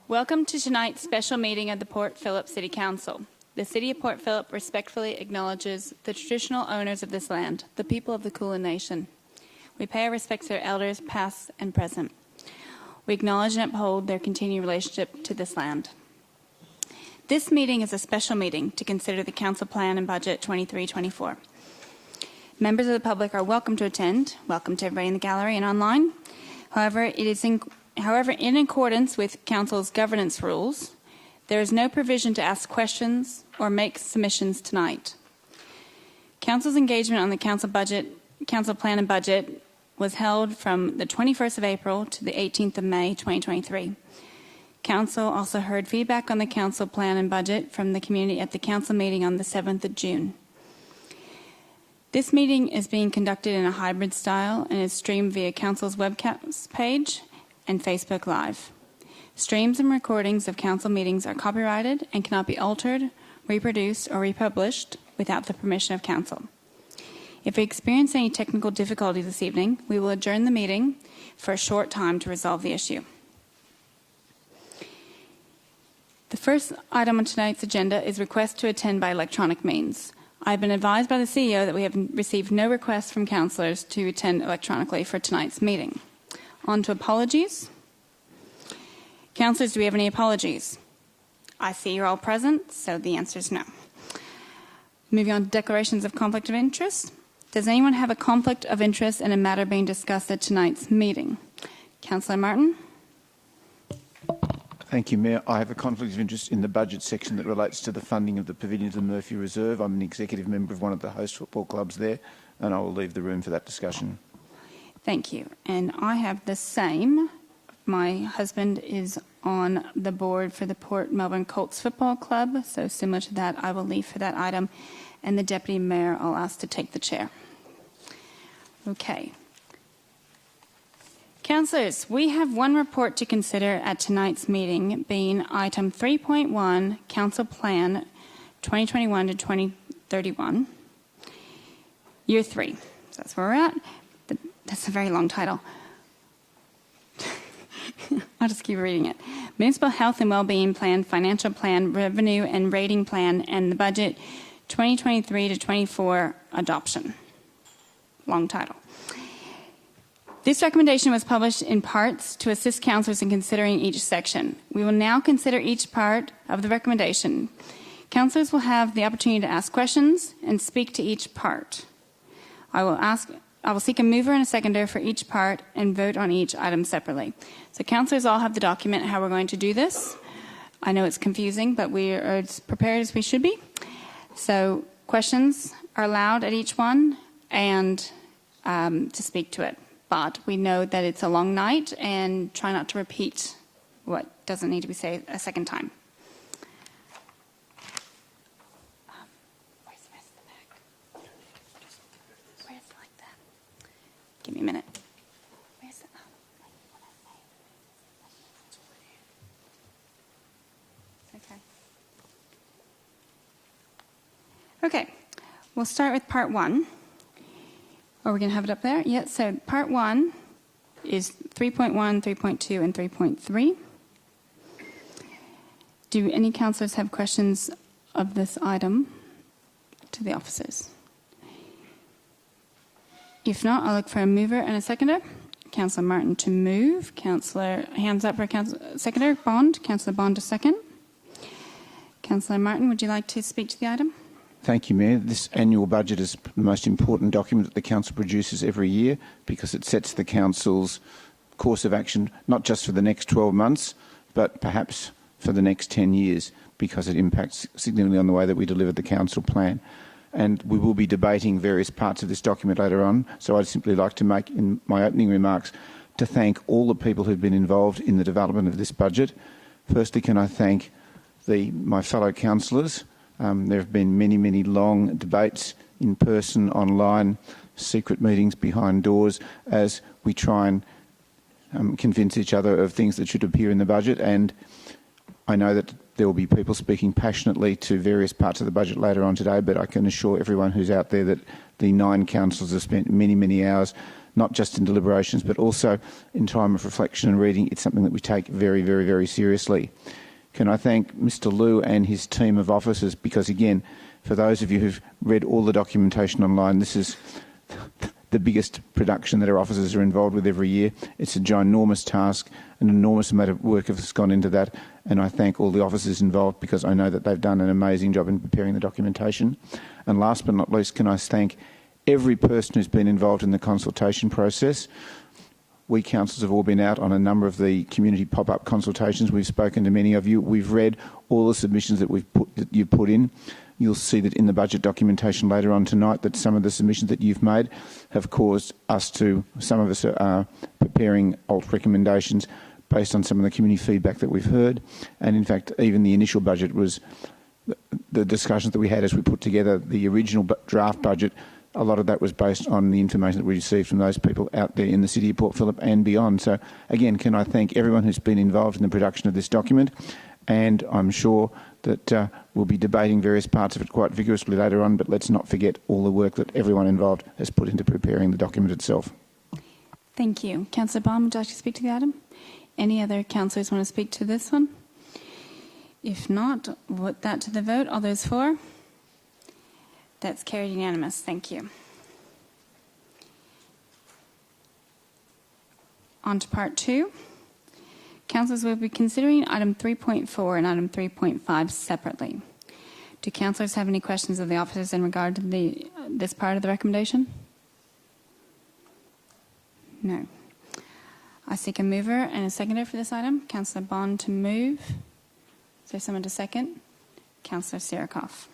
Welcome to tonight's special meeting of the Port Phillip City Council. The City of Port Phillip respectfully acknowledges the traditional owners of this land, the people of the Kulin Nation. We pay our respects to their elders, past and present. We acknowledge and uphold their continued relationship to this land. This meeting is a special meeting to consider the Council Plan and Budget 23-24. Members of the public are welcome to attend. Welcome to everybody in the gallery and online. However, in accordance with Council's governance rules, there is no provision to ask questions or make submissions tonight. Council's engagement on the Council Plan and Budget was held from the 21st of April to the 18th of May 2023. Council also heard feedback on the Council Plan and Budget from the community at the Council meeting on the 7th of June. This meeting is being conducted in a hybrid style and is streamed via Council's webcast page and Facebook Live. Streams and recordings of Council meetings are copyrighted and cannot be altered, reproduced, or republished without the permission of Council. If we experience any technical difficulty this evening, we will adjourn the meeting for a short time to resolve the issue. The first item on tonight's agenda is request to attend by electronic means. I've been advised by the CEO that we have received no requests from councillors to attend electronically for tonight's meeting. On to apologies. Councillors, do we have any apologies? I see you're all present, so the answer is no. Moving on to declarations of conflict of interest. Does anyone have a conflict of interest in a matter being discussed at tonight's meeting? Councillor Martin. Thank you, Mayor. I have a conflict of interest in the budget section that relates to the funding of the pavilion of the Murphy Reserve. I'm an executive member of one of the host football clubs there, and I will leave the room for that discussion. Thank you. And I have the same. My husband is on the board for the Port Melbourne Colts Football Club, so similar to that, I will leave for that item. And the Deputy Mayor I'll ask to take the chair. Okay. Councillors, we have one report to consider at tonight's meeting, being item 3.1, Council Plan 2021 to 2031, Year 3. So that's where we're at. That's a very long title. I'll just keep reading it. Municipal Health and Wellbeing Plan, Financial Plan, Revenue and Rating Plan, and the Budget 2023 to 24 Adoption. Long title. This recommendation was published in parts to assist councillors in considering each section. We will now consider each part of the recommendation. Councillors will have the opportunity to ask questions and speak to each part. I will seek a mover and a seconder for each part and vote on each item separately. So councillors all have the document how we're going to do this. I know it's confusing, but we are as prepared as we should be. So questions are allowed at each one and to speak to it. But we know that it's a long night and try not to repeat what doesn't need to be said a second time. Where's the rest of the bag? Where's it like that? Give me a minute. Where's it? Okay. Okay. We'll start with part 1. Are we going to have it up there? Yeah, so part 1 is 3.1, 3.2, and 3.3. Do any councillors have questions of this item to the officers? If not, I'll look for a mover and a seconder. Councillor Martin to move. Councillor, hands up for seconder. Bond. Councillor Bond to second. Councillor Martin, would you like to speak to the item? Thank you, Mayor. This annual budget is the most important document that the Council produces every year because it sets the Council's course of action, not just for the next 12 months, but perhaps for the next 10 years, because it impacts significantly on the way that we deliver the Council plan. And we will be debating various parts of this document later on, so I'd simply like to make, in my opening remarks, to thank all the people who've been involved in the development of this budget. Firstly, can I thank my fellow councillors. There have been many, many long debates in person, online, secret meetings behind doors as we try and convince each other of things that should appear in the budget. And I know that there will be people speaking passionately to various parts of the budget later on today, but I can assure everyone who's out there that the 9 councillors have spent many, many hours not just in deliberations, but also in time of reflection and reading. It's something that we take very, very, very seriously. Can I thank Mr. Liu and his team of officers, because again, for those of you who've read all the documentation online, this is the biggest production that our officers are involved with every year. It's a ginormous task, an enormous amount of work has gone into that, and I thank all the officers involved because I know that they've done an amazing job in preparing the documentation. And last but not least, can I thank every person who's been involved in the consultation process. We councillors have all been out on a number of the community pop-up consultations. We've spoken to many of you. We've read all the submissions that you've put in. You'll see that in the budget documentation later on tonight that some of the submissions that you've made have caused us to, some of us are preparing alt recommendations based on some of the community feedback that we've heard. And in fact, even the initial budget was the discussions that we had as we put together the original draft budget. A lot of that was based on the information that we received from those people out there in the city of Port Phillip and beyond. So again, can I thank everyone who's been involved in the production of this document, and I'm sure that we'll be debating various parts of it quite vigorously later on, but let's not forget all the work that everyone involved has put into preparing the document itself. Thank you. Councillor Baum, would you like to speak to the item? Any other councillors want to speak to this one? If not, put that to the vote. All those for? That's carried unanimous. Thank you. On to part 2. Councillors will be considering item 3.4 and item 3.5 separately. Do councillors have any questions of the officers in regard to this part of the recommendation? No. I seek a mover and a seconder for this item. Councillor Bond to move. Is there someone to second? Councillor Sirikoff.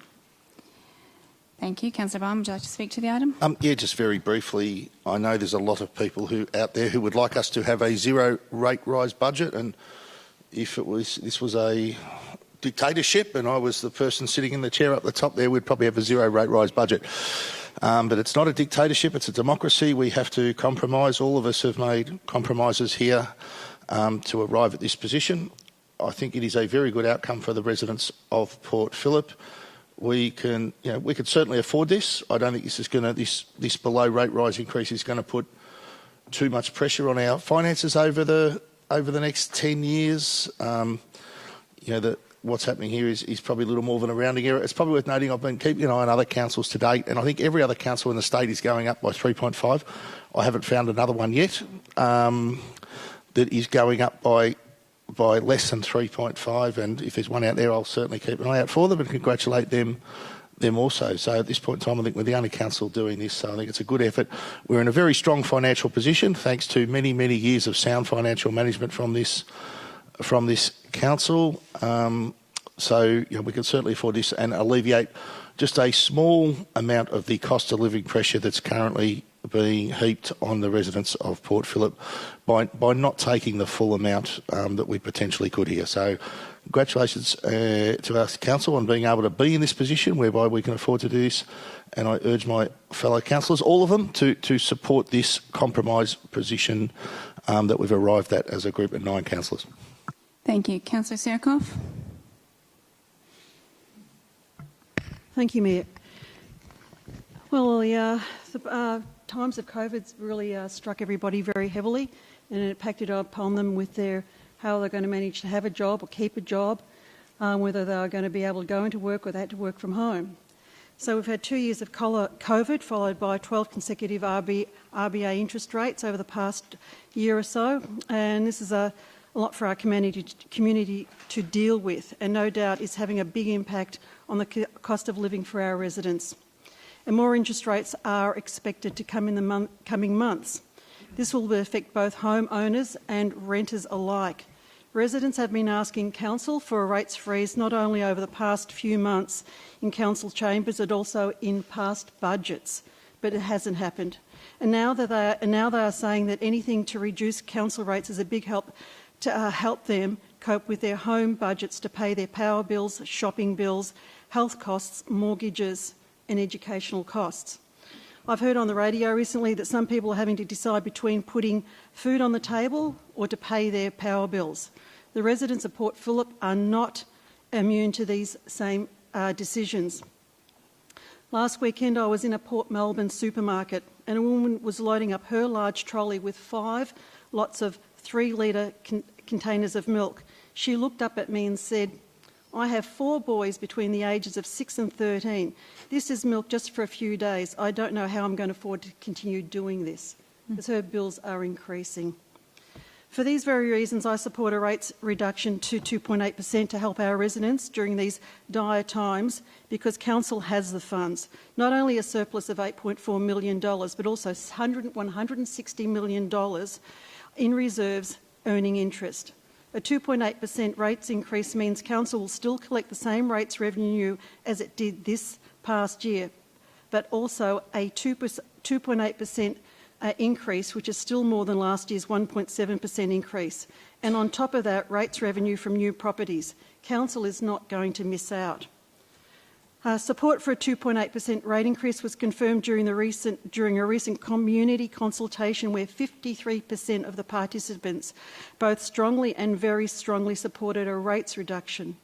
Thank you. Councillor Baum, would you like to speak to the item? Yeah, just very briefly. I know there's a lot of people out there who would like us to have a zero rate rise budget, and if this was a dictatorship and I was the person sitting in the chair up the top there, we'd probably have a zero rate rise budget. But it's not a dictatorship, it's a democracy. We have to compromise. All of us have made compromises here to arrive at this position. I think it is a very good outcome for the residents of Port Phillip. We could certainly afford this. I don't think this is this below rate rise increase is going to put too much pressure on our finances over the next 10 years. What's happening here is probably a little more than a rounding error. It's probably worth noting I've been keeping an eye on other councils to date, and I think every other council in the state is going up by 3.5. I haven't found another one yet that is going up by less than 3.5, and if there's one out there, I'll certainly keep an eye out for them and congratulate them also. So at this point in time, I think we're the only council doing this, so I think it's a good effort. We're in a very strong financial position, thanks to many, many years of sound financial management from this council. So we can certainly afford this and alleviate just a small amount of the cost of living pressure that's currently being heaped on the residents of Port Phillip by not taking the full amount that we potentially could here. So congratulations to our council on being able to be in this position whereby we can afford to do this, and I urge my fellow councillors, all of them, to support this compromise position that we've arrived at as a group of 9 councillors. Thank you. Councillor Sirikoff. Thank you, Mayor. Well, the times of COVID's really struck everybody very heavily, and it impacted upon them with how they're going to manage to have a job or keep a job, whether they're going to be able to go into work or they had to work from home. So we've had 2 years of COVID followed by 12 consecutive RBA interest rates over the past year or so, and this is a lot for our community to deal with, and no doubt is having a big impact on the cost of living for our residents. And more interest rates are expected to come in the coming months. This will affect both homeowners and renters alike. Residents have been asking Council for a rates freeze not only over the past few months in Council chambers but also in past budgets, but it hasn't happened. And now they are saying that anything to reduce Council rates is a big help to help them cope with their home budgets, to pay their power bills, shopping bills, health costs, mortgages and educational costs. I've heard on the radio recently that some people are having to decide between putting food on the table or to pay their power bills. The residents of Port Phillip are not immune to these same decisions. Last weekend I was in a Port Melbourne supermarket and a woman was loading up her large trolley with 5 lots of 3-litre containers of milk. She looked up at me and said, "I have 4 boys between the ages of 6 and 13. This is milk just for a few days. I don't know how I'm going to afford to continue doing this," because her bills are increasing. For these very reasons, I support a rates reduction to 2.8% to help our residents during these dire times, because Council has the funds. Not only a surplus of $8.4 million, but also $160 million in reserves earning interest. A 2.8% rates increase means Council will still collect the same rates revenue as it did this past year, but also a 2.8% increase, which is still more than last year's 1.7% increase. And on top of that, rates revenue from new properties. Council is not going to miss out. Support for a 2.8% rate increase was confirmed during a recent community consultation where 53% of the participants both strongly and very strongly supported a rates reduction.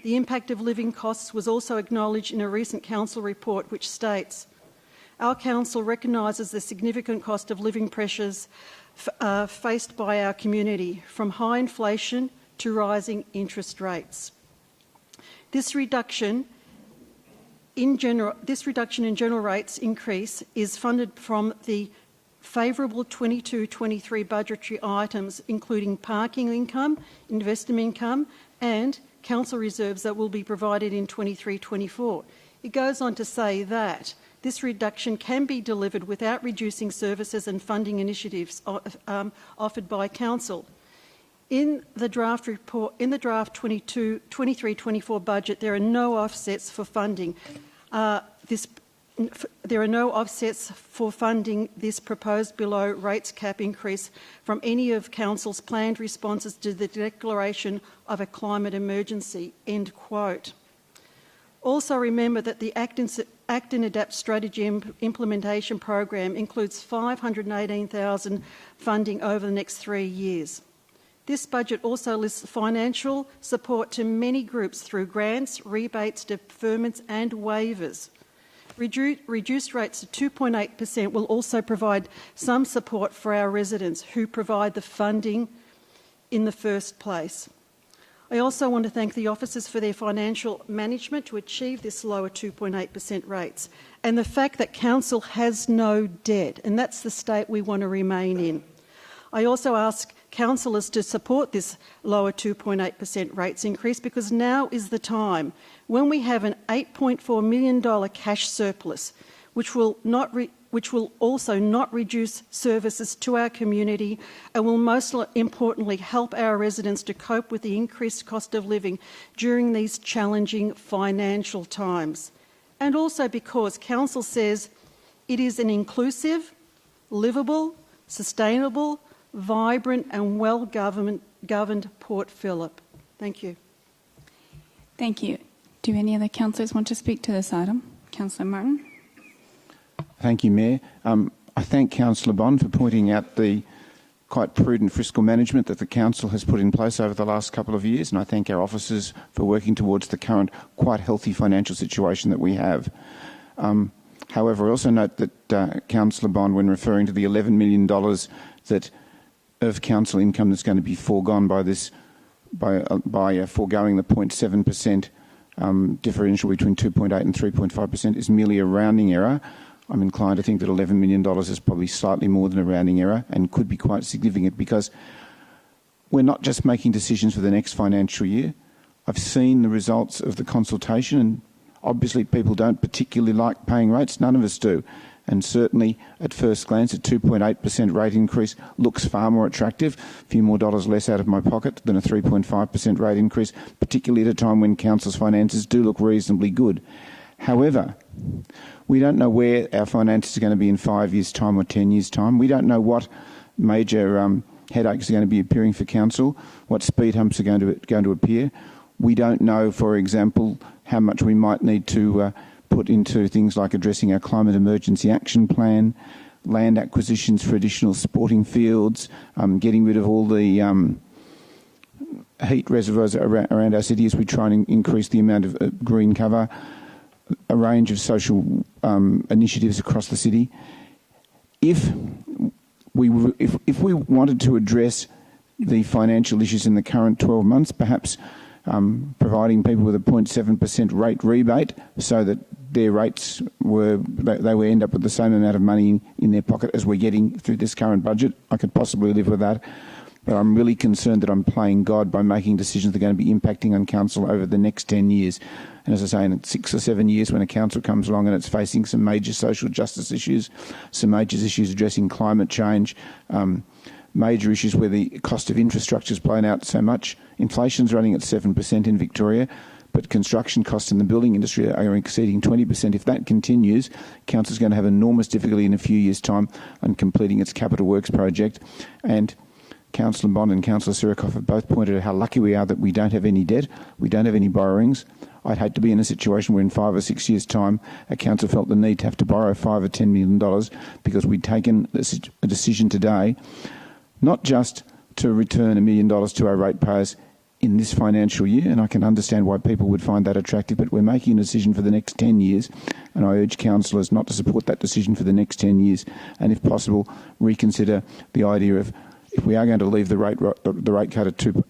The impact of living costs was also acknowledged in a recent council report which states, "Our council recognises the significant cost of living pressures faced by our community, from high inflation to rising interest rates. This reduction in general rates increase is funded from the favourable 22-23 budgetary items, including parking income, investment income, and council reserves that will be provided in 23-24. It goes on to say that this reduction can be delivered without reducing services and funding initiatives offered by Council. In the draft report, in the draft 23-24 budget, there are no offsets for funding. There are no offsets for funding this proposed below rates cap increase from any of Council's planned responses to the declaration of a climate emergency." End quote. Also remember that the Act and Adapt strategy implementation program includes $518,000 funding over the next 3 years. This budget also lists financial support to many groups through grants, rebates, deferments and waivers. Reduced rates to 2.8% will also provide some support for our residents who provide the funding in the first place. I also want to thank the officers for their financial management to achieve this lower 2.8% rates, and the fact that Council has no debt, and that's the state we want to remain in. I also ask councillors to support this lower 2.8% rates increase, because now is the time when we have an $8.4 million cash surplus, which will also not reduce services to our community and will most importantly help our residents to cope with the increased cost of living during these challenging financial times. And also because Council says it is an inclusive, livable, sustainable, vibrant and well-governed Port Phillip. Thank you. Thank you. Do any other councillors want to speak to this item? Councillor Martin. Thank you, Mayor. I thank Councillor Bond for pointing out the quite prudent fiscal management that the Council has put in place over the last couple of years, and I thank our officers for working towards the current quite healthy financial situation that we have. However, I also note that Councillor Bond, when referring to the $11 million that of council income that's going to be foregone by this, by foregoing the 0.7% differential between 2.8 and 3.5% is merely a rounding error. I'm inclined to think that $11 million is probably slightly more than a rounding error and could be quite significant, because we're not just making decisions for the next financial year. I've seen the results of the consultation, and obviously people don't particularly like paying rates. None of us do. And certainly at first glance, a 2.8% rate increase looks far more attractive, a few more dollars less out of my pocket than a 3.5% rate increase, particularly at a time when council's finances do look reasonably good. However, we don't know where our finances are going to be in 5 years' time or 10 years' time. We don't know what major headaches are going to be appearing for council, what speed humps are going to appear. We don't know, for example, how much we might need to put into things like addressing our climate emergency action plan, land acquisitions for additional sporting fields, getting rid of all the heat reservoirs around our city as we try and increase the amount of green cover, a range of social initiatives across the city. if we wanted to address the financial issues in the current 12 months, perhaps providing people with a 0.7% rate rebate so that their rates they would end up with the same amount of money in their pocket as we're getting through this current budget. I could possibly live with that. But I'm really concerned that I'm playing God by making decisions that are going to be impacting on council over the next 10 years. And as I say, in 6 or 7 years, when a council comes along and it's facing some major social justice issues, some major issues addressing climate change, major issues where the cost of infrastructure is blown out so much. Inflation's running at 7% in Victoria, but construction costs in the building industry are exceeding 20%. If that continues, council's going to have enormous difficulty in a few years' time on completing its capital works project. And Councillor Bond and Councillor Sirikoff have both pointed out how lucky we are that we don't have any debt, we don't have any borrowings. I'd hate to be in a situation where in 5 or 6 years' time a council felt the need to have to borrow $5 or $10 million because we'd taken a decision today not just to return $1 million to our ratepayers in this financial year, and I can understand why people would find that attractive, but we're making a decision for the next 10 years, and I urge councillors not to support that decision for the next 10 years, and if possible, reconsider the idea of if we are going to leave the rate cut at 2,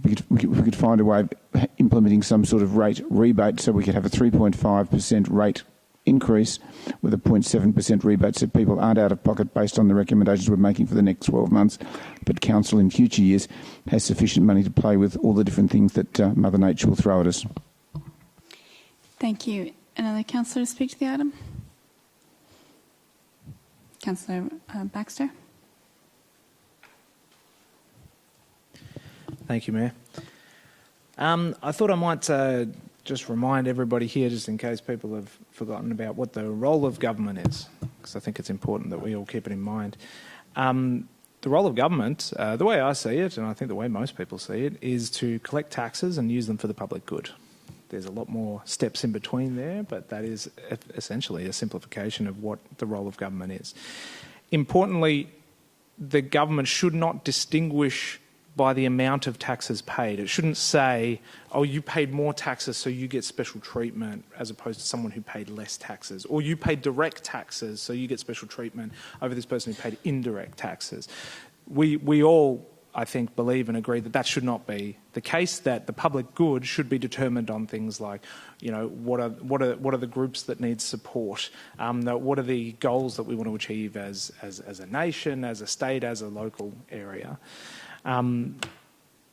we could find a way of implementing some sort of rate rebate so we could have a 3.5% rate increase with a 0.7% rebate so people aren't out of pocket based on the recommendations we're making for the next 12 months. But council in future years has sufficient money to play with all the different things that Mother Nature will throw at us. Thank you. Another councillor to speak to the item? Councillor Baxter. Thank you, Mayor. I thought I might just remind everybody here, just in case people have forgotten about what the role of government is, because I think it's important that we all keep it in mind. The role of government, the way I see it, and I think the way most people see it, is to collect taxes and use them for the public good. There's a lot more steps in between there, but that is essentially a simplification of what the role of government is. Importantly, the government should not distinguish by the amount of taxes paid. It shouldn't say, oh, you paid more taxes so you get special treatment as opposed to someone who paid less taxes. Or you paid direct taxes so you get special treatment over this person who paid indirect taxes. We all, I think, believe and agree that that should not be the case, that the public good should be determined on things like, you know, what are the groups that need support, what are the goals that we want to achieve as a nation, as a state, as a local area.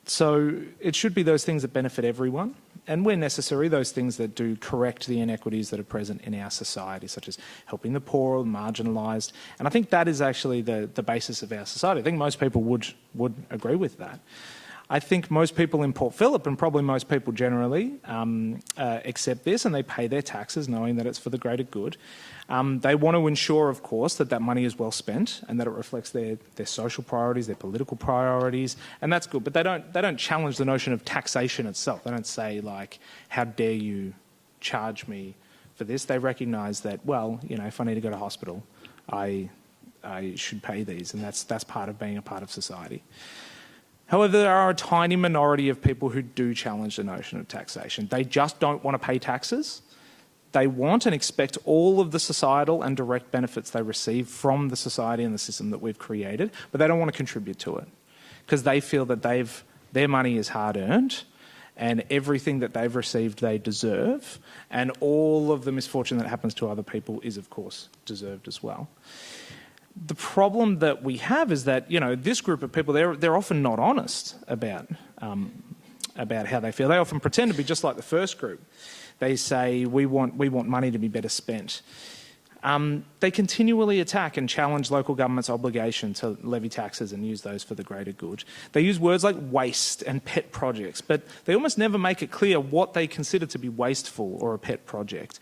So it should be those things that benefit everyone, and where necessary, those things that do correct the inequities that are present in our society, such as helping the poor, marginalised. And I think that is actually the basis of our society. I think most people would agree with that. I think most people in Port Phillip, and probably most people generally, accept this, and they pay their taxes knowing that it's for the greater good. They want to ensure, of course, that that money is well spent and that it reflects their social priorities, their political priorities, and that's good. But they don't challenge the notion of taxation itself. They don't say, like, how dare you charge me for this? They recognise that, well, you know, if I need to go to hospital, I should pay these, and that's part of being a part of society. However, there are a tiny minority of people who do challenge the notion of taxation. They just don't want to pay taxes. They want and expect all of the societal and direct benefits they receive from the society and the system that we've created, but they don't want to contribute to it because they feel that their money is hard-earned and everything that they've received they deserve, and all of the misfortune that happens to other people is, of course, deserved as well. The problem that we have is that, you know, this group of people, they're often not honest about how they feel. They often pretend to be just like the first group. They say, we want money to be better spent. They continually attack and challenge local government's obligation to levy taxes and use those for the greater good. They use words like waste and pet projects, but they almost never make it clear what they consider to be wasteful or a pet project,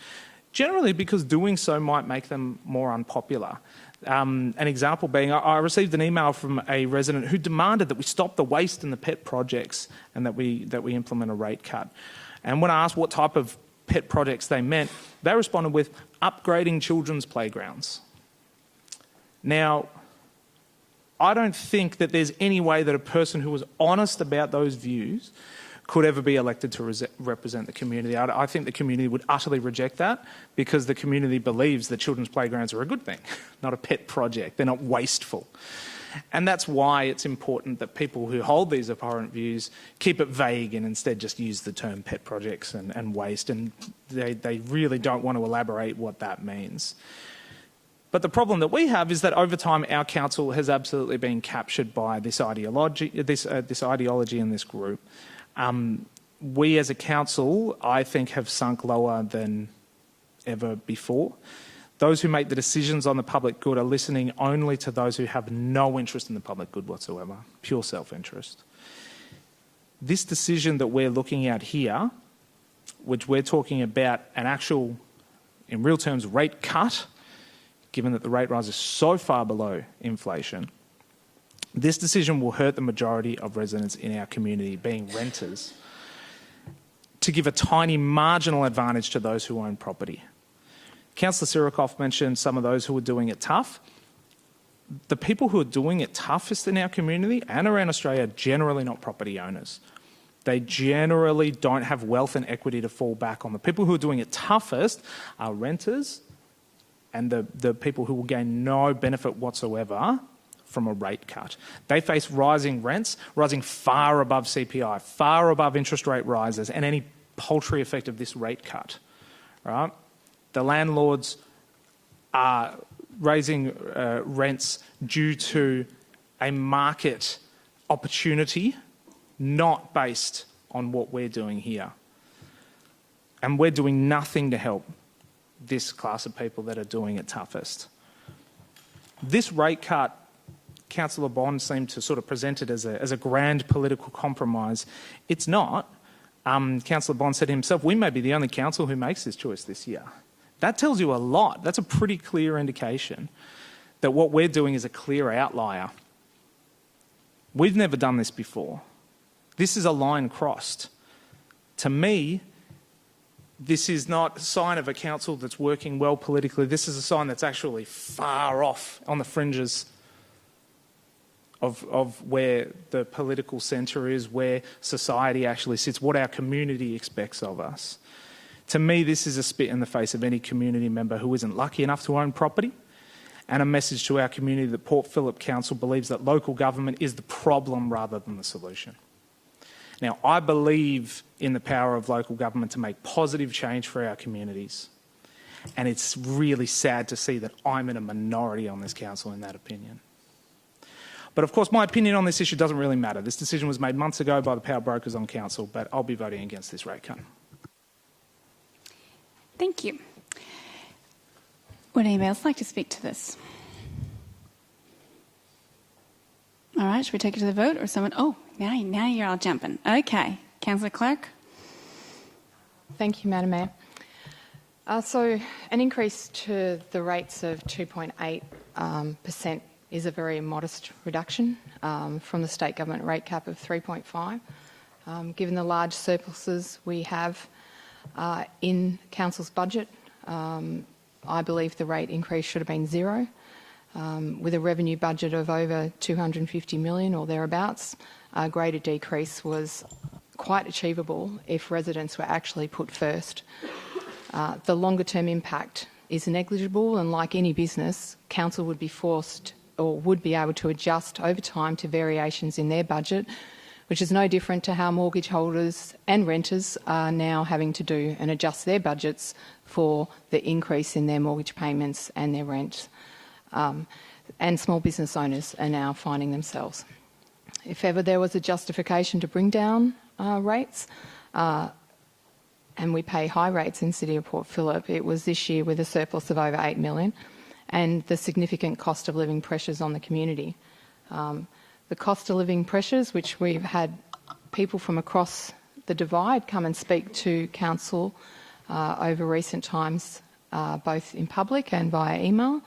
generally because doing so might make them more unpopular. An example being, I received an email from a resident who demanded that we stop the waste in the pet projects and that we implement a rate cut. And when I asked what type of pet projects they meant, they responded with upgrading children's playgrounds. Now, I don't think that there's any way that a person who was honest about those views could ever be elected to represent the community. I think the community would utterly reject that because the community believes that children's playgrounds are a good thing, not a pet project. They're not wasteful. And that's why it's important that people who hold these abhorrent views keep it vague and instead just use the term pet projects and waste. And they really don't want to elaborate what that means. But the problem that we have is that over time our council has absolutely been captured by this ideology, this ideology in this group. We as a council, I think, have sunk lower than ever before. Those who make the decisions on the public good are listening only to those who have no interest in the public good whatsoever, pure self-interest. This decision that we're looking at here, which we're talking about an actual, in real terms, rate cut, given that the rate rise is so far below inflation, this decision will hurt the majority of residents in our community, being renters, to give a tiny marginal advantage to those who own property. Councillor Sirikoff mentioned some of those who are doing it tough. The people who are doing it toughest in our community and around Australia are generally not property owners. They generally don't have wealth and equity to fall back on. The people who are doing it toughest are renters and the people who will gain no benefit whatsoever from a rate cut. They face rising rents, rising far above CPI, far above interest rate rises and any paltry effect of this rate cut. Right? The landlords are raising rents due to a market opportunity, not based on what we're doing here. And we're doing nothing to help this class of people that are doing it toughest. This rate cut, Councillor Bond seemed to sort of present it as a grand political compromise. It's not. Councillor Bond said himself, we may be the only council who makes this choice this year. That tells you a lot. That's a pretty clear indication that what we're doing is a clear outlier. We've never done this before. This is a line crossed. To me, this is not a sign of a council that's working well politically. This is a sign that's actually far off on the fringes of where the political centre is, where society actually sits, what our community expects of us. To me, this is a spit in the face of any community member who isn't lucky enough to own property, and a message to our community that Port Phillip Council believes that local government is the problem rather than the solution. Now, I believe in the power of local government to make positive change for our communities, and it's really sad to see that I'm in a minority on this council in that opinion. But of course, my opinion on this issue doesn't really matter. This decision was made months ago by the power brokers on council, but I'll be voting against this rate cut. Thank you. Would anybody else like to speak to this? All right, should we take it to the vote or someone? Oh, now you're all jumping. Okay, Councillor Clark. Thank you, Madam Mayor. So an increase to the rates of 2.8% is a very modest reduction from the state government rate cap of 3.5. Given the large surpluses we have in council's budget, I believe the rate increase should have been zero. With a revenue budget of over 250 million or thereabouts, a greater decrease was quite achievable if residents were actually put first. The longer term impact is negligible, and like any business, council would be forced or would be able to adjust over time to variations in their budget, which is no different to how mortgage holders and renters are now having to do and adjust their budgets for the increase in their mortgage payments and their rent. And small business owners are now finding themselves. If ever there was a justification to bring down rates, and we pay high rates in City of Port Phillip, it was this year with a surplus of over 8 million and the significant cost of living pressures on the community. The cost of living pressures, which we've had people from across the divide come and speak to council over recent times, both in public and via email.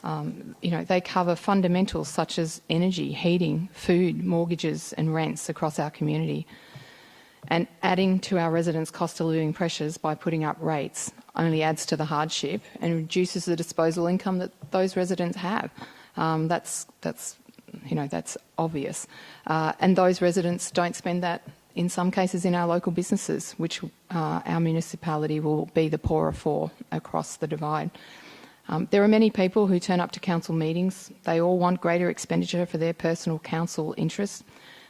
They cover fundamentals such as energy, heating, food, mortgages and rents across our community. And adding to our residents' cost of living pressures by putting up rates only adds to the hardship and reduces the disposable income that those residents have. That's obvious. And those residents don't spend that in some cases in our local businesses, which our municipality will be the poorer for across the divide. There are many people who turn up to council meetings. They all want greater expenditure for their personal council interests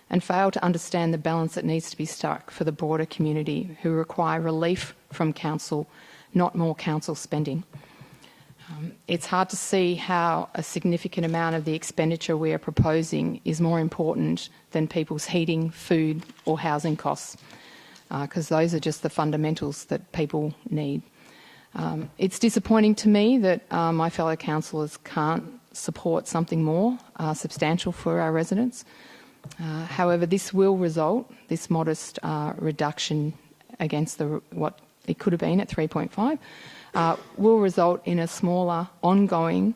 and fail to understand the balance that needs to be struck for the broader community who require relief from council, not more council spending. It's hard to see how a significant amount of the expenditure we are proposing is more important than people's heating, food or housing costs, because those are just the fundamentals that people need. It's disappointing to me that my fellow councillors can't support something more substantial for our residents. However, this will result, this modest reduction against what it could have been at 3.5, will result in a smaller ongoing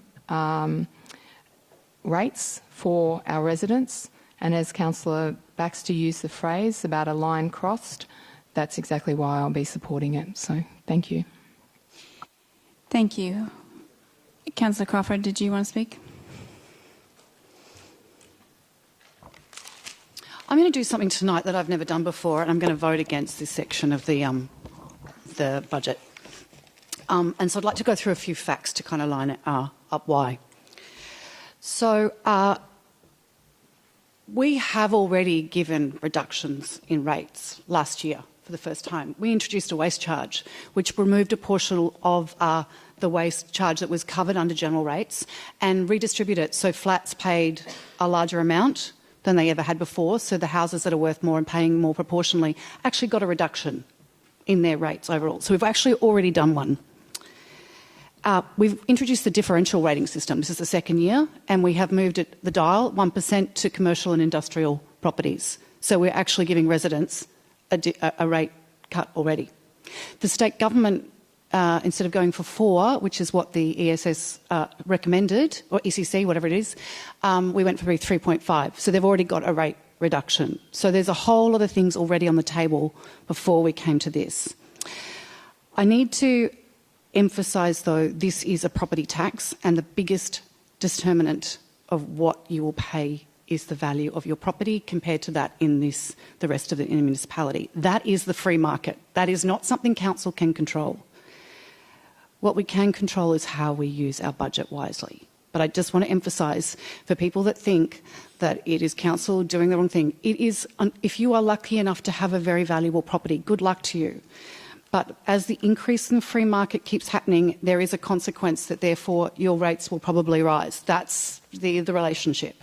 rates for our residents. And as Councillor Baxter used the phrase about a line crossed, that's exactly why I'll be supporting it. So thank you. Thank you. Councillor Crawford, did you want to speak? I'm going to do something tonight that I've never done before, and I'm going to vote against this section of the budget. And so I'd like to go through a few facts to kind of line it up why. So we have already given reductions in rates last year for the first time. We introduced a waste charge, which removed a portion of the waste charge that was covered under general rates and redistributed it so flats paid a larger amount than they ever had before, so the houses that are worth more and paying more proportionally actually got a reduction in their rates overall. So we've actually already done one. We've introduced the differential rating system. This is the second year, and we have moved the dial 1% to commercial and industrial properties. So we're actually giving residents a rate cut already. The state government, instead of going for 4, which is what the ESS recommended, or ECC, whatever it is, we went for 3.5. So they've already got a rate reduction. So there's a whole lot of things already on the table before we came to this. I need to emphasise, though, this is a property tax, and the biggest determinant of what you will pay is the value of your property compared to that in the rest of the municipality. That is the free market. That is not something council can control. What we can control is how we use our budget wisely. But I just want to emphasise, for people that think that it is council doing the wrong thing, it is, if you are lucky enough to have a very valuable property, good luck to you. But as the increase in the free market keeps happening, there is a consequence that therefore your rates will probably rise. That's the relationship.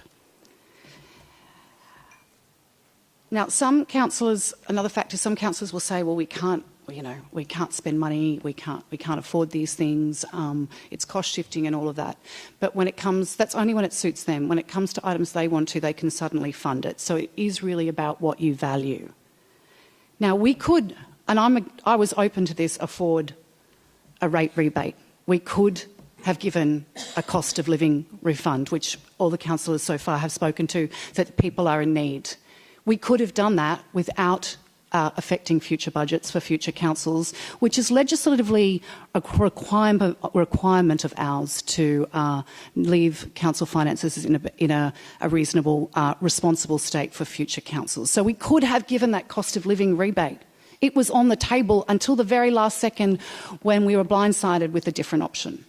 Now, some councillors, another factor, some councillors will say, well, we can't spend money, we can't afford these things, it's cost shifting and all of that. But when it comes, that's only when it suits them. When it comes to items they want to, they can suddenly fund it. So it is really about what you value. Now, we could, and I was open to this, afford a rate rebate. We could have given a cost of living refund, which all the councillors so far have spoken to, that people are in need. We could have done that without affecting future budgets for future councils, which is legislatively a requirement of ours to leave council finances in a reasonable, responsible state for future councils. So we could have given that cost of living rebate. It was on the table until the very last second when we were blindsided with a different option.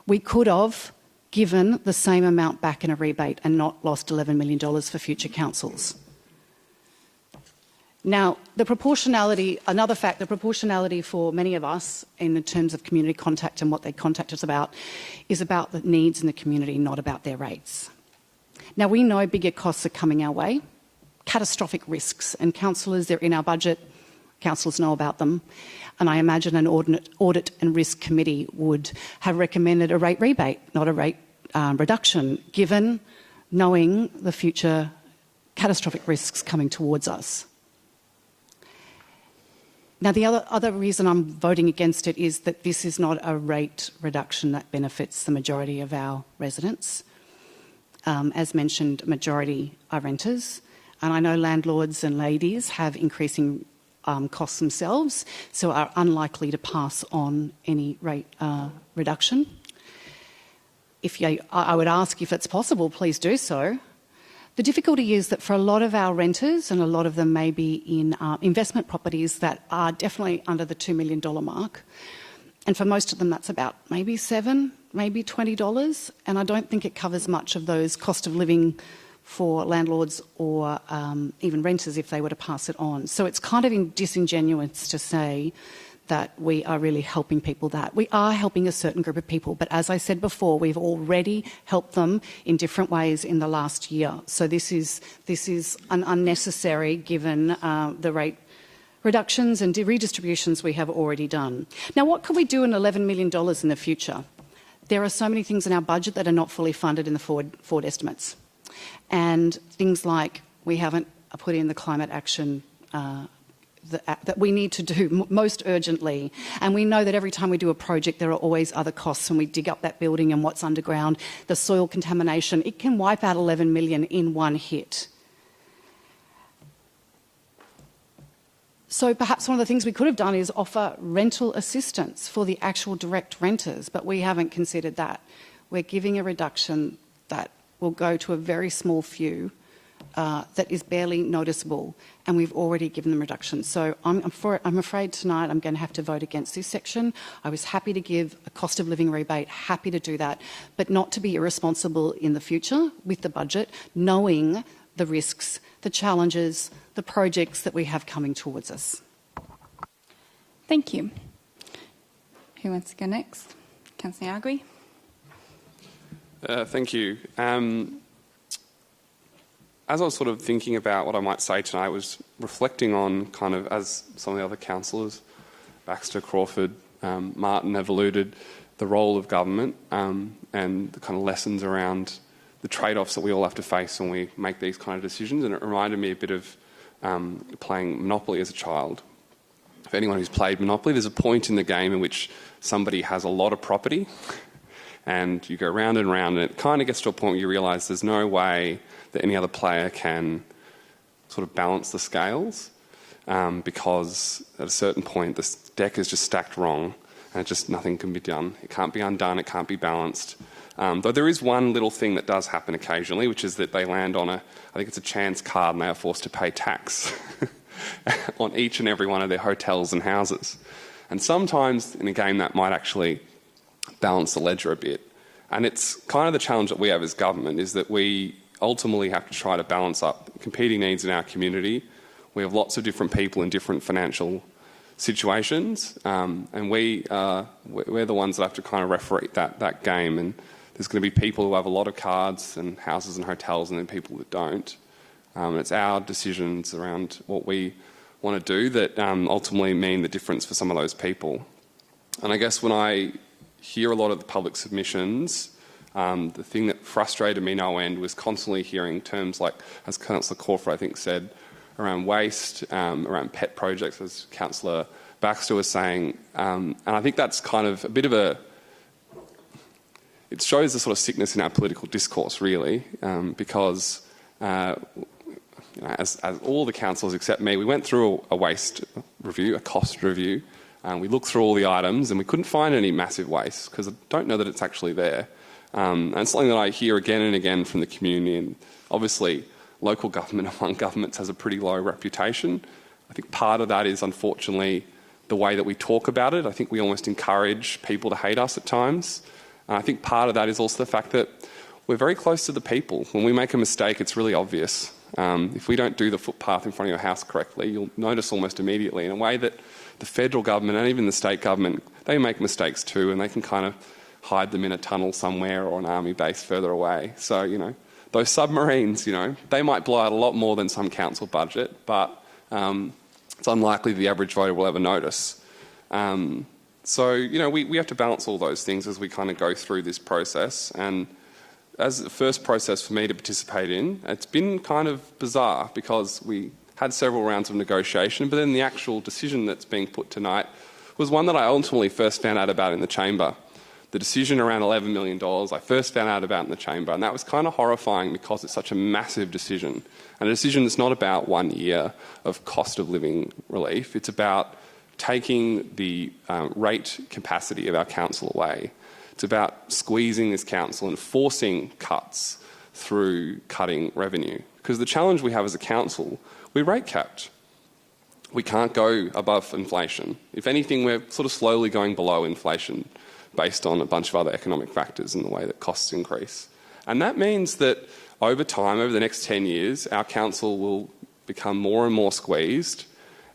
We could have given the same amount back in a rebate and not lost $11 million for future councils. Now, the proportionality, another fact, the proportionality for many of us in terms of community contact and what they contact us about is about the needs in the community, not about their rates. Now, we know bigger costs are coming our way, catastrophic risks, and councillors, they're in our budget, councillors know about them, and I imagine an audit and risk committee would have recommended a rate rebate, not a rate reduction, given knowing the future catastrophic risks coming towards us. Now, the other reason I'm voting against it is that this is not a rate reduction that benefits the majority of our residents. As mentioned, majority are renters, and I know landlords and ladies have increasing costs themselves, so are unlikely to pass on any rate reduction. I would ask if it's possible, please do so. The difficulty is that for a lot of our renters, and a lot of them may be in investment properties that are definitely under the $2 million mark, and for most of them that's about maybe $7, maybe $20, and I don't think it covers much of those cost of living for landlords or even renters if they were to pass it on. So it's kind of disingenuous to say that we are really helping people that. We are helping a certain group of people, but as I said before, we've already helped them in different ways in the last year. So this is an unnecessary given the rate reductions and redistributions we have already done. Now, what can we do in $11 million in the future? There are so many things in our budget that are not fully funded in the forward estimates. And things like we haven't put in the climate action that we need to do most urgently. And we know that every time we do a project, there are always other costs when we dig up that building and what's underground, the soil contamination. It can wipe out 11 million in one hit. So perhaps one of the things we could have done is offer rental assistance for the actual direct renters, but we haven't considered that. We're giving a reduction that will go to a very small few that is barely noticeable, and we've already given them reductions. So I'm afraid tonight I'm going to have to vote against this section. I was happy to give a cost of living rebate, happy to do that, but not to be irresponsible in the future with the budget, knowing the risks, the challenges, the projects that we have coming towards us. Thank you. Who wants to go next? Councillor Agri. Thank you. As I was sort of thinking about what I might say tonight, I was reflecting on kind of, as some of the other councillors, Baxter, Crawford, Martin have alluded, the role of government and the kind of lessons around the trade-offs that we all have to face when we make these kind of decisions. And it reminded me a bit of playing Monopoly as a child. For anyone who's played Monopoly, there's a point in the game in which somebody has a lot of property and you go round and round, and it kind of gets to a point where you realise there's no way that any other player can sort of balance the scales because at a certain point this deck is just stacked wrong and nothing can be done. It can't be undone, it can't be balanced. Though there is one little thing that does happen occasionally, which is that they land on I think it's a chance card, and they are forced to pay tax on each and every one of their hotels and houses. And sometimes in a game that might actually balance the ledger a bit. And it's kind of the challenge that we have as government, is that we ultimately have to try to balance up competing needs in our community. We have lots of different people in different financial situations, and we're the ones that have to kind of referee that game. And there's going to be people who have a lot of cards and houses and hotels, and then people that don't. And it's our decisions around what we want to do that ultimately mean the difference for some of those people. And I guess when I hear a lot of the public submissions, the thing that frustrated me no end was constantly hearing terms like, as Councillor Crawford I think said, around waste, around pet projects, as Councillor Baxter was saying. And I think that's kind of a bit of it shows the sort of sickness in our political discourse, really, because as all the councillors except me, we went through a waste review, a cost review. We looked through all the items and we couldn't find any massive waste because I don't know that it's actually there. And it's something that I hear again and again from the community. And obviously, local government among governments has a pretty low reputation. I think part of that is, unfortunately, the way that we talk about it. I think we almost encourage people to hate us at times. And I think part of that is also the fact that we're very close to the people. When we make a mistake, it's really obvious. If we don't do the footpath in front of your house correctly, you'll notice almost immediately, in a way that the federal government and even the state government, they make mistakes too, and they can kind of hide them in a tunnel somewhere or an army base further away. So, those submarines, they might blow out a lot more than some council budget, but it's unlikely the average voter will ever notice. So, we have to balance all those things as we kind of go through this process. And as the first process for me to participate in, it's been kind of bizarre because we had several rounds of negotiation, but then the actual decision that's being put tonight was one that I ultimately first found out about in the chamber. The decision around $11 million, I first found out about in the chamber, and that was kind of horrifying because it's such a massive decision. And a decision that's not about 1 year of cost of living relief. It's about taking the rate capacity of our council away. It's about squeezing this council and forcing cuts through cutting revenue. Because the challenge we have as a council, we're rate capped. We can't go above inflation. If anything, we're sort of slowly going below inflation based on a bunch of other economic factors in the way that costs increase. And that means that over time, over the next 10 years, our council will become more and more squeezed,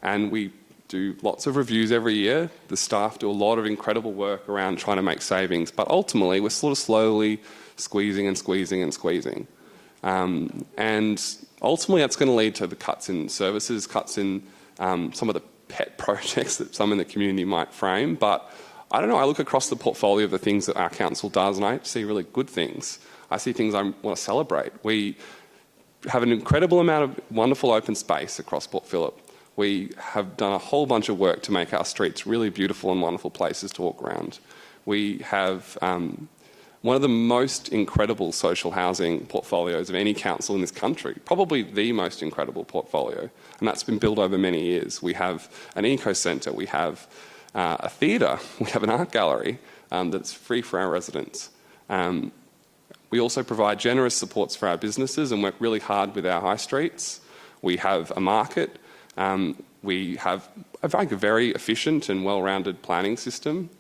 and we do lots of reviews every year. The staff do a lot of incredible work around trying to make savings, but ultimately we're sort of slowly squeezing and squeezing and squeezing. And ultimately that's going to lead to the cuts in services, cuts in some of the pet projects that some in the community might frame. But I don't know, I look across the portfolio of the things that our council does and I see really good things. I see things I want to celebrate. We have an incredible amount of wonderful open space across Port Phillip. We have done a whole bunch of work to make our streets really beautiful and wonderful places to walk around. We have one of the most incredible social housing portfolios of any council in this country, probably the most incredible portfolio, and that's been built over many years. We have an eco-centre, we have a theatre, we have an art gallery that's free for our residents. We also provide generous supports for our businesses and work really hard with our high streets. We have a market. We have a very efficient and well-rounded planning system.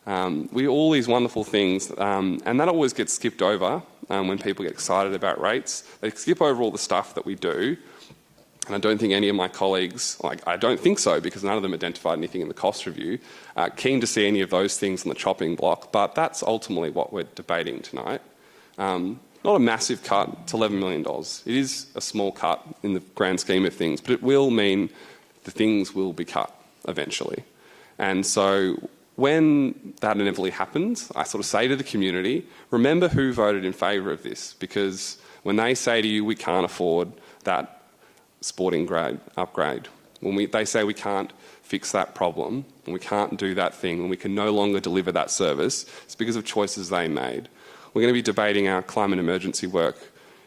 We all these wonderful things, and that always gets skipped over when people get excited about rates. They skip over all the stuff that we do, and I don't think any of my colleagues, I don't think so, because none of them identified anything in the cost review, keen to see any of those things on the chopping block, but that's ultimately what we're debating tonight. Not a massive cut, it's $11 million. It is a small cut in the grand scheme of things, but it will mean the things will be cut eventually. And so when that inevitably happens, I sort of say to the community, remember who voted in favour of this, because when they say to you, we can't afford that sporting grade upgrade, when they say we can't fix that problem, and we can't do that thing, and we can no longer deliver that service, it's because of choices they made. We're going to be debating our climate emergency work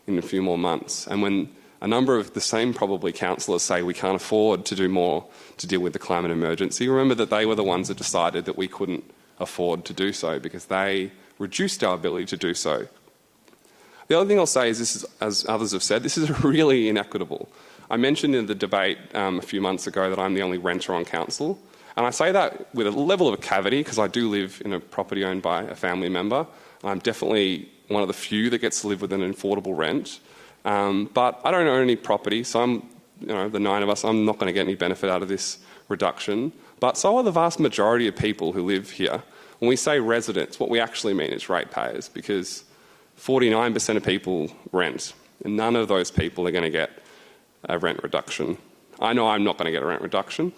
in a few more months. And when a number of the same probably councillors say we can't afford to do more to deal with the climate emergency, remember that they were the ones that decided that we couldn't afford to do so because they reduced our ability to do so. The other thing I'll say is this is, as others have said, this is really inequitable. I mentioned in the debate a few months ago that I'm the only renter on council. And I say that with a level of cavity because I do live in a property owned by a family member. I'm definitely one of the few that gets to live with an affordable rent. But I don't own any property, so I'm, the 9 of us, I'm not going to get any benefit out of this reduction. But so are the vast majority of people who live here. When we say residents, what we actually mean is ratepayers, because 49% of people rent, and none of those people are going to get a rent reduction. I know I'm not going to get a rent reduction.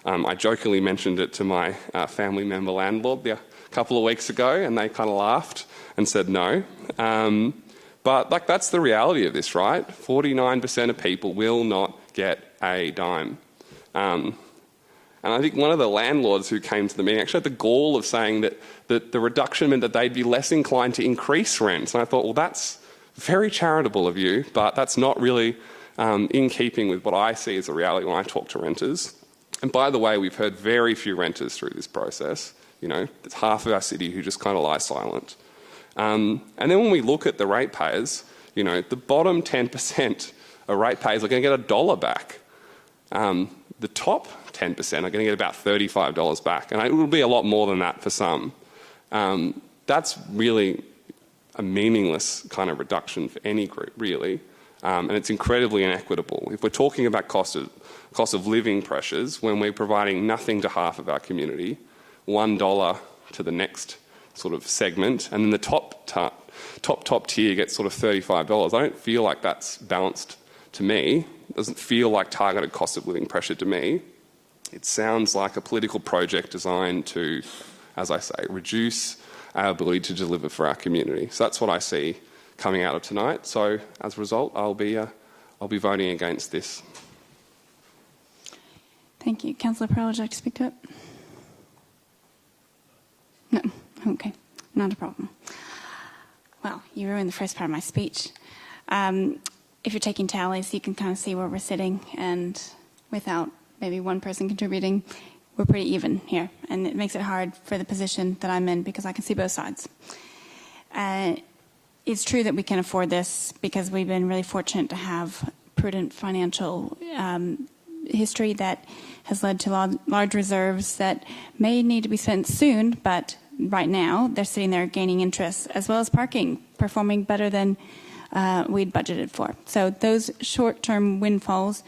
I jokingly mentioned it to my family member landlord a couple of weeks ago, and they kind of laughed and said no. But that's the reality of this, right? 49% of people will not get a dime. And I think one of the landlords who came to the meeting actually had the gall of saying that the reduction meant that they'd be less inclined to increase rents. And I thought, well, that's very charitable of you, but that's not really in keeping with what I see as a reality when I talk to renters. And by the way, we've heard very few renters through this process. It's half of our city who just kind of lie silent. And then when we look at the ratepayers, the bottom 10% of ratepayers are going to get $1 back. The top 10% are going to get about $35 back, and it will be a lot more than that for some. That's really a meaningless kind of reduction for any group, really, and it's incredibly inequitable. If we're talking about cost of living pressures, when we're providing nothing to half of our community, $1 to the next sort of segment, and then the top tier gets sort of $35. I don't feel like that's balanced to me. It doesn't feel like targeted cost of living pressure to me. It sounds like a political project designed to, as I say, reduce our ability to deliver for our community. So that's what I see coming out of tonight. So as a result, I'll be voting against this. Thank you. Councillor Pearl, would you like to speak to it? No. Okay. Not a problem. Well, you ruined the first part of my speech. If you're taking tallies, you can kind of see where we're sitting, and without maybe one person contributing, we're pretty even here. And it makes it hard for the position that I'm in because I can see both sides. it's true that we can afford this because we've been really fortunate to have prudent financial history that has led to large reserves that may need to be spent soon, but right now they're sitting there gaining interest, as well as parking, performing better than we'd budgeted for. So those short-term windfalls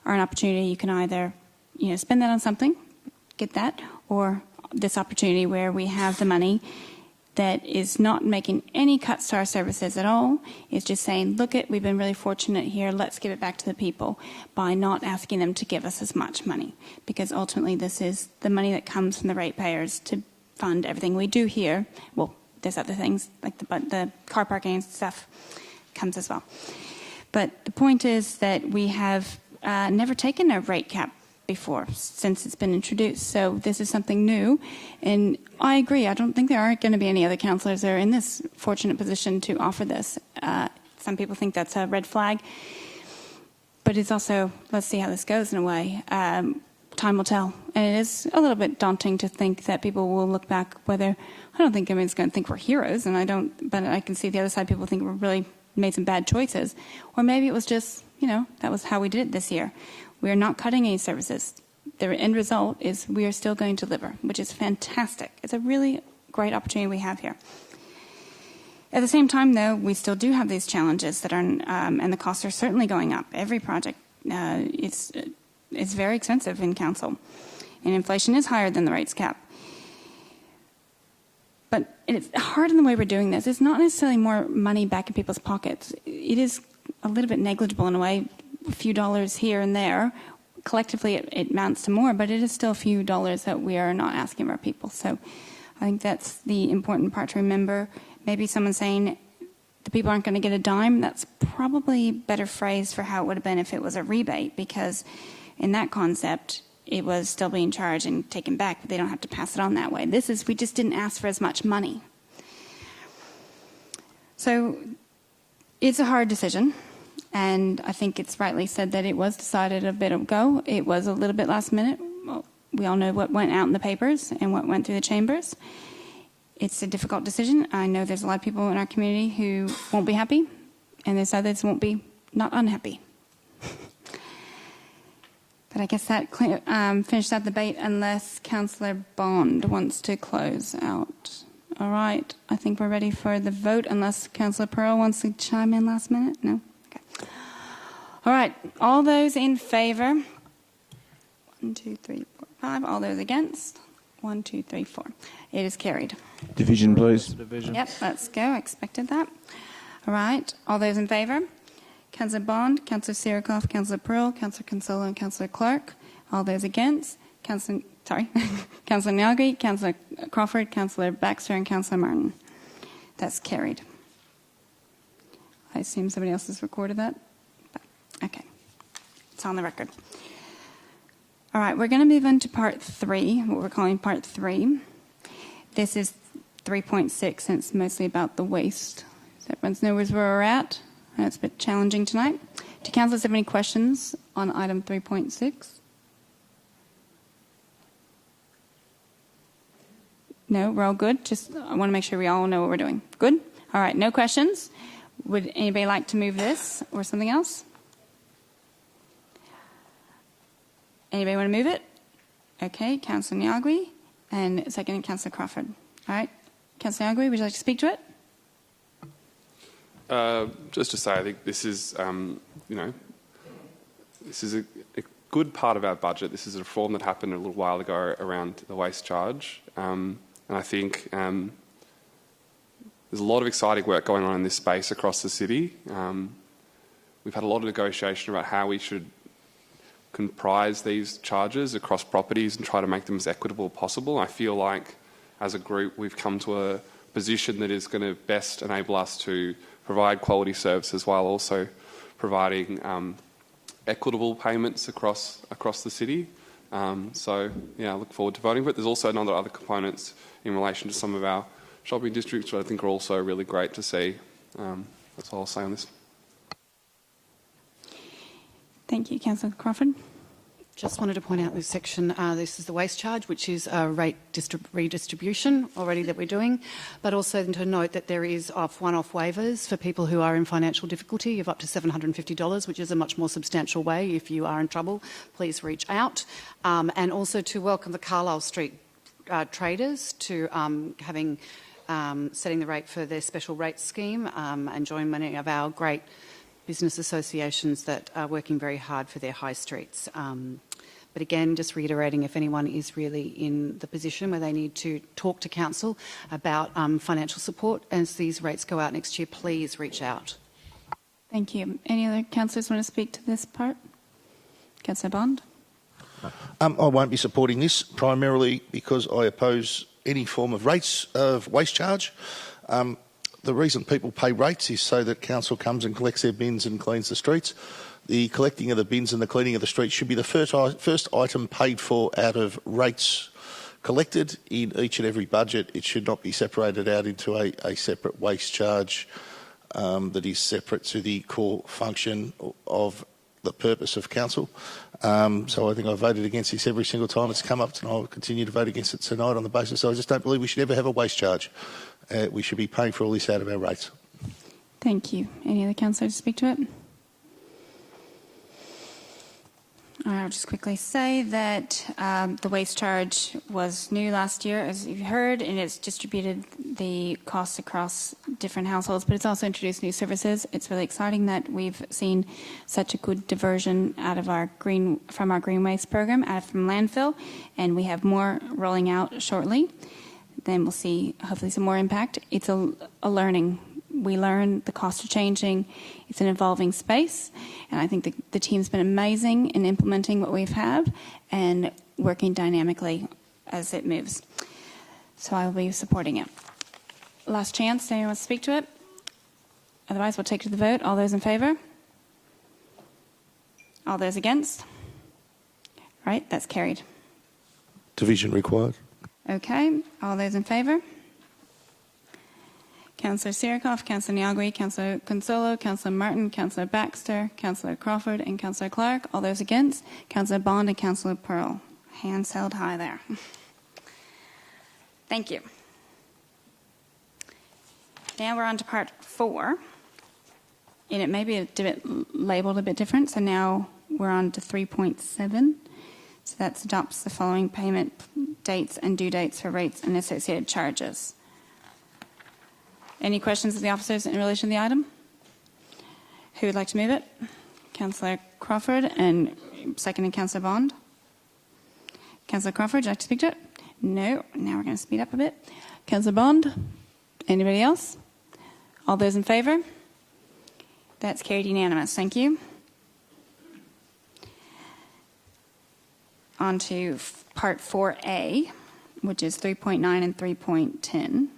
are an opportunity. You can either, spend that on something, get that, or this opportunity where we have the money that is not making any cuts to our services at all. It's just saying, look, we've been really fortunate here. Let's give it back to the people by not asking them to give us as much money, because ultimately this is the money that comes from the ratepayers to fund everything we do here. Well, there's other things like the car parking and stuff comes as well. But the point is that we have never taken a rate cap before since it's been introduced. So this is something new. And I agree. I don't think there are going to be any other councillors that are in this fortunate position to offer this. Some people think that's a red flag. But it's also, let's see how this goes in a way. Time will tell. And it is a little bit daunting to think that people will look back, I don't think anyone's going to think we're heroes, but I can see the other side, people think we're really made some bad choices. Or maybe it was just, that was how we did it this year. We are not cutting any services. The end result is we are still going to deliver, which is fantastic. It's a really great opportunity we have here. At the same time, though, we still do have these challenges that are, and the costs are certainly going up. Every project, it's very expensive in council, and inflation is higher than the rates cap. But it's hard in the way we're doing this. It's not necessarily more money back in people's pockets. It is a little bit negligible in a way, a few dollars here and there. Collectively, it amounts to more, but it is still a few dollars that we are not asking of our people. So I think that's the important part to remember. Maybe someone saying the people aren't going to get a dime, that's probably better phrased for how it would have been if it was a rebate, because in that concept, it was still being charged and taken back, but they don't have to pass it on that way. We just didn't ask for as much money. So it's a hard decision. And I think it's rightly said that it was decided a bit ago. It was a little bit last minute. Well, we all know what went out in the papers and what went through the chambers. It's a difficult decision. I know there's a lot of people in our community who won't be happy, and there's others who won't be not unhappy. But I guess that finished that debate unless Councillor Bond wants to close out. All right. I think we're ready for the vote unless Councillor Pearl wants to chime in last minute. No? All right, all those in favour? 1, 2, 3, 4, 5. All those against? 1, 2, 3, 4. It is carried. Division, please. Division. Yep, let's go. I expected that. All right, all those in favour? Councillor Bond, Councillor Sirikoff, Councillor Pearl, Councillor Consola and Councillor Clark. All those against? Councillor Nyagri, Councillor Crawford, Councillor Baxter and Councillor Martin. That's carried. I assume somebody else has recorded that? Okay. It's on the record. All right, we're going to move on to part 3, what we're calling part 3. This is 3.6, and it's mostly about the waste. So everyone knows where we're at. It's a bit challenging tonight. Do councillors have any questions on item 3.6? No, we're all good? I want to make sure we all know what we're doing. Good? All right, no questions. Would anybody like to move this or something else? Anybody want to move it? Okay, Councillor Nyagui, and second, Councillor Crawford. All right, Councillor Nyagui, would you like to speak to it? Just to say, I think this is, this is a good part of our budget. This is a reform that happened a little while ago around the waste charge, and I think there's a lot of exciting work going on in this space across the city. We've had a lot of negotiation about how we should comprise these charges across properties and try to make them as equitable as possible. I feel like as a group we've come to a position that is going to best enable us to provide quality services while also providing equitable payments across the city. So yeah, I look forward to voting. But there's also other components in relation to some of our shopping districts which I think are also really great to see. That's all I'll say on this. Thank you, Councillor Crawford. Just wanted to point out this section, this is the waste charge, which is a rate redistribution already that we're doing, but also to note that there is one-off waivers for people who are in financial difficulty of up to $750, which is a much more substantial way. If you are in trouble, please reach out. And also to welcome the Carlisle Street traders to setting the rate for their special rate scheme and join many of our great business associations that are working very hard for their high streets. But again, just reiterating, if anyone is really in the position where they need to talk to council about financial support as these rates go out next year, please reach out. Thank you. Any other councillors want to speak to this part? Councillor Bond? I won't be supporting this, primarily because I oppose any form of rates of waste charge. The reason people pay rates is so that council comes and collects their bins and cleans the streets. The collecting of the bins and the cleaning of the streets should be the first item paid for out of rates collected in each and every budget. It should not be separated out into a separate waste charge that is separate to the core function of the purpose of council. So I think I've voted against this every single time it's come up, and I'll continue to vote against it tonight on the basis I just don't believe we should ever have a waste charge. We should be paying for all this out of our rates. Thank you. Any other councillors to speak to it? I'll just quickly say that the waste charge was new last year, as you've heard, and it's distributed the costs across different households, but it's also introduced new services. It's really exciting that we've seen such a good diversion out of from our green waste program, from landfill, and we have more rolling out shortly. Then we'll see hopefully some more impact. It's a learning. We learn, the costs are changing. It's an evolving space, and I think the team's been amazing in implementing what we've had and working dynamically as it moves. So I will be supporting it. Last chance, anyone wants to speak to it? Otherwise, we'll take it to the vote. All those in favour? All those against? All right, that's carried. Division required. Okay, all those in favour? Councillor Sirikoff, Councillor Nyagui, Councillor Consolo, Councillor Martin, Councillor Baxter, Councillor Crawford and Councillor Clark. All those against? Councillor Bond and Councillor Pearl. Hands held high there. Thank you. Now we're on to part 4. And it may be labelled a bit different. So now we're on to 3.7. So that adopts the following payment dates and due dates for rates and associated charges. Any questions of the officers in relation to the item? Who would like to move it? Councillor Crawford and seconding Councillor Bond. Councillor Crawford, would you like to speak to it? No. Now we're going to speed up a bit. Councillor Bond? Anybody else? All those in favour? That's carried unanimous. Thank you. On to part 4A, which is 3.9 and 3.10.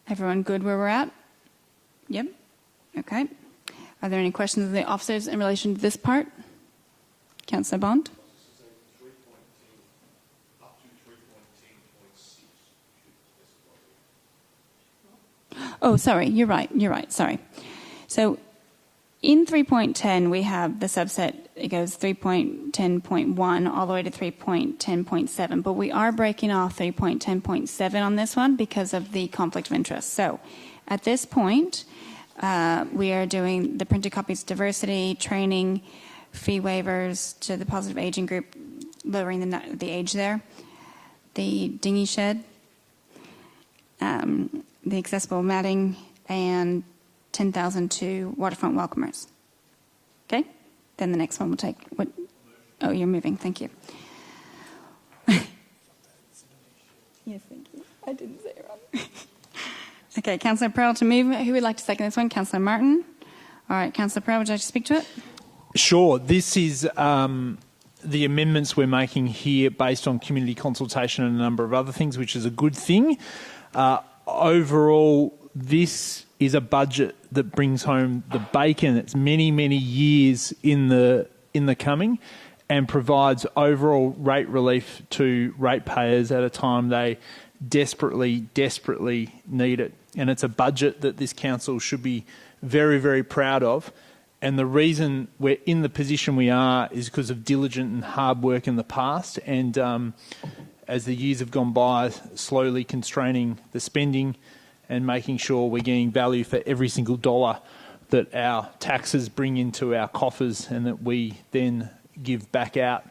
Everyone good where we're at? Yep. Okay. Are there any questions of the officers in relation to this part? Councillor Bond? Oh, sorry. You're right. Sorry. So in 3.10, we have the subset. It goes 3.10.1 all the way to 3.10.7. But we are breaking off 3.10.7 on this one because of the conflict of interest. So at this point, we are doing the printed copies diversity, training, fee waivers to the positive aging group, lowering the age there, the dinghy shed, the accessible matting, and 10,000 to waterfront welcomers. Okay? Then the next one will take what? Oh, you're moving. Thank you. Yes, thank you. I didn't say it wrong. Okay, Councillor Pearl to move. Who would like to second this one? Councillor Martin. All right, Councillor Pearl, would you like to speak to it? Sure. This is the amendments we're making here based on community consultation and a number of other things, which is a good thing. Overall, this is a budget that brings home the bacon. It's many, many years in the coming, and provides overall rate relief to ratepayers at a time they desperately need it. And it's a budget that this council should be very, very proud of. And the reason we're in the position we are is because of diligent and hard work in the past. And as the years have gone by, slowly constraining the spending and making sure we're getting value for every single dollar that our taxes bring into our coffers and that we then give back out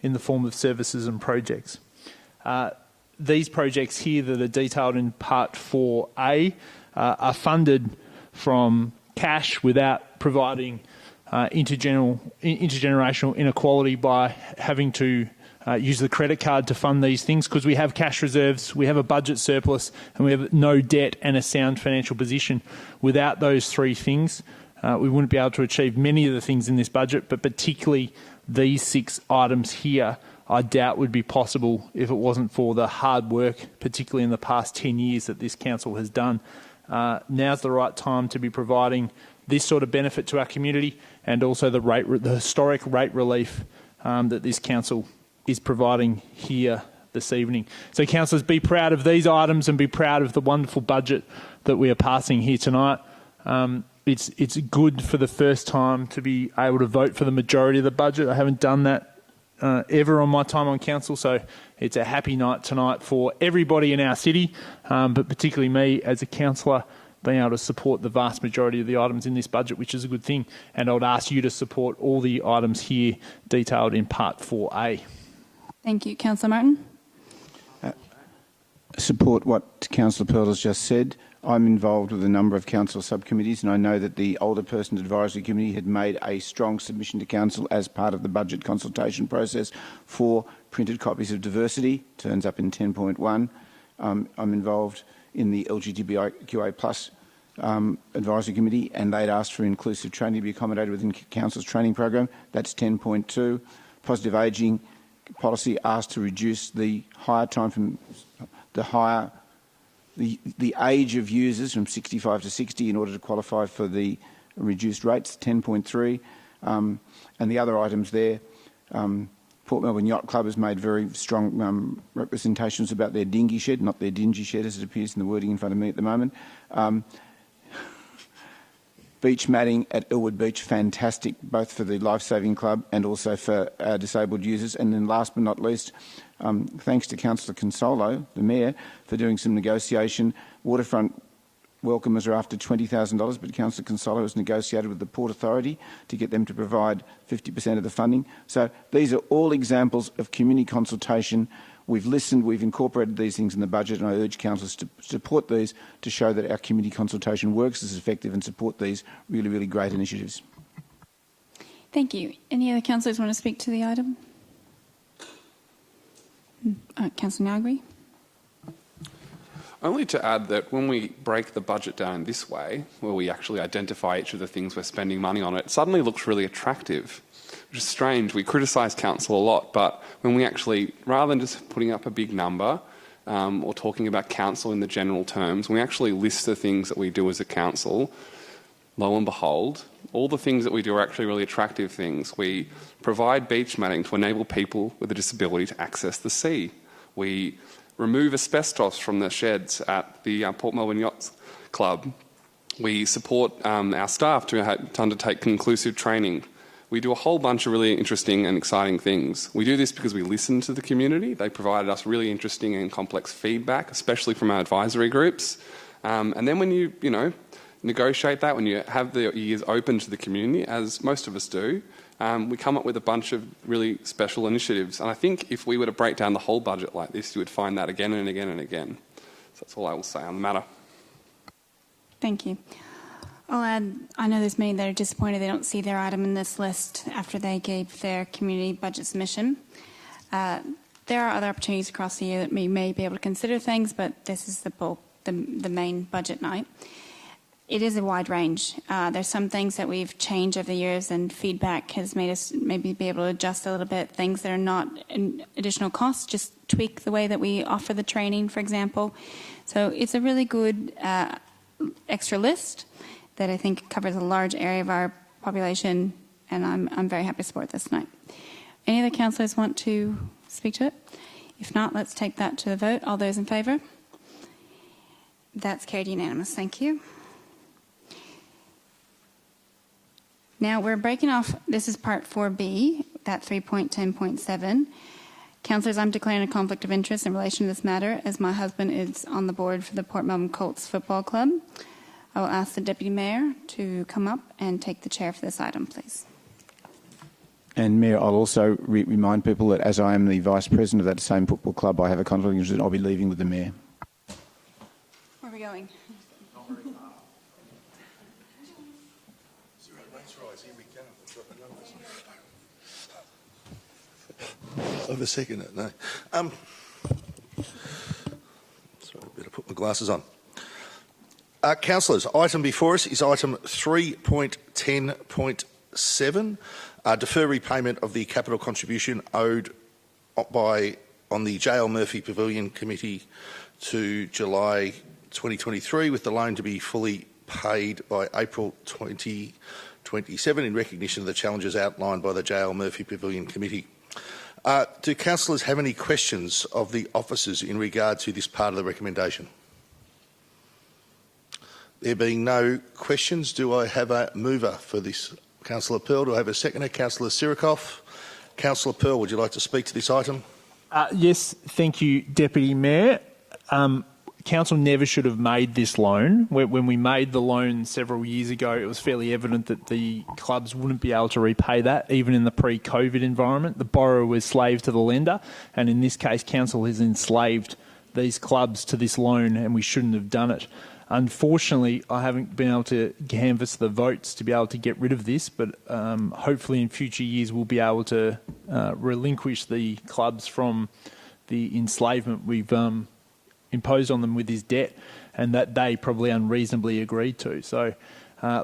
in the form of services and projects. These projects here that are detailed in Part 4A are funded from cash without providing intergenerational inequality by having to use the credit card to fund these things, because we have cash reserves, we have a budget surplus, and we have no debt and a sound financial position. Without those three things, we wouldn't be able to achieve many of the things in this budget, but particularly these 6 items here, I doubt would be possible if it wasn't for the hard work, particularly in the past 10 years, that this council has done. Now's the right time to be providing this sort of benefit to our community, and also the historic rate relief that this council is providing here this evening. So councillors, be proud of these items and be proud of the wonderful budget that we are passing here tonight. It's good for the first time to be able to vote for the majority of the budget. I haven't done that ever on my time on council, so it's a happy night tonight for everybody in our city, but particularly me as a councillor, being able to support the vast majority of the items in this budget, which is a good thing. And I would ask you to support all the items here detailed in Part 4A. Thank you. Councillor Martin? Support what Councillor Pearl has just said. I'm involved with a number of council subcommittees, and I know that the Older Persons Advisory Committee had made a strong submission to council as part of the budget consultation process for printed copies of diversity. Turns up in 10.1. I'm involved in the LGBTQA+ Advisory Committee, and they'd asked for inclusive training to be accommodated within council's training program. That's 10.2. Positive ageing policy asked to reduce the higher time from the age of users from 65 to 60 in order to qualify for the reduced rates, 10.3. And the other items there, Port Melbourne Yacht Club has made very strong representations about their dinghy shed, not their dingy shed as it appears in the wording in front of me at the moment. Beach matting at Elwood Beach, fantastic, both for the Lifesaving Club and also for our disabled users. And then last but not least, thanks to Councillor Consolo, the Mayor, for doing some negotiation. Waterfront welcomers are after $20,000, but Councillor Consolo has negotiated with the Port Authority to get them to provide 50% of the funding. So these are all examples of community consultation. We've listened, we've incorporated these things in the budget, and I urge councillors to support these to show that our community consultation works, is effective, and support these really, really great initiatives. Thank you. Any other councillors want to speak to the item? Councillor Nagri? Only to add that when we break the budget down this way, where we actually identify each of the things we're spending money on, it suddenly looks really attractive, which is strange. We criticise council a lot, but when we actually, rather than just putting up a big number or talking about council in the general terms, when we actually list the things that we do as a council, lo and behold, all the things that we do are actually really attractive things. We provide beach matting to enable people with a disability to access the sea. We remove asbestos from the sheds at the Port Melbourne Yacht Club. We support our staff to undertake conclusive training. We do a whole bunch of really interesting and exciting things. We do this because we listen to the community. They provided us really interesting and complex feedback, especially from our advisory groups. And then when you negotiate that, when you have the ears open to the community, as most of us do, we come up with a bunch of really special initiatives. And I think if we were to break down the whole budget like this, you would find that again and again and again. So that's all I will say on the matter. Thank you. I'll add, I know there's many that are disappointed they don't see their item in this list after they gave their community budget submission. There are other opportunities across the year that we may be able to consider things, but this is the main budget night. It is a wide range. There's some things that we've changed over the years, and feedback has made us maybe be able to adjust a little bit. Things that are not an additional cost, just tweak the way that we offer the training, for example. So it's a really good extra list that I think covers a large area of our population, and I'm very happy to support this tonight. Any other councillors want to speak to it? If not, let's take that to the vote. All those in favour? That's carried unanimous. Thank you. Now we're breaking off, this is part 4B, that 3.10.7. Councillors, I'm declaring a conflict of interest in relation to this matter as my husband is on the board for the Port Melbourne Colts Football Club. I will ask the Deputy Mayor to come up and take the chair for this item, please. And Mayor, I'll also remind people that as I am the Vice President of that same football club, I have a conflict of interest and I'll be leaving with the Mayor. Where are we going? Over a second, no. Sorry, I better put my glasses on. Councillors, item before us is item 3.10.7, defer repayment of the capital contribution owed on the J.L. Murphy Pavilion Committee to July 2023, with the loan to be fully paid by April 2027 in recognition of the challenges outlined by the J.L. Murphy Pavilion Committee. Do councillors have any questions of the officers in regard to this part of the recommendation? There being no questions, do I have a mover for this? Councillor Pearl, do I have a seconder? Councillor Sirikoff. Councillor Pearl, would you like to speak to this item? Yes, thank you, Deputy Mayor. Council never should have made this loan. When we made the loan several years ago, it was fairly evident that the clubs wouldn't be able to repay that, even in the pre-COVID environment. The borrower was slave to the lender, and in this case, Council has enslaved these clubs to this loan, and we shouldn't have done it. Unfortunately, I haven't been able to canvass the votes to be able to get rid of this, but hopefully in future years we'll be able to relinquish the clubs from the enslavement we've imposed on them with this debt, and that they probably unreasonably agreed to. So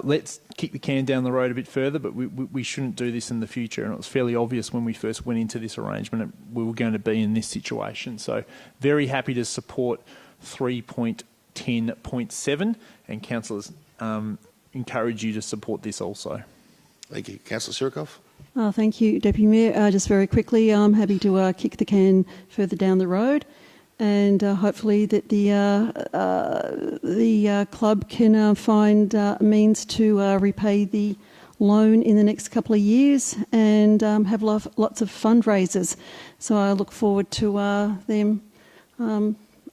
let's kick the can down the road a bit further, but we shouldn't do this in the future. And it was fairly obvious when we first went into this arrangement that we were going to be in this situation. So very happy to support 3.10.7, and councillors encourage you to support this also. Thank you. Councillor Sirikoff. Thank you, Deputy Mayor. Just very quickly, I'm happy to kick the can further down the road, and hopefully that the club can find means to repay the loan in the next couple of years and have lots of fundraisers. So I look forward to them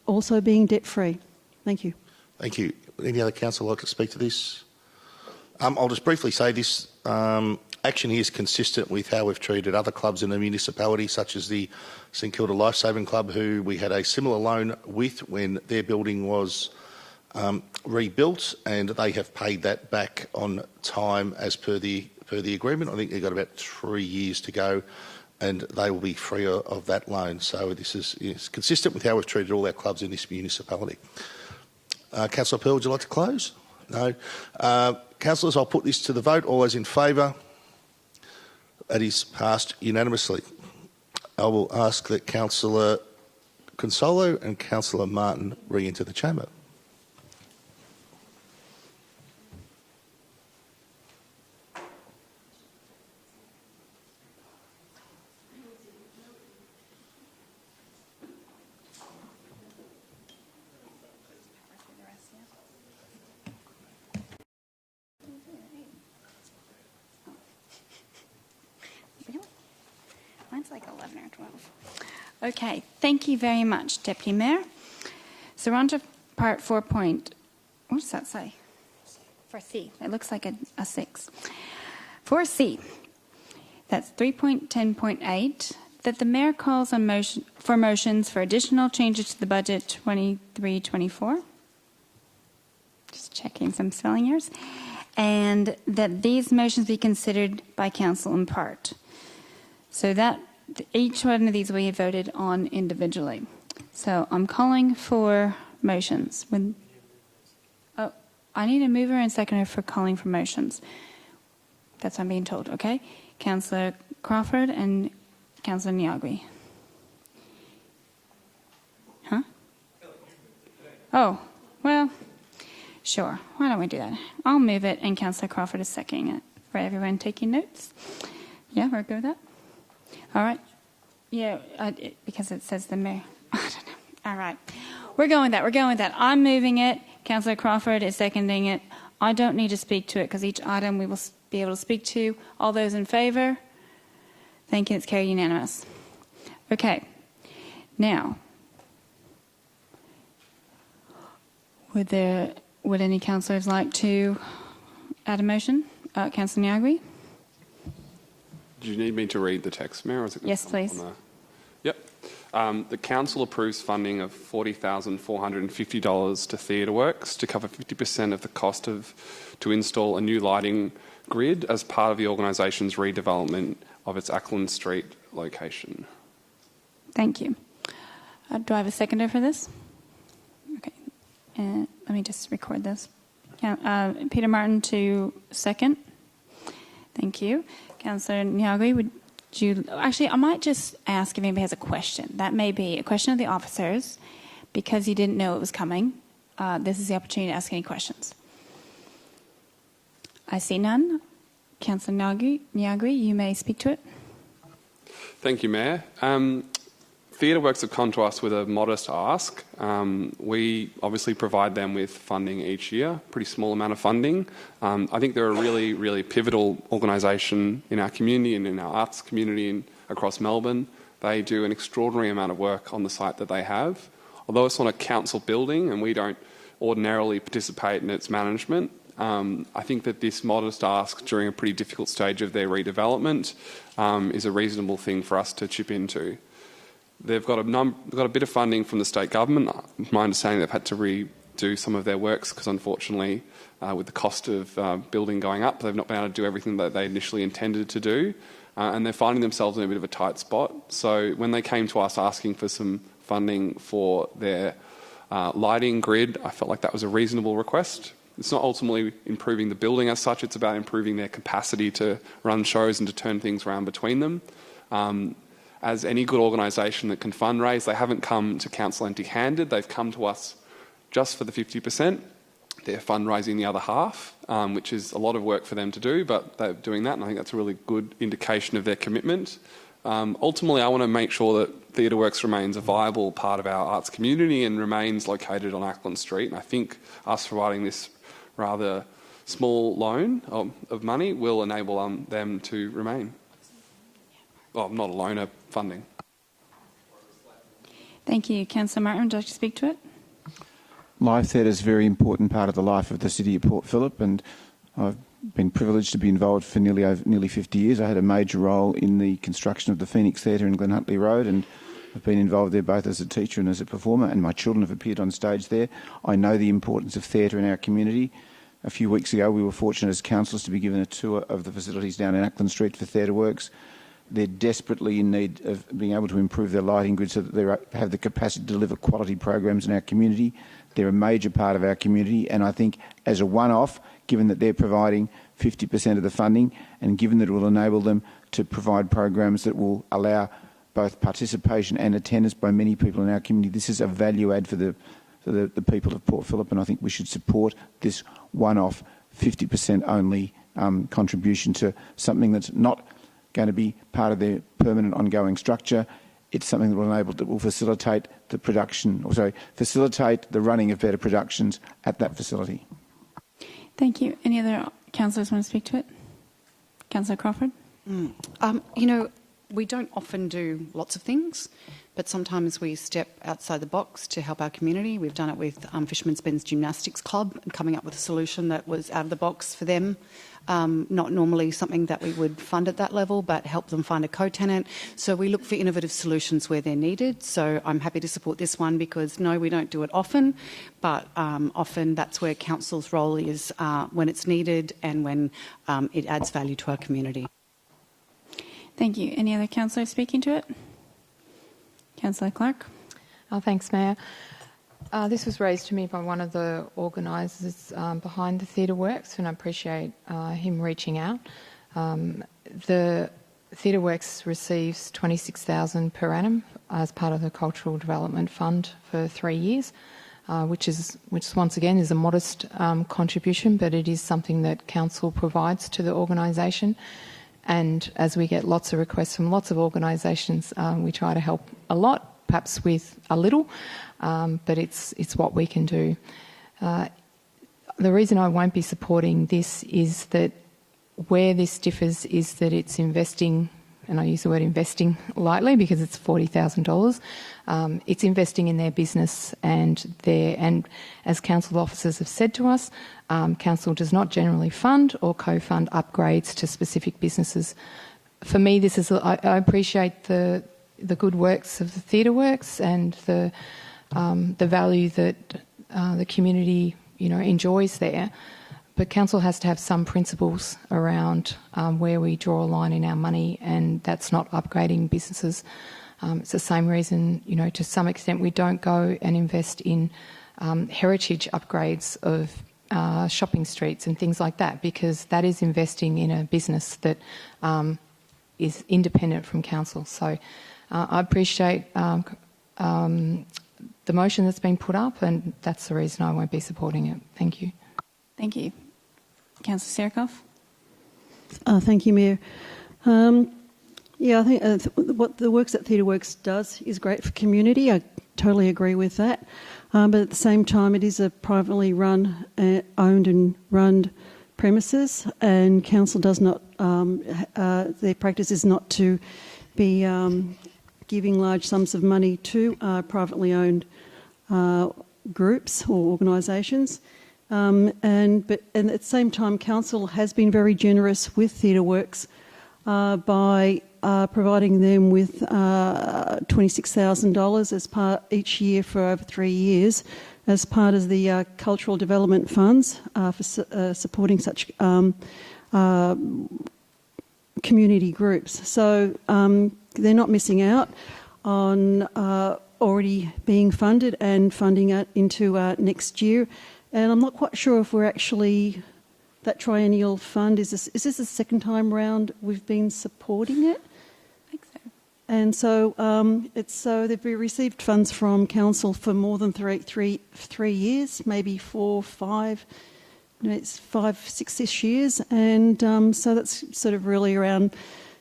also being debt-free. Thank you. Thank you. Any other council like to speak to this? I'll just briefly say this. Action here is consistent with how we've treated other clubs in the municipality, such as the St Kilda Lifesaving Club, who we had a similar loan with when their building was rebuilt, and they have paid that back on time as per the agreement. I think they've got about 3 years to go, and they will be free of that loan. So this is consistent with how we've treated all our clubs in this municipality. Councillor Pearl, would you like to close? No. Councillors, I'll put this to the vote. All those in favour? That is passed unanimously. I will ask that Councillor Consolo and Councillor Martin re-enter the chamber. Mine's like 11 or 12. Okay, thank you very much, Deputy Mayor. So we're on to part 4 point, what does that say? For C, it looks like a 6. For C, that's 3.10.8, that the Mayor calls on motions for additional changes to the budget 23-24. Just checking some spelling errors. And that these motions be considered by Council in part. So that each one of these we have voted on individually. So I'm calling for motions. I need a mover and seconder for calling for motions. That's what I'm being told, okay? Councillor Crawford and Councillor Niagui. Huh? Oh, well, sure. Why don't we do that? I'll move it and Councillor Crawford is seconding it. For everyone taking notes? Yeah, we're good with that? All right. Yeah, because it says the Mayor. I don't know. All right. We're going with that. I'm moving it. Councillor Crawford is seconding it. I don't need to speak to it because each item we will be able to speak to. All those in favour? Thank you. It's carried unanimous. Okay. Now, would any councillors like to add a motion? Councillor Nyagri? Do you need me to read the text, Mayor? Or is it Yes, please. Yep. The council approves funding of $40,450 to Theatre Works to cover 50% of the cost to install a new lighting grid as part of the organisation's redevelopment of its Ackland Street location. Thank you. Do I have a seconder for this? Okay. Let me just record this. Peter Martin to second. Thank you. Councillor Nyagri, would you... Actually, I might just ask if anybody has a question. That may be a question of the officers, because you didn't know it was coming. This is the opportunity to ask any questions. I see none. Councillor Nyagri, you may speak to it. Thank you, Mayor. Theatre Works have come to us with a modest ask. We obviously provide them with funding each year, pretty small amount of funding. I think they're a really, really pivotal organisation in our community and in our arts community across Melbourne. They do an extraordinary amount of work on the site that they have. Although it's not a council building and we don't ordinarily participate in its management, I think that this modest ask during a pretty difficult stage of their redevelopment is a reasonable thing for us to chip into. They've got a bit of funding from the state government. My understanding, they've had to redo some of their works because, unfortunately, with the cost of building going up, they've not been able to do everything that they initially intended to do, and they're finding themselves in a bit of a tight spot. So when they came to us asking for some funding for their lighting grid, I felt like that was a reasonable request. It's not ultimately improving the building as such, it's about improving their capacity to run shows and to turn things around between them. As any good organisation that can fundraise, they haven't come to council empty-handed. They've come to us just for the 50%. They're fundraising the other half, which is a lot of work for them to do, but they're doing that, and I think that's a really good indication of their commitment. Ultimately, I want to make sure that Theatre Works remains a viable part of our arts community and remains located on Ackland Street, and I think us providing this rather small loan of money will enable them to remain. Well, not a loaner, funding. Thank you. Councillor Martin, would you like to speak to it? Live theatre is a very important part of the life of the city of Port Phillip, and I've been privileged to be involved for nearly 50 years. I had a major role in the construction of the Phoenix Theatre in Glen Huntly Road, and I've been involved there both as a teacher and as a performer, and my children have appeared on stage there. I know the importance of theatre in our community. A few weeks ago, we were fortunate as councillors to be given a tour of the facilities down in Ackland Street for Theatre Works. They're desperately in need of being able to improve their lighting grid so that they have the capacity to deliver quality programs in our community. They're a major part of our community, and I think as a one-off, given that they're providing 50% of the funding and given that it will enable them to provide programs that will allow both participation and attendance by many people in our community, this is a value add for the people of Port Phillip, and I think we should support this one-off 50% only contribution to something that's not going to be part of their permanent ongoing structure. It's something that will facilitate the production, facilitate the running of better productions at that facility. Thank you. Any other councillors want to speak to it? Councillor Crawford? We don't often do lots of things, but sometimes we step outside the box to help our community. We've done it with Fisherman's Bend's Gymnastics Club and coming up with a solution that was out of the box for them. Not normally something that we would fund at that level, but help them find a co-tenant. So we look for innovative solutions where they're needed. So I'm happy to support this one because, no, we don't do it often, but often that's where council's role is when it's needed and when it adds value to our community. Thank you. Any other councillors speaking to it? Councillor Clark? Thanks, Mayor. This was raised to me by one of the organisers behind the Theatre Works, and I appreciate him reaching out. The Theatre Works receives $26,000 per annum as part of the Cultural Development Fund for 3 years, which once again is a modest contribution, but it is something that council provides to the organisation. And as we get lots of requests from lots of organisations, we try to help a lot, perhaps with a little, but it's what we can do. The reason I won't be supporting this is that Where this differs is that it's investing, and I use the word investing lightly because it's $40,000. It's investing in their business, and as council officers have said to us, council does not generally fund or co-fund upgrades to specific businesses. For me, this is I appreciate the good works of the Theatre Works and the value that the community enjoys there. But council has to have some principles around where we draw a line in our money, and that's not upgrading businesses. It's the same reason, to some extent, we don't go and invest in heritage upgrades of shopping streets and things like that, because that is investing in a business that is independent from council. So I appreciate the motion that's been put up, and that's the reason I won't be supporting it. Thank you. Thank you. Councillor Serikoff. Thank you, Mayor. I think what the works that Theatre Works does is great for community. I totally agree with that. But at the same time, it is a privately owned and run premises, and council does not, their practice is not to be giving large sums of money to privately owned groups or organisations. But at the same time, council has been very generous with Theatre Works by providing them with $26,000 as part each year for over 3 years, as part of the cultural development funds for supporting such community groups. So they're not missing out on already being funded and funding it into next year. And I'm not quite sure if we're actually, that triennial fund, is this the second time round we've been supporting it? I think so. And so they've received funds from council for more than three years, maybe 4, 5, it's 5, 6-ish years. And so that's sort of really around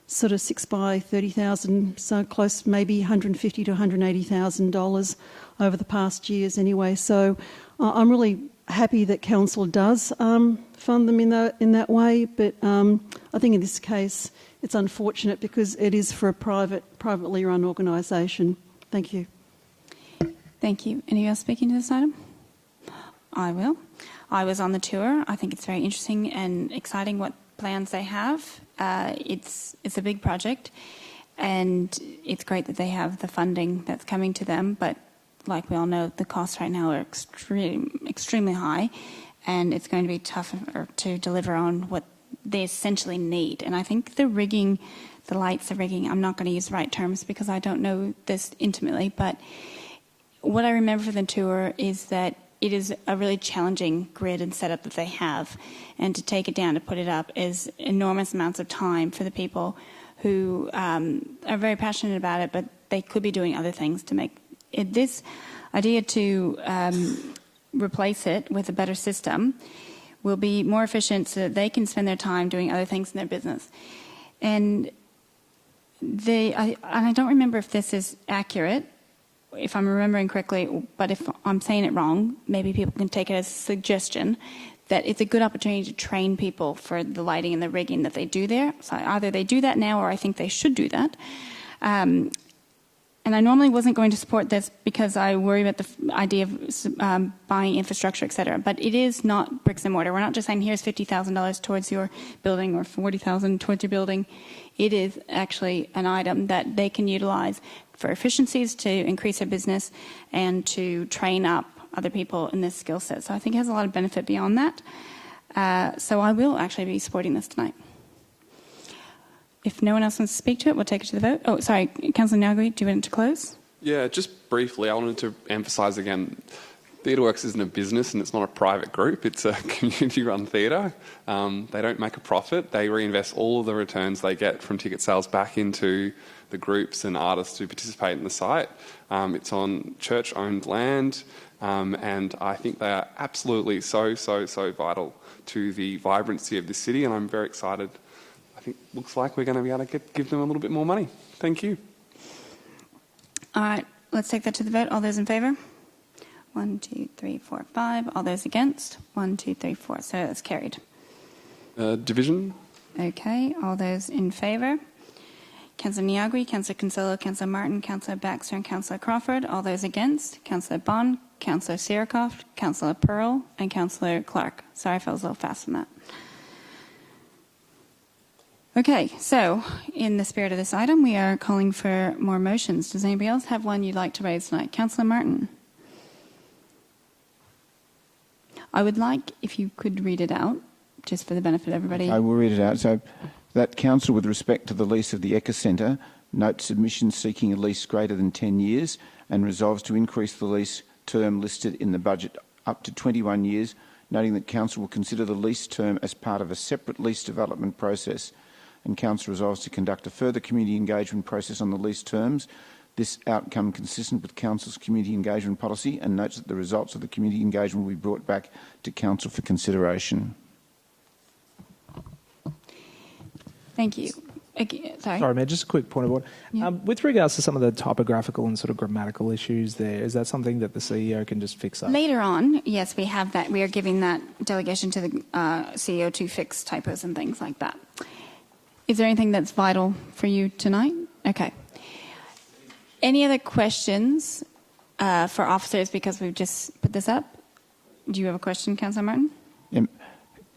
sort of 6 by 30,000, so close, maybe $150,000 to $180,000 over the past years anyway. So I'm really happy that council does fund them in that way, but I think in this case it's unfortunate because it is for a privately run organisation. Thank you. Thank you. Anyone else speaking to this item? I will. I was on the tour. I think it's very interesting and exciting what plans they have. It's a big project, and it's great that they have the funding that's coming to them, but like we all know, the costs right now are extremely high, and it's going to be tough to deliver on what they essentially need. And I think the rigging, the lights, the rigging, I'm not going to use the right terms because I don't know this intimately, but what I remember from the tour is that it is a really challenging grid and setup that they have, and to take it down, to put it up, is enormous amounts of time for the people who are very passionate about it, but they could be doing other things to make this idea to replace it with a better system will be more efficient so that they can spend their time doing other things in their business. And I don't remember if this is accurate, if I'm remembering correctly, but if I'm saying it wrong, maybe people can take it as a suggestion that it's a good opportunity to train people for the lighting and the rigging that they do there. So either they do that now, or I think they should do that. And I normally wasn't going to support this because I worry about the idea of buying infrastructure, et cetera. But it is not bricks and mortar. We're not just saying here's $50,000 towards your building or $40,000 towards your building. It is actually an item that they can utilize for efficiencies to increase their business and to train up other people in this skill set. So I think it has a lot of benefit beyond that. So I will actually be supporting this tonight. If no one else wants to speak to it, we'll take it to the vote. Oh, sorry, Councillor Nagui, do you want it to close? Yeah, just briefly, I wanted to emphasise again, Theatre Works isn't a business and it's not a private group. It's a community-run theatre. They don't make a profit. They reinvest all of the returns they get from ticket sales back into the groups and artists who participate in the site. It's on church-owned land, and I think they are absolutely so vital to the vibrancy of the city, and I'm very excited. I think it looks like we're going to be able to give them a little bit more money. Thank you. All right, let's take that to the vote. All those in favour? 1, 2, 3, 4, 5. All those against? 1, 2, 3, 4. So that's carried. Division? Okay, all those in favour? Councillor Niagri, Councillor Kinsella, Councillor Martin, Councillor Baxter and Councillor Crawford. All those against? Councillor Bond, Councillor Sierrakoff, Councillor Pearl and Councillor Clark. Sorry if I was a little fast on that. Okay, so in the spirit of this item, we are calling for more motions. Does anybody else have one you'd like to raise tonight? Councillor Martin. I would like, if you could read it out, just for the benefit of everybody. I will read it out. So, that council, with respect to the lease of the Ecker Centre, notes submissions seeking a lease greater than 10 years and resolves to increase the lease term listed in the budget up to 21 years, noting that council will consider the lease term as part of a separate lease development process, and council resolves to conduct a further community engagement process on the lease terms. This outcome consistent with council's community engagement policy, and notes that the results of the community engagement will be brought back to council for consideration. Thank you. Sorry, Mayor, just a quick point of order. Yeah. With regards to some of the typographical and sort of grammatical issues there, is that something that the CEO can just fix up? Later on, yes, we have that. We are giving that delegation to the CEO to fix typos and things like that. Is there anything that's vital for you tonight? Okay. Any other questions for officers, because we've just put this up? Do you have a question, Councillor Martin?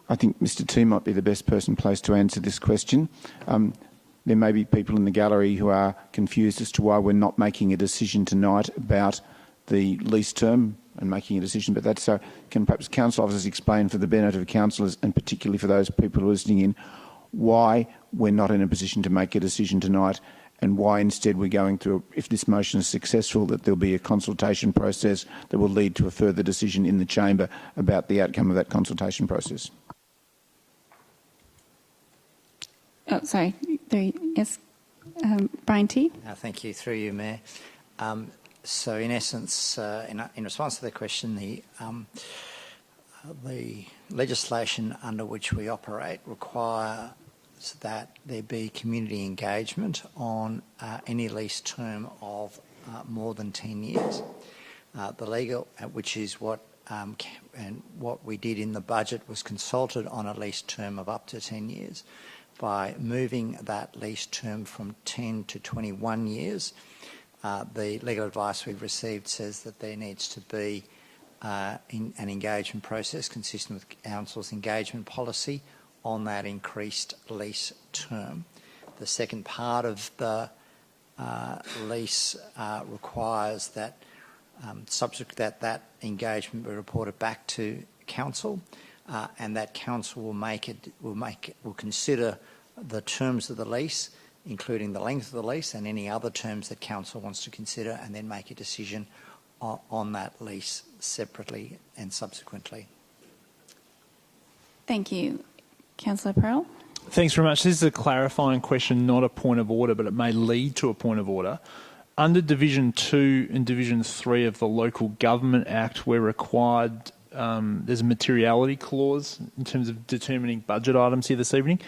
I think Mr T might be the best person placed to answer this question. There may be people in the gallery who are confused as to why we're not making a decision tonight about the lease term and making a decision, but that's so. Can perhaps council officers explain for the benefit of councillors and particularly for those people who are listening in why we're not in a position to make a decision tonight, and why instead we're going through, if this motion is successful, that there'll be a consultation process that will lead to a further decision in the chamber about the outcome of that consultation process. Oh, sorry. Yes, Brian T. Thank you. Through you, Mayor. So, in essence, in response to the question, the legislation under which we operate requires that there be community engagement on any lease term of more than 10 years. The legal, which is what we did in the budget, was consulted on a lease term of up to 10 years. By moving that lease term from 10 to 21 years, the legal advice we've received says that there needs to be an engagement process consistent with Council's engagement policy on that increased lease term. The second part of the lease requires that that engagement be reported back to Council, and that Council will consider the terms of the lease, including the length of the lease and any other terms that Council wants to consider, and then make a decision on that lease separately and subsequently. Thank you. Councillor Pearl? Thanks very much. This is a clarifying question, not a point of order, but it may lead to a point of order. Under Division 2 and Division 3 of the Local Government Act, we're required, there's a materiality clause in terms of determining budget items here this evening.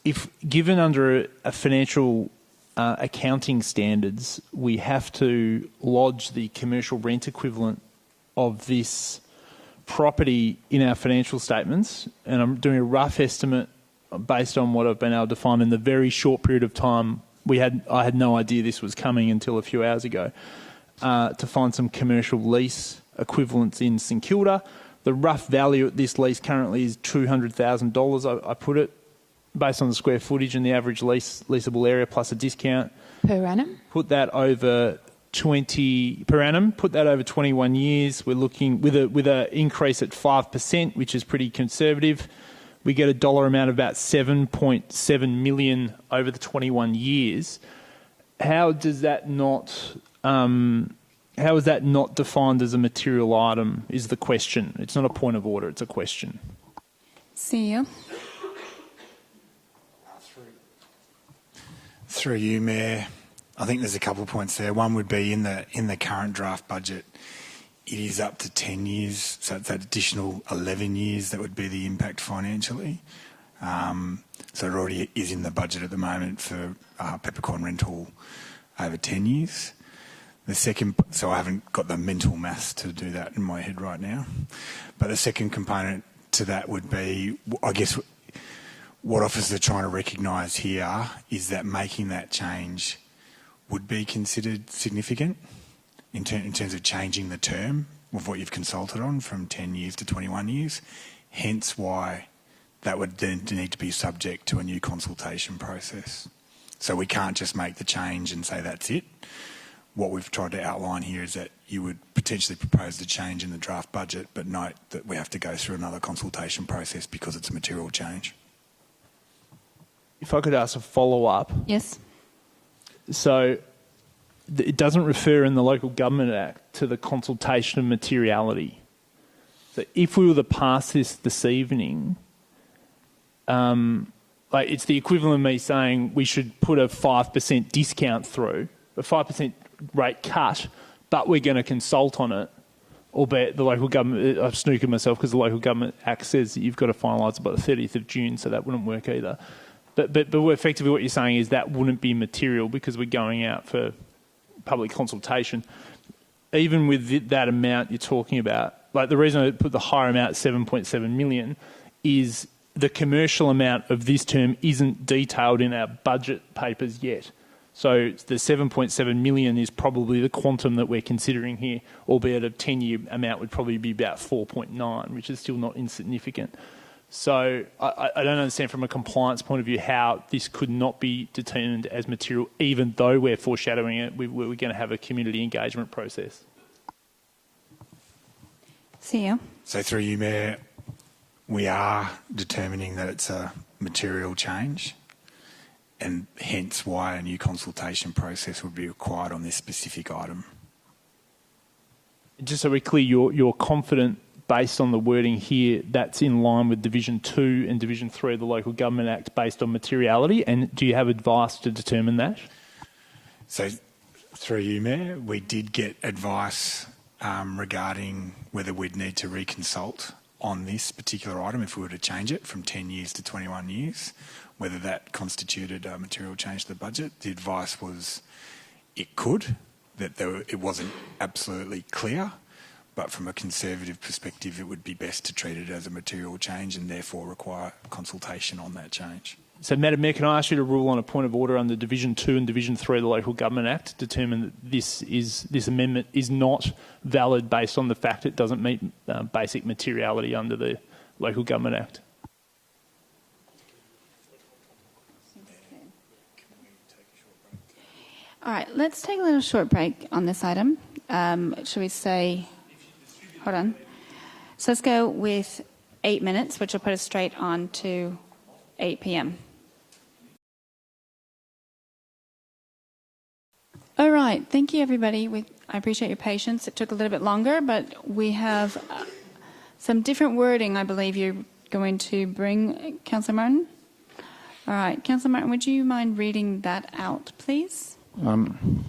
If given under a financial accounting standards, we have to lodge the commercial rent equivalent of this property in our financial statements, and I'm doing a rough estimate based on what I've been able to find in the very short period of time I had no idea this was coming until a few hours ago, to find some commercial lease equivalents in St Kilda. The rough value at this lease currently is $200,000. I put it based on the square footage and the average leasable area plus a discount. Per annum? Put that over 20 per annum. Put that over 21 years. We're looking with a increase at 5%, which is pretty conservative. We get a dollar amount of about $7.7 million over the 21 years. How is that not defined as a material item? Is the question. It's not a point of order. It's a question. CEO. Through you, Mayor. I think there's a couple of points there. One would be in the current draft budget, it is up to 10 years, so it's that additional 11 years that would be the impact financially. So it already is in the budget at the moment for peppercorn rental over 10 years. The second, so I haven't got the mental maths to do that in my head right now. But the second component to that would be, I guess, What officers are trying to recognise here is that making that change would be considered significant in terms of changing the term of what you've consulted on from 10 years to 21 years, hence why that would then need to be subject to a new consultation process. So we can't just make the change and say that's it. What we've tried to outline here is that you would potentially propose the change in the draft budget, but note that we have to go through another consultation process because it's a material change. If I could ask a follow-up. Yes. So it doesn't refer in the Local Government Act to the consultation of materiality. So if we were to pass this evening, it's the equivalent of me saying we should put a 5% discount through, a 5% rate cut, but we're going to consult on it, albeit the local government, I've snookered myself because the Local Government Act says that you've got to finalise it by the 30th of June, so that wouldn't work either. But effectively what you're saying is that wouldn't be material because we're going out for public consultation. Even with that amount you're talking about, like the reason I put the higher amount at 7.7 million is the commercial amount of this term isn't detailed in our budget papers yet. So the 7.7 million is probably the quantum that we're considering here, albeit a 10-year amount would probably be about 4.9, which is still not insignificant. So I don't understand from a compliance point of view how this could not be determined as material, even though we're foreshadowing it, we're going to have a community engagement process. CEO. So through you, Mayor, we are determining that it's a material change and hence why a new consultation process would be required on this specific item. Just so we're clear, you're confident based on the wording here that's in line with Division 2 and Division 3 of the Local Government Act based on materiality, and do you have advice to determine that? So through you, Mayor, we did get advice regarding whether we'd need to reconsult on this particular item if we were to change it from 10 years to 21 years, whether that constituted a material change to the budget. The advice was it could, that it wasn't absolutely clear, but from a conservative perspective it would be best to treat it as a material change and therefore require consultation on that change. So, Madam Mayor, can I ask you to rule on a point of order under Division 2 and Division 3 of the Local Government Act to determine that this amendment is not valid based on the fact it doesn't meet basic materiality under the Local Government Act? All right, let's take a little short break on this item. Should we say, hold on. So let's go with 8 minutes, which will put us straight on to 8 p.m. All right, thank you, everybody. I appreciate your patience. It took a little bit longer, but we have some different wording, I believe you're going to bring. Councillor Martin? All right, Councillor Martin, would you mind reading that out, please?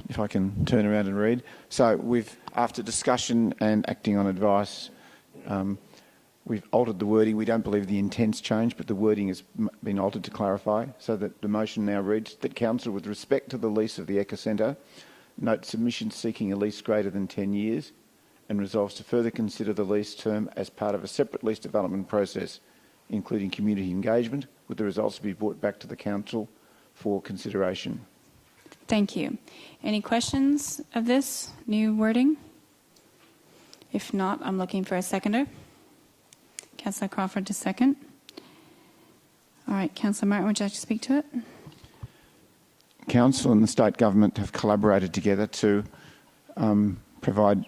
If I can turn around and read. So after discussion and acting on advice, we've altered the wording. We don't believe the intent's changed, but the wording has been altered to clarify, so that the motion now reads that Council, with respect to the lease of the Ecocentre, note submissions seeking a lease greater than 10 years and resolves to further consider the lease term as part of a separate lease development process, including community engagement, with the results to be brought back to the Council for consideration. Thank you. Any questions of this new wording? If not, I'm looking for a seconder. Councillor Crawford to second. All right, Councillor Martin, would you like to speak to it? Council and the State Government have collaborated together to provide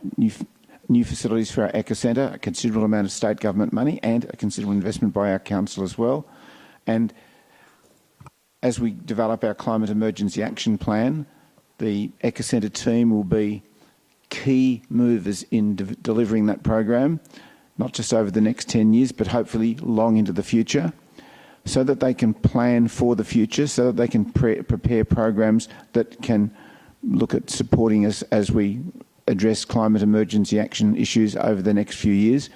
new facilities for our Ecocentre, a considerable amount of State Government money and a considerable investment by our Council as well. And as we develop our Climate Emergency Action Plan, the Ecocentre team will be key movers in delivering that program, not just over the next 10 years, but hopefully long into the future, so that they can plan for the future, so that they can prepare programs that can look at supporting us as we address climate emergency action issues over the next few years.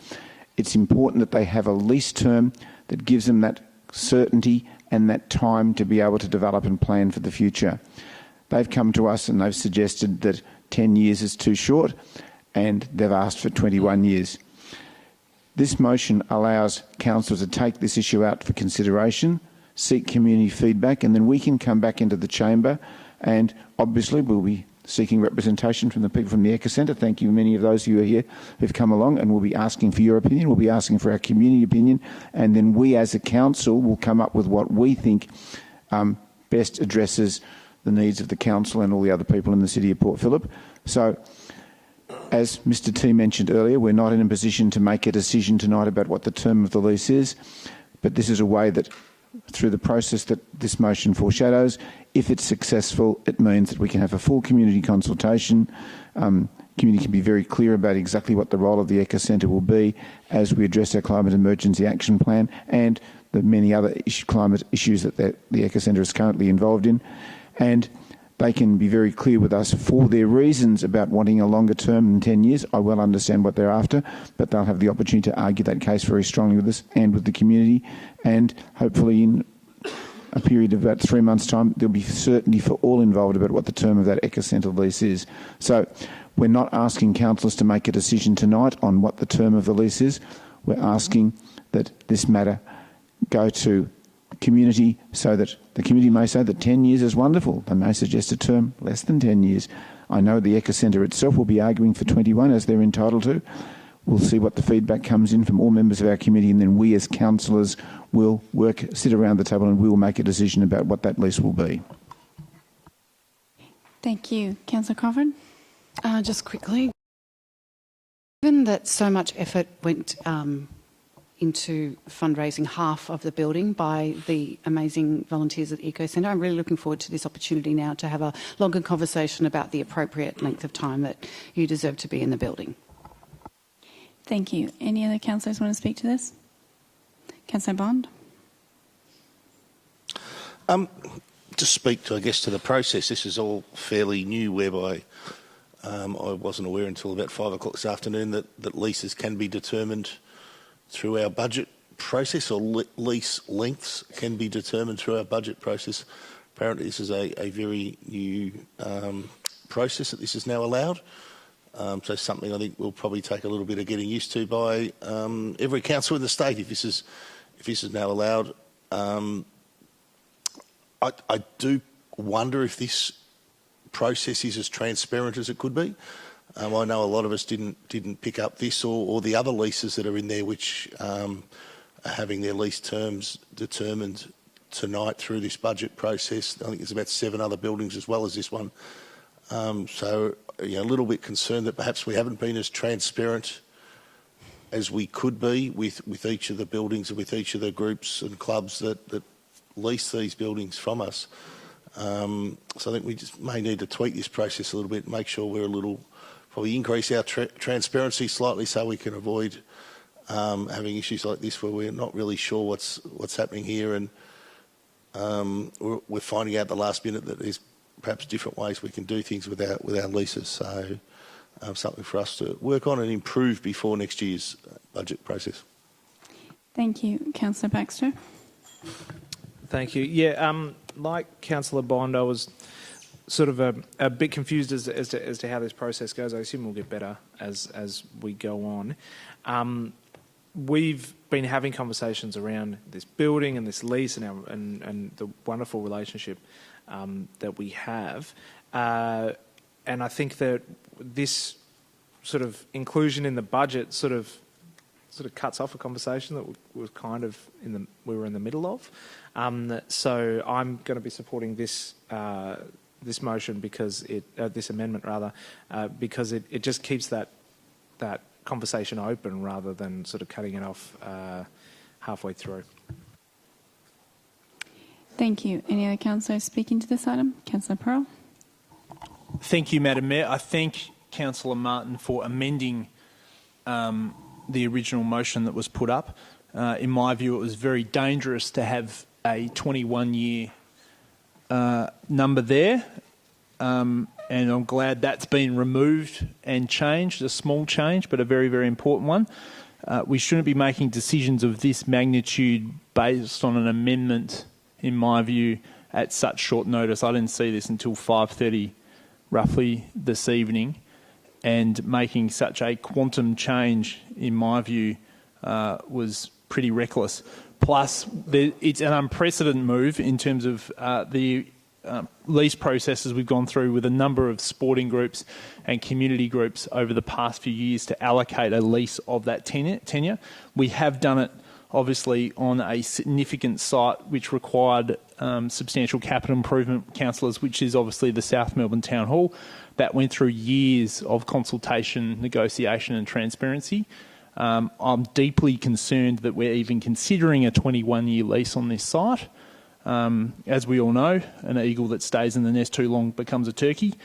It's important that they have a lease term that gives them that certainty and that time to be able to develop and plan for the future. They've come to us and they've suggested that 10 years is too short, and they've asked for 21 years. This motion allows Council to take this issue out for consideration, seek community feedback, and then we can come back into the chamber, and obviously we'll be seeking representation from the people from the Eco Centre. Thank you, many of those who are here who've come along, and we'll be asking for your opinion, we'll be asking for our community opinion, and then we as a council will come up with what we think best addresses the needs of the council and all the other people in the city of Port Phillip. So, as Mr T mentioned earlier, we're not in a position to make a decision tonight about what the term of the lease is, but this is a way that, through the process that this motion foreshadows, if it's successful, it means that we can have a full community consultation. Community can be very clear about exactly what the role of the Eco Centre will be as we address our climate emergency action plan and the many other climate issues that the Eco Centre is currently involved in. And they can be very clear with us for their reasons about wanting a longer term than 10 years. I well understand what they're after, but they'll have the opportunity to argue that case very strongly with us and with the community. And hopefully in a period of about 3 months' time, there'll be certainty for all involved about what the term of that Eco Centre lease is. So we're not asking councillors to make a decision tonight on what the term of the lease is. We're asking that this matter go to community so that the community may say that 10 years is wonderful. They may suggest a term less than 10 years. I know the Eco Centre itself will be arguing for 21 as they're entitled to. We'll see what the feedback comes in from all members of our committee, and then we as councillors will sit around the table and we will make a decision about what that lease will be. Thank you. Councillor Crawford? Just quickly, given that so much effort went into fundraising half of the building by the amazing volunteers at the Eco Centre, I'm really looking forward to this opportunity now to have a longer conversation about the appropriate length of time that you deserve to be in the building. Thank you. Any other councillors want to speak to this? Councillor Bond? To speak to, I guess, to the process, this is all fairly new, whereby I wasn't aware until about 5 o'clock this afternoon that leases can be determined through our budget process, or lease lengths can be determined through our budget process. Apparently this is a very new process that this is now allowed. So something I think will probably take a little bit of getting used to by every council in the state if this is now allowed. I do wonder if this process is as transparent as it could be. I know a lot of us didn't pick up this or the other leases that are in there, which are having their lease terms determined tonight through this budget process. I think there's about 7 other buildings as well as this one. So a little bit concerned that perhaps we haven't been as transparent as we could be with each of the buildings and with each of the groups and clubs that lease these buildings from us. So I think we just may need to tweak this process a little bit, make sure we're probably increase our transparency slightly so we can avoid having issues like this where we're not really sure what's happening here, and we're finding out at the last minute that there's perhaps different ways we can do things with our leases. So something for us to work on and improve before next year's budget process. Thank you. Councillor Baxter? Thank you. Yeah, like Councillor Bond, I was sort of a bit confused as to how this process goes. I assume we'll get better as we go on. We've been having conversations around this building and this lease and the wonderful relationship that we have, and I think that this sort of inclusion in the budget sort of cuts off a conversation that was kind of we were in the middle of. So I'm going to be supporting this motion because this amendment rather, because it just keeps that conversation open rather than sort of cutting it off halfway through. Thank you. Any other councillors speaking to this item? Councillor Pearl? Thank you, Madam Mayor. I thank Councillor Martin for amending the original motion that was put up. In my view, it was very dangerous to have a 21-year number there, and I'm glad that's been removed and changed, a small change, but a very, very important one. We shouldn't be making decisions of this magnitude based on an amendment, in my view, at such short notice. I didn't see this until 5:30 roughly this evening, and making such a quantum change, in my view, was pretty reckless. Plus, it's an unprecedented move in terms of the lease processes we've gone through with a number of sporting groups and community groups over the past few years to allocate a lease of that tenure. We have done it, obviously, on a significant site which required substantial capital improvement, councillors, which is obviously the South Melbourne Town Hall. That went through years of consultation, negotiation and transparency. I'm deeply concerned that we're even considering a 21-year lease on this site. As we all know, an eagle that stays in the nest too long becomes a turkey,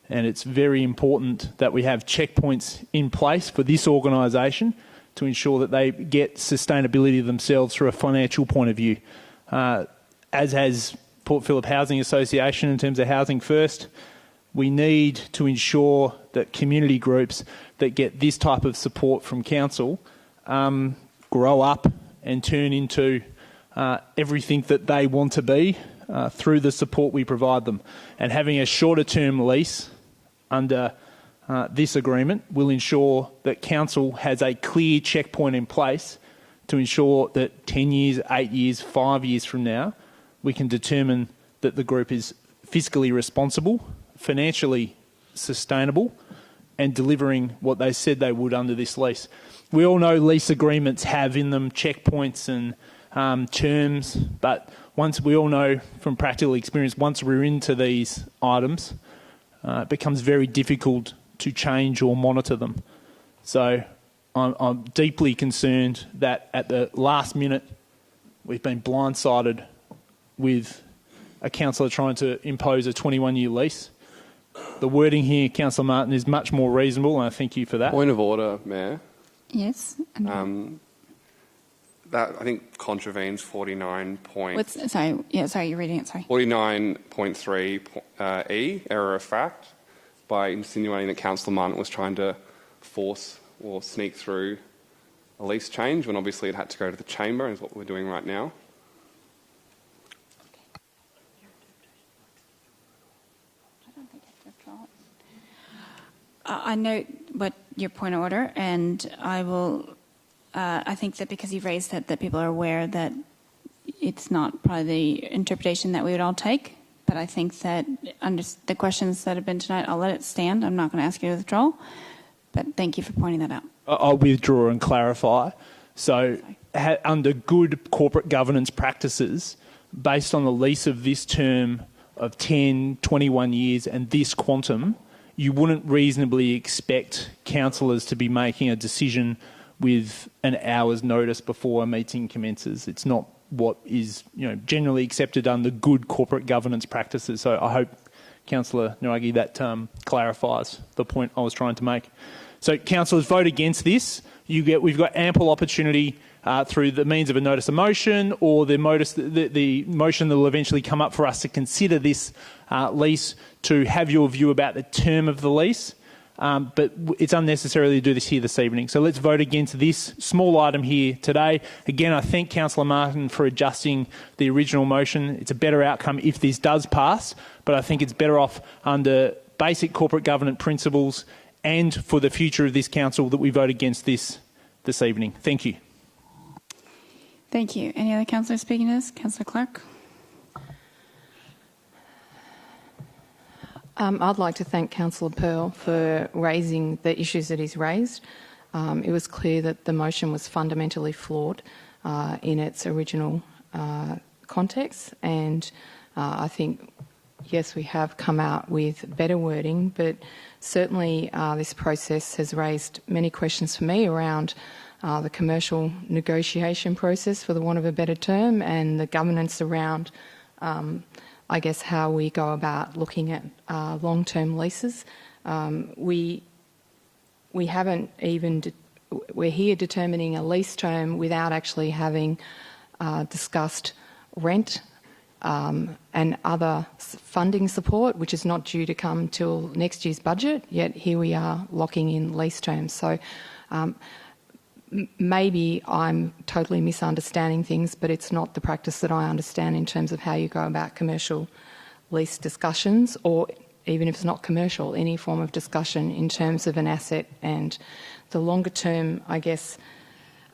and it's very important that we have checkpoints in place for this organisation to ensure that they get sustainability themselves through a financial point of view. As has Port Phillip Housing Association in terms of Housing First, we need to ensure that community groups that get this type of support from council grow up and turn into everything that they want to be through the support we provide them. And having a shorter term lease under this agreement will ensure that council has a clear checkpoint in place to ensure that 10 years, 8 years, 5 years from now, we can determine that the group is fiscally responsible, financially sustainable, and delivering what they said they would under this lease. We all know lease agreements have in them checkpoints and terms, but once we all know from practical experience, once we're into these items, it becomes very difficult to change or monitor them. So I'm deeply concerned that at the last minute we've been blindsided with a councillor trying to impose a 21-year lease. The wording here, Councillor Martin, is much more reasonable, and I thank you for that. Point of order, Mayor. Yes. That I think contravenes 49 sorry, you're reading it. Sorry. 49.3 E, error of fact, by insinuating that Councillor Martin was trying to force or sneak through a lease change when obviously it had to go to the chamber, and is what we're doing right now. I note what your point of order, and I will. I think that because you've raised that people are aware that it's not probably the interpretation that we would all take. But I think that under the questions that have been tonight, I'll let it stand. I'm not going to ask you to withdraw. But thank you for pointing that out. I'll withdraw and clarify. So under good corporate governance practices, based on the lease of this term of 10, 21 years and this quantum, you wouldn't reasonably expect councillors to be making a decision with an hour's notice before a meeting commences. It's not what is generally accepted under good corporate governance practices. So I hope, Councillor Naragi, that clarifies the point I was trying to make. So councillors, vote against this. We've got ample opportunity through the means of a notice of motion or the motion that will eventually come up for us to consider this lease to have your view about the term of the lease. But it's unnecessary to do this here this evening. So let's vote against this small item here today. Again, I thank Councillor Martin for adjusting the original motion. It's a better outcome if this does pass, but I think it's better off under basic corporate governance principles and for the future of this council that we vote against this evening. Thank you. Thank you. Any other councillors speaking to this? Councillor Clark. I'd like to thank Councillor Pearl for raising the issues that he's raised. It was clear that the motion was fundamentally flawed in its original context, and I think, yes, we have come out with better wording, but certainly this process has raised many questions for me around the commercial negotiation process, for the want of a better term, and the governance around I guess how we go about looking at long-term leases. We haven't even, we're here determining a lease term without actually having discussed rent and other funding support, which is not due to come till next year's budget, yet here we are locking in lease terms. So maybe I'm totally misunderstanding things, but it's not the practice that I understand in terms of how you go about commercial lease discussions, or even if it's not commercial, any form of discussion in terms of an asset. And the longer term, I guess,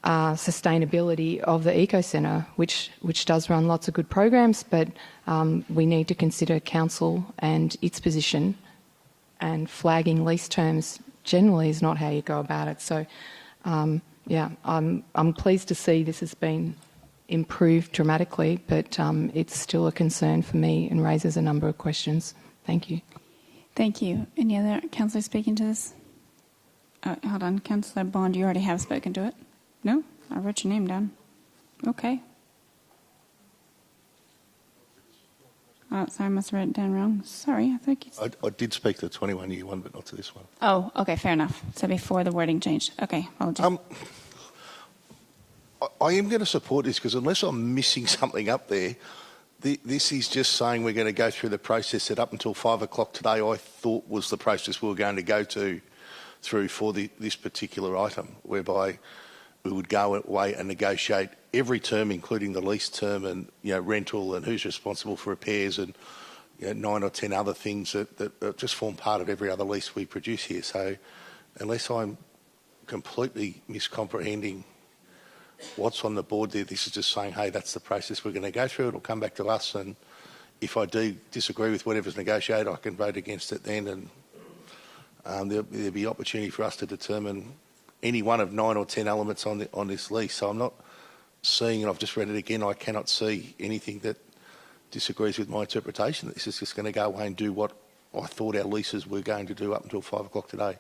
sustainability of the Eco Centre, which does run lots of good programs, but we need to consider council and its position, and flagging lease terms generally is not how you go about it. So, I'm pleased to see this has been improved dramatically, but it's still a concern for me and raises a number of questions. Thank you. Thank you. Any other councillors speaking to this? Hold on. Councillor Bond, you already have spoken to it. No? I wrote your name down. Okay. Oh, sorry, I must have written it down wrong. Sorry, I think it's... I did speak to the 21-year one, but not to this one. Oh, okay, fair enough. So before the wording changed. Okay, apologies. I am going to support this because unless I'm missing something up there, this is just saying we're going to go through the process that up until 5 o'clock today I thought was the process we were going to go through for this particular item, whereby we would go away and negotiate every term, including the lease term and rental and who's responsible for repairs and 9 or 10 other things that just form part of every other lease we produce here. So unless I'm completely miscomprehending what's on the board there, this is just saying, hey, that's the process we're going to go through. It'll come back to us, and if I do disagree with whatever's negotiated, I can vote against it then, and there'll be opportunity for us to determine any one of 9 or 10 elements on this lease. So I'm not seeing, and I've just read it again, I cannot see anything that disagrees with my interpretation. This is just going to go away and do what I thought our leases were going to do up until 5 o'clock today,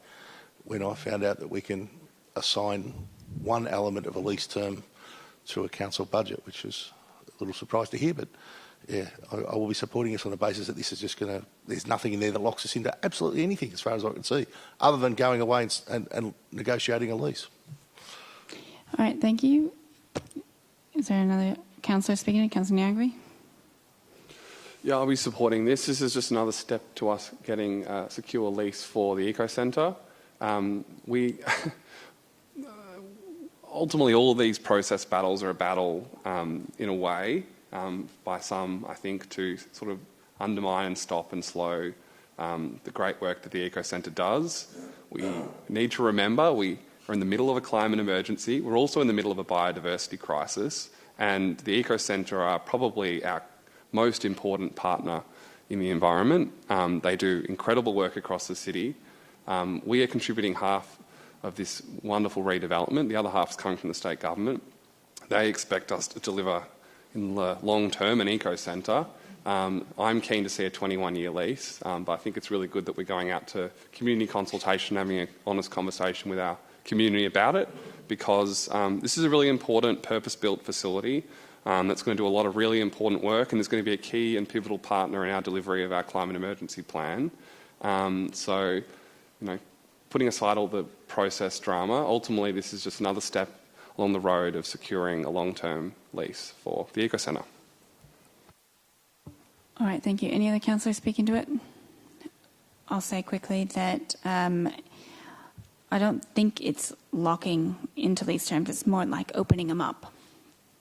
when I found out that we can assign one element of a lease term through a council budget, which is a little surprised to hear, but yeah, I will be supporting this on the basis that this is just going to, there's nothing in there that locks us into absolutely anything as far as I can see, other than going away and negotiating a lease. All right, thank you. Is there another councillor speaking? Councillor Nyangri? Yeah, I'll be supporting this. This is just another step to us getting a secure lease for the Eco Centre. We ultimately, all of these process battles are a battle in a way by some, I think, to sort of undermine and stop and slow the great work that the Eco Centre does. We need to remember we are in the middle of a climate emergency. We're also in the middle of a biodiversity crisis, and the Eco Centre are probably our most important partner in the environment. They do incredible work across the city. We are contributing half of this wonderful redevelopment. The other half is coming from the state government. They expect us to deliver in the long term an Eco Centre. I'm keen to see a 21-year lease, but I think it's really good that we're going out to community consultation, having an honest conversation with our community about it, because this is a really important purpose-built facility that's going to do a lot of really important work, and there's going to be a key and pivotal partner in our delivery of our climate emergency plan. So, putting aside all the process drama, ultimately this is just another step along the road of securing a long-term lease for the Eco Centre. All right, thank you. Any other councillors speaking to it? I'll say quickly that I don't think it's locking into lease terms. It's more like opening them up.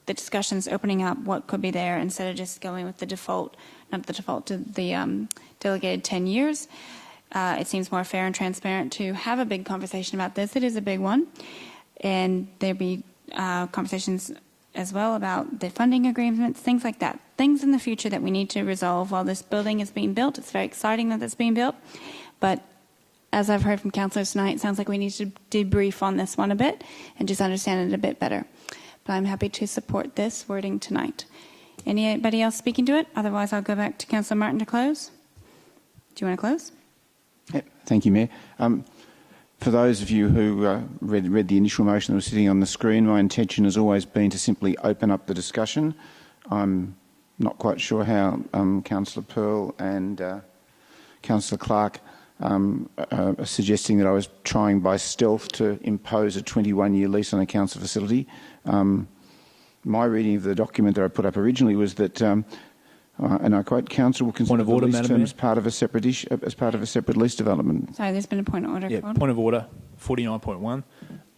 The discussion's opening up what could be there instead of just going with the default, not the default, to the delegated 10 years. It seems more fair and transparent to have a big conversation about this. It is a big one. And there'll be conversations as well about the funding agreements, things like that. Things in the future that we need to resolve while this building is being built. It's very exciting that it's being built. But as I've heard from councillors tonight, it sounds like we need to debrief on this one a bit and just understand it a bit better. But I'm happy to support this wording tonight. Anybody else speaking to it? Otherwise, I'll go back to Councillor Martin to close. Do you want to close? Thank you, Mayor. For those of you who read the initial motion that was sitting on the screen, my intention has always been to simply open up the discussion. I'm not quite sure how Councillor Pearl and Councillor Clark are suggesting that I was trying by stealth to impose a 21-year lease on a council facility. My reading of the document that I put up originally was that, and I quote, Council will consider the lease term as part of a separate lease development. Sorry, there's been a point of order. Yeah, point of order, 49.1.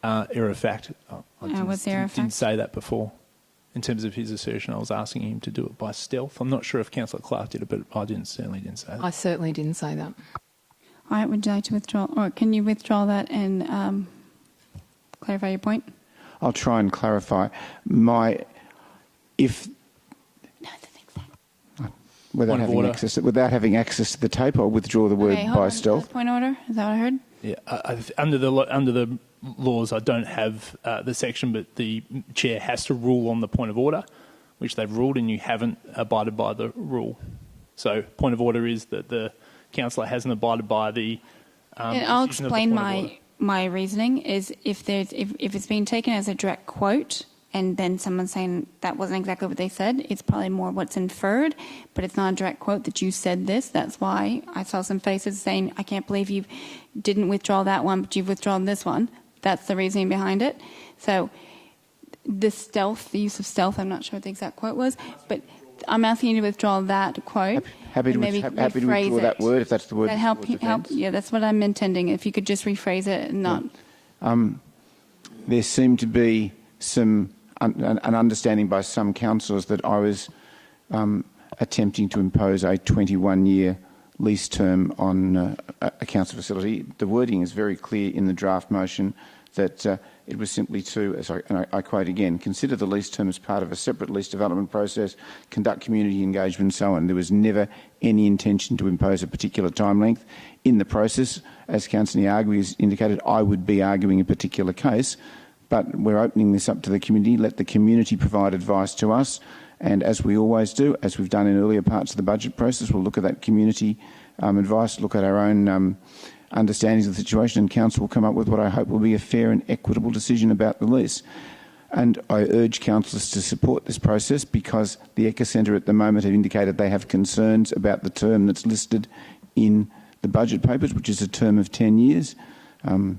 Error of fact. I didn't say that before. In terms of his assertion, I was asking him to do it by stealth. I'm not sure if Councillor Clark did it, but I certainly didn't say that. I certainly didn't say that. All right, would you like to withdraw, or can you withdraw that and clarify your point? I'll try and clarify. Without having access to the tape, I'll withdraw the word by stealth. Point of order. Is that what I heard? Yeah, under the laws, I don't have the section, but the chair has to rule on the point of order, which they've ruled, and you haven't abided by the rule. So, point of order is that the councillor hasn't abided by the. I'll explain my reasoning. Is if it's being taken as a direct quote, and then someone saying that wasn't exactly what they said, it's probably more what's inferred, but it's not a direct quote that you said this. That's why I saw some faces saying, I can't believe you didn't withdraw that one, but you've withdrawn this one. That's the reasoning behind it. So the use of stealth, I'm not sure what the exact quote was, but I'm asking you to withdraw that quote. Happy to withdraw that word, if that's the word. That help. Yeah, that's what I'm intending. If you could just rephrase it and not. There seemed to be an understanding by some councillors that I was attempting to impose a 21-year lease term on a council facility. The wording is very clear in the draft motion that it was simply to, and I quote again, consider the lease term as part of a separate lease development process, conduct community engagement and so on. There was never any intention to impose a particular time length. In the process, as Councillor Niagui has indicated, I would be arguing a particular case, but we're opening this up to the community. Let the community provide advice to us, and as we always do, as we've done in earlier parts of the budget process, we'll look at that community advice, look at our own understandings of the situation, and Council will come up with what I hope will be a fair and equitable decision about the lease. And I urge councillors to support this process because the Eco Centre at the moment have indicated they have concerns about the term that's listed in the budget papers, which is a term of 10 years. A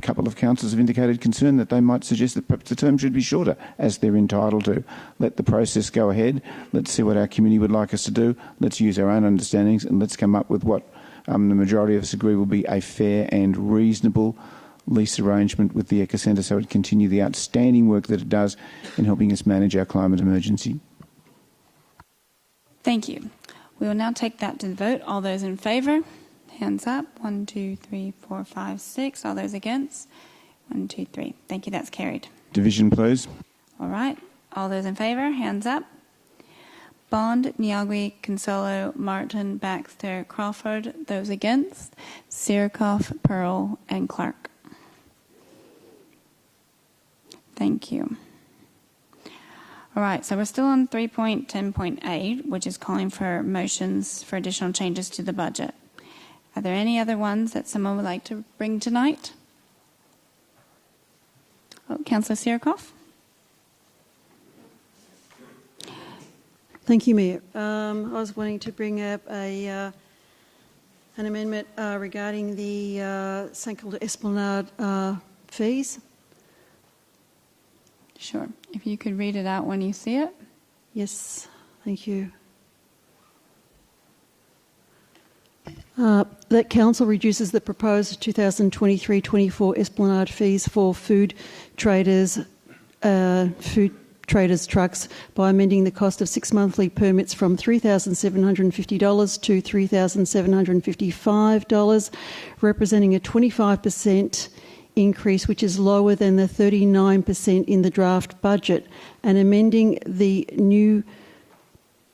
couple of councillors have indicated concern that they might suggest that perhaps the term should be shorter, as they're entitled to. Let the process go ahead. Let's see what our community would like us to do. Let's use our own understandings and let's come up with what the majority of us agree will be a fair and reasonable lease arrangement with the Eco Centre so it continue the outstanding work that it does in helping us manage our climate emergency. Thank you. We will now take that to the vote. All those in favour? Hands up. 1, 2, 3, 4, 5, 6. All those against? 1, 2, 3. Thank you. That's carried. Division, please. All right. All those in favour? Hands up. Bond, Niagui, Consolo, Martin, Baxter, Crawford. Those against? Sirikoff, Pearl, and Clark. Thank you. All right, so we're still on 3.10.8, which is calling for motions for additional changes to the budget. Are there any other ones that someone would like to bring tonight? Oh, Councillor Sirikoff. Thank you, Mayor. I was wanting to bring up an amendment regarding the St Kilda Esplanade fees. Sure. If you could read it out when you see it. Yes, thank you. That Council reduces the proposed 2023-24 Esplanade fees for food traders trucks by amending the cost of 6 monthly permits from $3,750 to $3,755, representing a 25% increase, which is lower than the 39% in the draft budget, and amending the new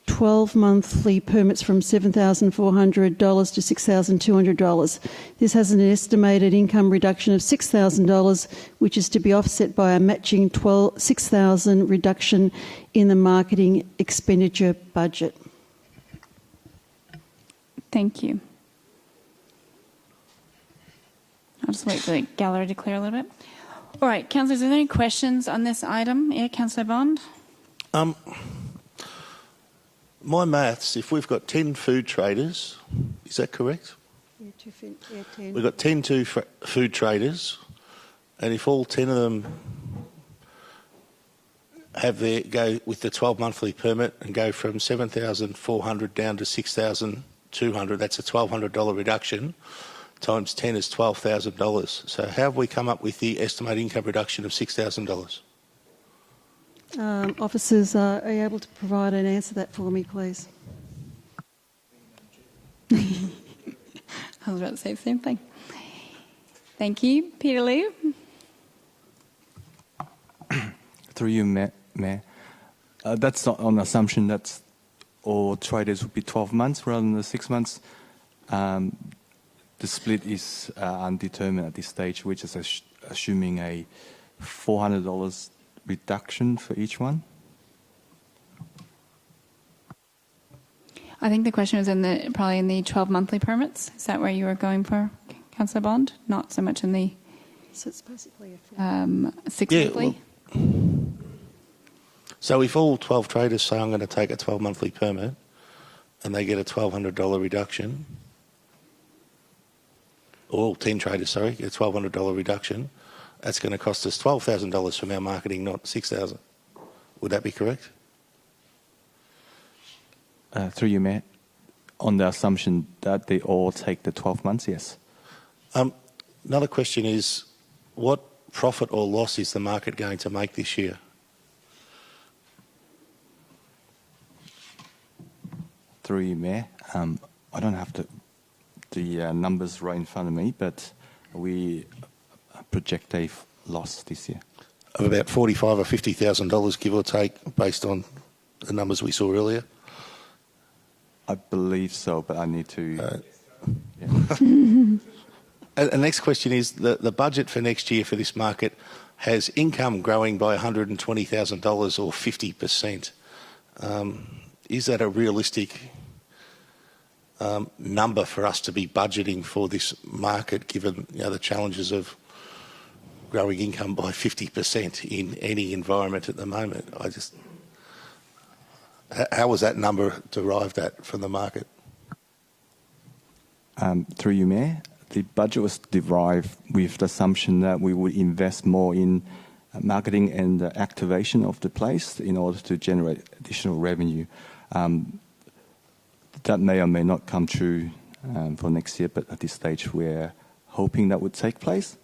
12 monthly permits from $7,400 to $6,200. This has an estimated income reduction of $6,000, which is to be offset by a matching $6,000 reduction in the marketing expenditure budget. Thank you. I'll just wait for the gallery to clear a little bit. All right, councillors, are there any questions on this item? Yeah, Councillor Bond? My maths, if we've got 10 food traders, is that correct? Yeah, 10. We've got 10 food traders, and if all 10 of them go with the 12 monthly permit and go from $7,400 down to $6,200, that's a $1,200 reduction. Times 10 is $12,000. So how have we come up with the estimated income reduction of $6,000? Officers, are you able to provide an answer to that for me, please? I was about to say the same thing. Thank you. Peter Lee? Through you, Mayor. That's not on assumption that all traders would be 12 months rather than the 6 months. The split is undetermined at this stage, which is assuming a $400 reduction for each one. I think the question was probably in the 12 monthly permits. Is that where you were going for, Councillor Bond? Not so much in the So it's basically 6 monthly? So if all 12 traders say I'm going to take a 12 monthly permit and they get a $1,200 reduction, all 10 traders, sorry, get a $1,200 reduction, that's going to cost us $12,000 from our marketing, not $6,000. Would that be correct? Through you, Mayor. On the assumption that they all take the 12 months, yes. Another question is, what profit or loss is the market going to make this year? Through you, Mayor. I don't have the numbers right in front of me, but we project a loss this year. Of about $45,000 or $50,000, give or take, based on the numbers we saw earlier? I believe so, but I need to... And the next question is, the budget for next year for this market has income growing by $120,000 or 50%. Is that a realistic number for us to be budgeting for this market, given the challenges of growing income by 50% in any environment at the moment? How was that number derived at from the market? Through you, Mayor. The budget was derived with the assumption that we would invest more in marketing and activation of the place in order to generate additional revenue. That may or may not come true for next year, but at this stage we're hoping that would take place.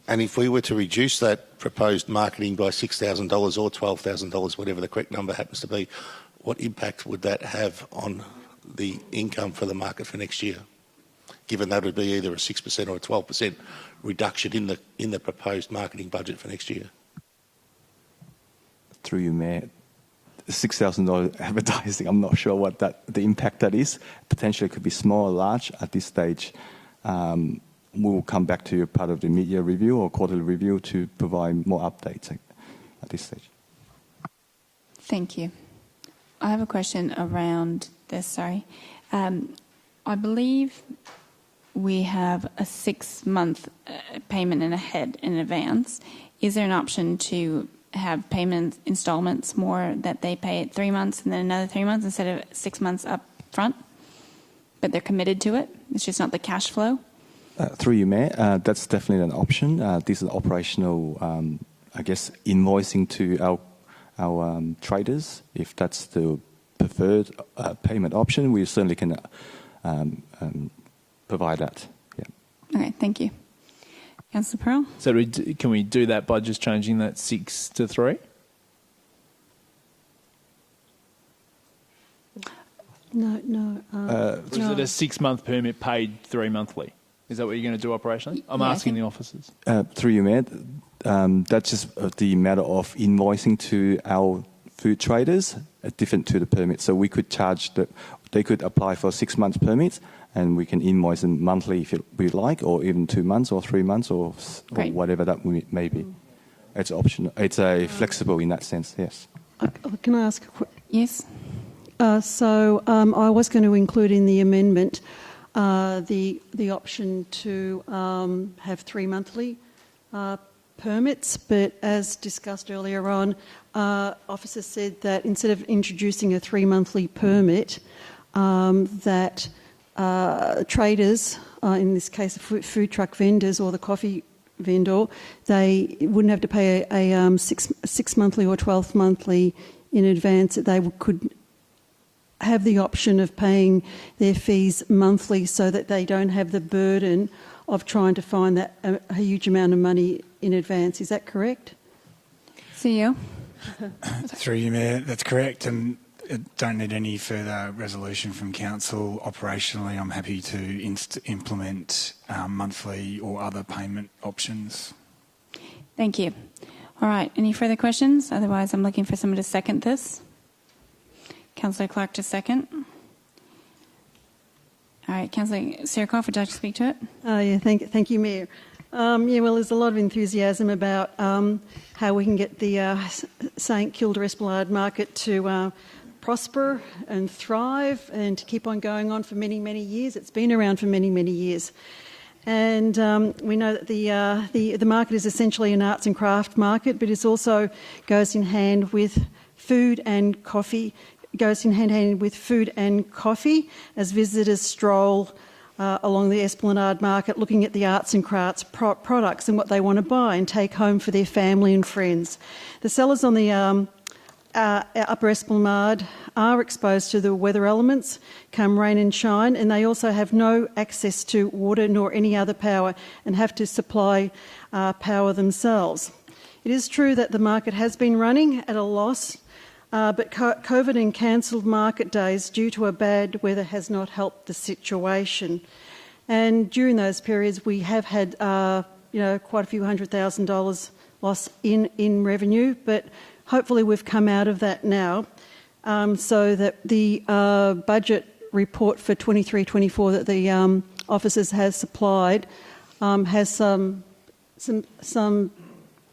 And if we were to reduce that proposed marketing by $6,000 or $12,000, whatever the correct number happens to be, what impact would that have on the income for the market for next year? Given that would be either a 6% or a 12% reduction in the proposed marketing budget for next year. Through you, Mayor. $6,000 advertising, I'm not sure what the impact that is. Potentially it could be small or large at this stage. We will come back to you part of the media review or quarterly review to provide more updates at this stage. Thank you. I have a question around this, sorry. I believe we have a 6-month payment in advance. Is there an option to have payment installments more that they pay at 3 months and then another 3 months instead of 6 months up front? But they're committed to it? It's just not the cash flow? Through you, Mayor, that's definitely an option. This is operational, invoicing to our traders. If that's the preferred payment option, we certainly can provide that. Yeah. Okay, thank you. Councillor Pearl? So can we do that by just changing that 6 to 3? No. Is it a 6-month permit paid 3 monthly? Is that what you're going to do operationally? I'm asking the officers. Through you, Mayor, that's just the matter of invoicing to our food traders, different to the permit. So we could charge they could apply for 6 months permits, and we can invoice them monthly if we like, or even 2 months or 3 months or whatever that may be. It's optional. It's flexible in that sense, yes. Can I ask a question? Yes. So I was going to include in the amendment the option to have 3 monthly permits, but as discussed earlier on, officers said that instead of introducing a 3 monthly permit, that traders, in this case food truck vendors or the coffee vendor, they wouldn't have to pay a 6 monthly or 12 monthly in advance, that they could have the option of paying their fees monthly so that they don't have the burden of trying to find that a huge amount of money in advance. Is that correct? CEO? Through you, Mayor, that's correct, and don't need any further resolution from Council. Operationally, I'm happy to implement monthly or other payment options. Thank you. All right, any further questions? Otherwise, I'm looking for someone to second this. Councillor Clark to second. All right, Councillor Sirikoff, would you like to speak to it? Yeah, thank you, Mayor. Well, there's a lot of enthusiasm about how we can get the St Kilda Esplanade market to prosper and thrive and to keep on going on for many, many years. It's been around for many, many years. And we know that the market is essentially an arts and craft market, but it also goes in hand with food and coffee. Goes in hand in hand with food and coffee as visitors stroll along the Esplanade market, looking at the arts and crafts products and what they want to buy and take home for their family and friends. The sellers on the Upper Esplanade are exposed to the weather elements, come rain and shine, and they also have no access to water nor any other power and have to supply power themselves. It is true that the market has been running at a loss, but COVID and cancelled market days due to a bad weather has not helped the situation. And during those periods, we have had quite a few $100,000 loss in revenue, but hopefully we've come out of that now, so that the budget report for 23-24 that the officers has supplied has some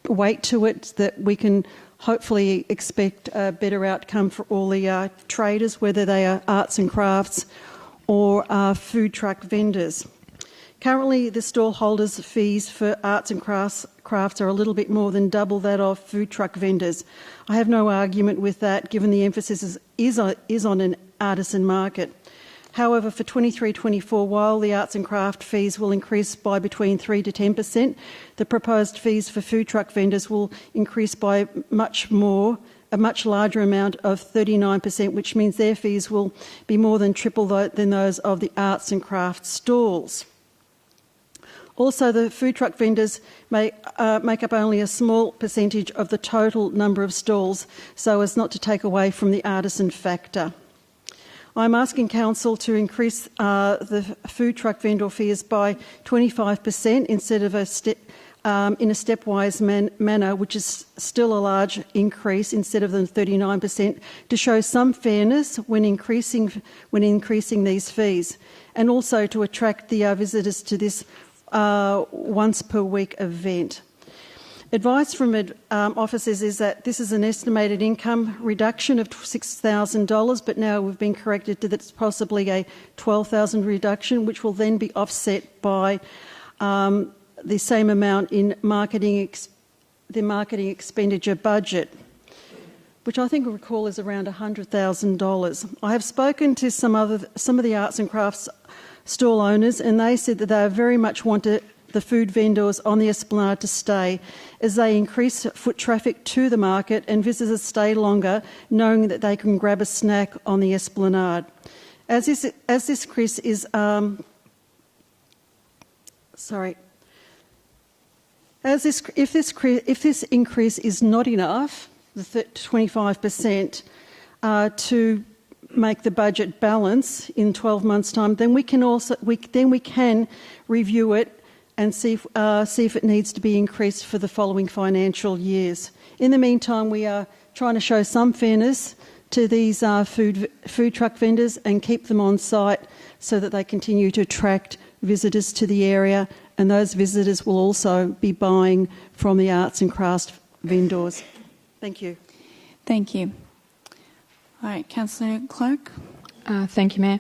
weight to it that we can hopefully expect a better outcome for all the traders, whether they are arts and crafts or food truck vendors. Currently, the stall holders' fees for arts and crafts are a little bit more than double that of food truck vendors. I have no argument with that, given the emphasis is on an artisan market. However, for 23-24, while the arts and craft fees will increase by between 3 to 10%, the proposed fees for food truck vendors will increase by a much larger amount of 39%, which means their fees will be more than triple than those of the arts and crafts stalls. Also, the food truck vendors make up only a small percentage of the total number of stalls, so as not to take away from the artisan factor. I'm asking Council to increase the food truck vendor fees by 25% instead of in a stepwise manner, which is still a large increase instead of the 39%, to show some fairness when increasing these fees, and also to attract the visitors to this once per week event. Advice from officers is that this is an estimated income reduction of $6,000, but now we've been corrected to that it's possibly a $12,000 reduction, which will then be offset by the same amount in the marketing expenditure budget, which I think I recall is around $100,000. I have spoken to some of the arts and crafts stall owners, and they said that they very much wanted the food vendors on the Esplanade to stay, as they increase foot traffic to the market and visitors stay longer, knowing that they can grab a snack on the Esplanade. If this increase is not enough, the 25%, to make the budget balance in 12 months' time, then we can review it and see if it needs to be increased for the following financial years. In the meantime, we are trying to show some fairness to these food truck vendors and keep them on site so that they continue to attract visitors to the area, and those visitors will also be buying from the arts and crafts vendors. Thank you. Thank you. All right, Councillor Clark. Thank you, Mayor.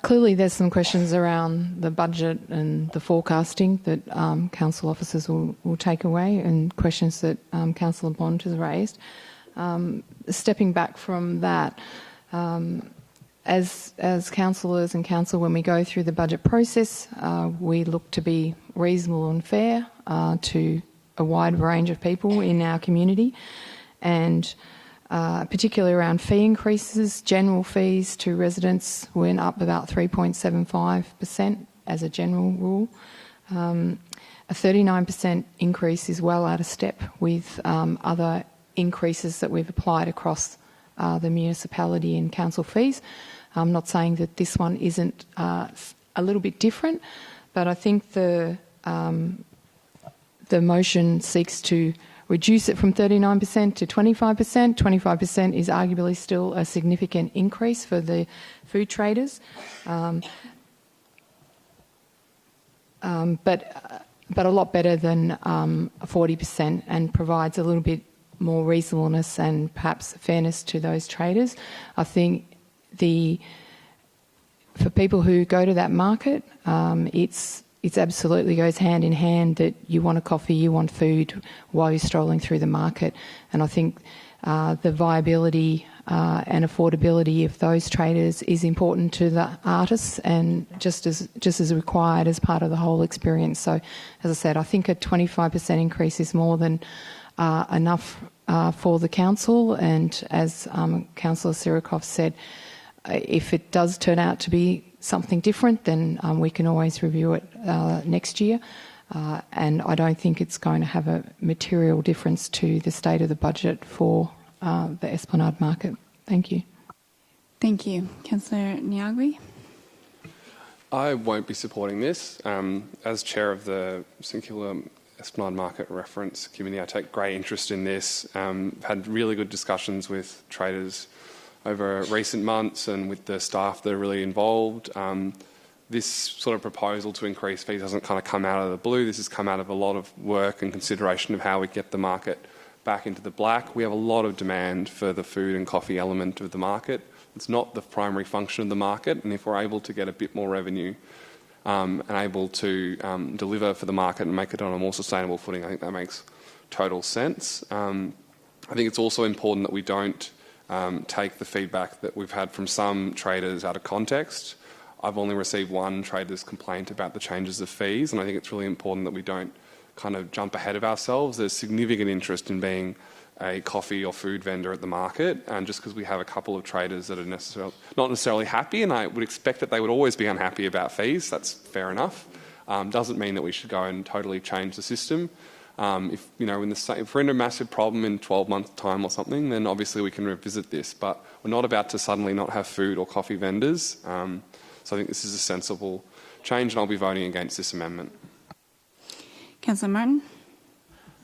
Clearly there's some questions around the budget and the forecasting that council officers will take away, and questions that Councillor Bond has raised. Stepping back from that, as councillors and council, when we go through the budget process, we look to be reasonable and fair to a wide range of people in our community, and particularly around fee increases. General fees to residents went up about 3.75% as a general rule. A 39% increase is well out of step with other increases that we've applied across the municipality and council fees. I'm not saying that this one isn't a little bit different, but I think the the motion seeks to reduce it from 39% to 25%. 25% is arguably still a significant increase for the food traders. But a lot better than 40%, and provides a little bit more reasonableness and perhaps fairness to those traders. I think for people who go to that market, it's absolutely goes hand in hand that you want a coffee, you want food while you're strolling through the market. And I think the viability and affordability of those traders is important to the artists, and just as required as part of the whole experience. So, as I said, I think a 25% increase is more than enough for the council. And as Councillor Sirikoff said, if it does turn out to be something different, then we can always review it next year. And I don't think it's going to have a material difference to the state of the budget for the Esplanade market. Thank you. Thank you. Councillor Niagui? I won't be supporting this. As chair of the St Kilda Esplanade Market Reference Committee, I take great interest in this. Had really good discussions with traders over recent months and with the staff that are really involved. This sort of proposal to increase fees doesn't kind of come out of the blue. This has come out of a lot of work and consideration of how we get the market back into the black. We have a lot of demand for the food and coffee element of the market. It's not the primary function of the market, and if we're able to get a bit more revenue and able to deliver for the market and make it on a more sustainable footing, I think that makes total sense. I think it's also important that we don't take the feedback that we've had from some traders out of context. I've only received one trader's complaint about the changes of fees, and I think it's really important that we don't kind of jump ahead of ourselves. There's significant interest in being a coffee or food vendor at the market, and just because we have a couple of traders that are not necessarily happy, and I would expect that they would always be unhappy about fees, that's fair enough, doesn't mean that we should go and totally change the system. If we're in a massive problem in 12 months' time or something, then obviously we can revisit this. But we're not about to suddenly not have food or coffee vendors. So I think this is a sensible change, and I'll be voting against this amendment. Councillor Martin?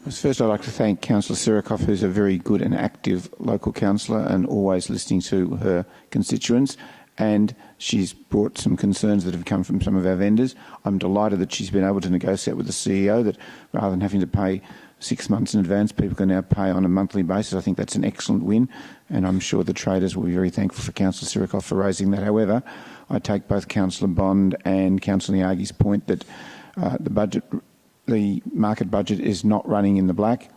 First, I'd like to thank Councillor Sirikoff, who's a very good and active local councillor and always listening to her constituents. And she's brought some concerns that have come from some of our vendors. I'm delighted that she's been able to negotiate with the CEO that rather than having to pay 6 months in advance, people can now pay on a monthly basis. I think that's an excellent win, and I'm sure the traders will be very thankful for Councillor Sirikoff for raising that. However, I take both Councillor Bond and Councillor Niagi's point that the market budget is not running in the black,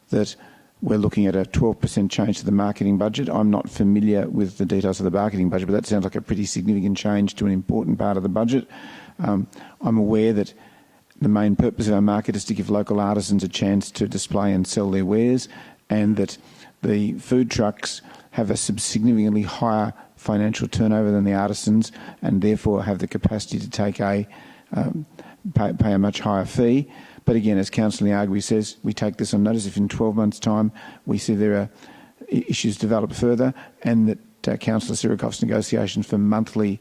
that we're looking at a 12% change to the marketing budget. I'm not familiar with the details of the marketing budget, but that sounds like a pretty significant change to an important part of the budget. I'm aware that the main purpose of our market is to give local artisans a chance to display and sell their wares, and that the food trucks have a significantly higher financial turnover than the artisans, and therefore have the capacity to take pay a much higher fee. But again, as Councillor Niagui says, we take this on notice. If in 12 months' time we see there are issues develop further, and that Councillor Sirikoff's negotiations for monthly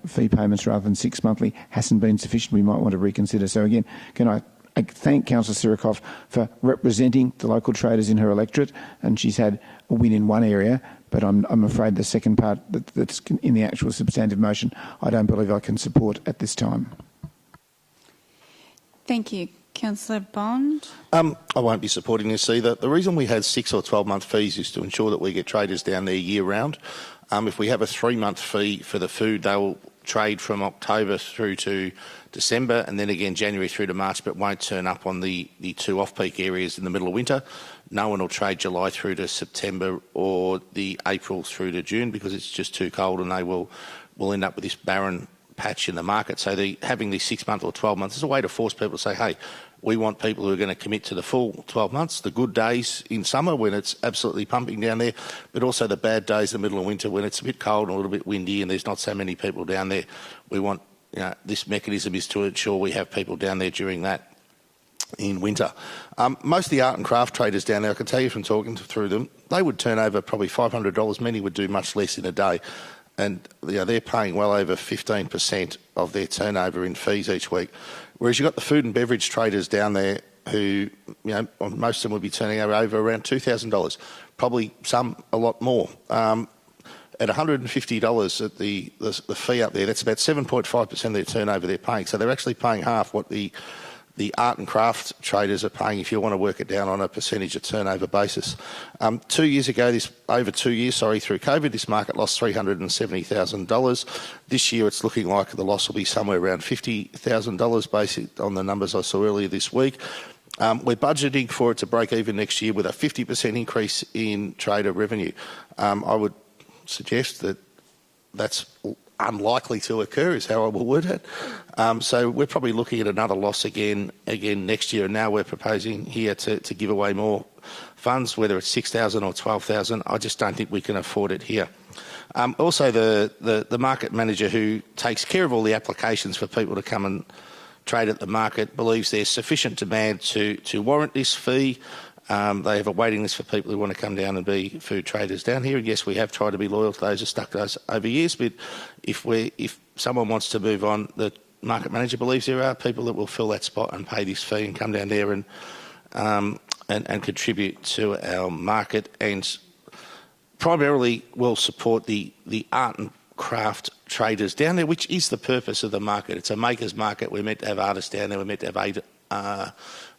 fee payments rather than 6 monthly hasn't been sufficient, we might want to reconsider. So again, can I thank Councillor Sirikoff for representing the local traders in her electorate, and she's had a win in one area, but I'm afraid the second part that's in the actual substantive motion, I don't believe I can support at this time. Thank you. Councillor Bond? I won't be supporting this either. The reason we had 6 or 12-month fees is to ensure that we get traders down there year-round. If we have a 3-month fee for the food, they will trade from October through to December, and then again January through to March, but won't turn up on the 2 off-peak areas in the middle of winter. No one will trade July through to September or the April through to June because it's just too cold, and they will end up with this barren patch in the market. So having these 6 months or 12 months is a way to force people to say, hey, we want people who are going to commit to the full 12 months, the good days in summer when it's absolutely pumping down there, but also the bad days in the middle of winter when it's a bit cold and a little bit windy and there's not so many people down there. We want, this mechanism is to ensure we have people down there during that in winter. Most of the art and craft traders down there, I can tell you from talking through them, they would turn over probably $500. Many would do much less in a day. And they're paying well over 15% of their turnover in fees each week. Whereas you've got the food and beverage traders down there, who, most of them would be turning over around $2,000, probably some a lot more. At $150 at the fee up there, that's about 7.5% of their turnover they're paying. So they're actually paying half what the art and craft traders are paying if you want to work it down on a percentage of turnover basis. 2 years ago, through COVID, this market lost $370,000. This year it's looking like the loss will be somewhere around $50,000 based on the numbers I saw earlier this week. We're budgeting for it to break even next year with a 50% increase in trader revenue. I would suggest that that's unlikely to occur, is how I will word it. So we're probably looking at another loss again next year, and now we're proposing here to give away more funds, whether it's $6,000 or $12,000. I just don't think we can afford it here. Also, the market manager who takes care of all the applications for people to come and trade at the market believes there's sufficient demand to warrant this fee. They have a waiting list for people who want to come down and be food traders down here. And yes, we have tried to be loyal to those who stuck to us over years, but if someone wants to move on, the market manager believes there are people that will fill that spot and pay this fee and come down there and contribute to our market, and primarily will support the art and craft traders down there, which is the purpose of the market. It's a makers market. We're meant to have artists down there. We're meant to have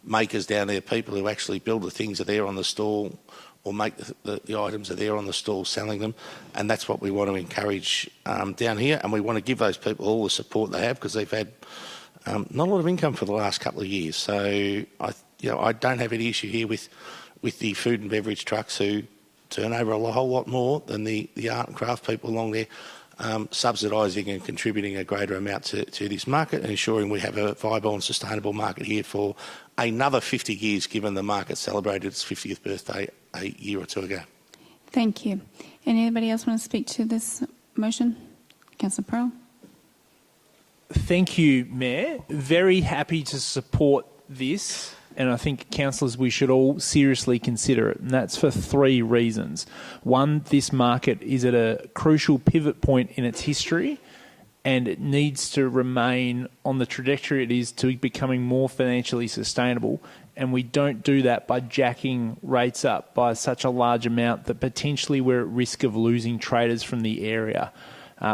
makers down there, people who actually build the things that are there on the stall or make the items that are there on the stall selling them, and that's what we want to encourage down here, and we want to give those people all the support they have because they've had not a lot of income for the last couple of years. So I don't have any issue here with the food and beverage trucks who turn over a whole lot more than the art and craft people along there, subsidising and contributing a greater amount to this market and ensuring we have a viable and sustainable market here for another 50 years, given the market celebrated its 50th birthday a year or two ago. Thank you. Anybody else want to speak to this motion? Councillor Pearl. Thank you, Mayor. Very happy to support this, and I think, councillors, we should all seriously consider it, and that's for 3 reasons. One, this market is at a crucial pivot point in its history, and it needs to remain on the trajectory it is to becoming more financially sustainable, and we don't do that by jacking rates up by such a large amount that potentially we're at risk of losing traders from the area.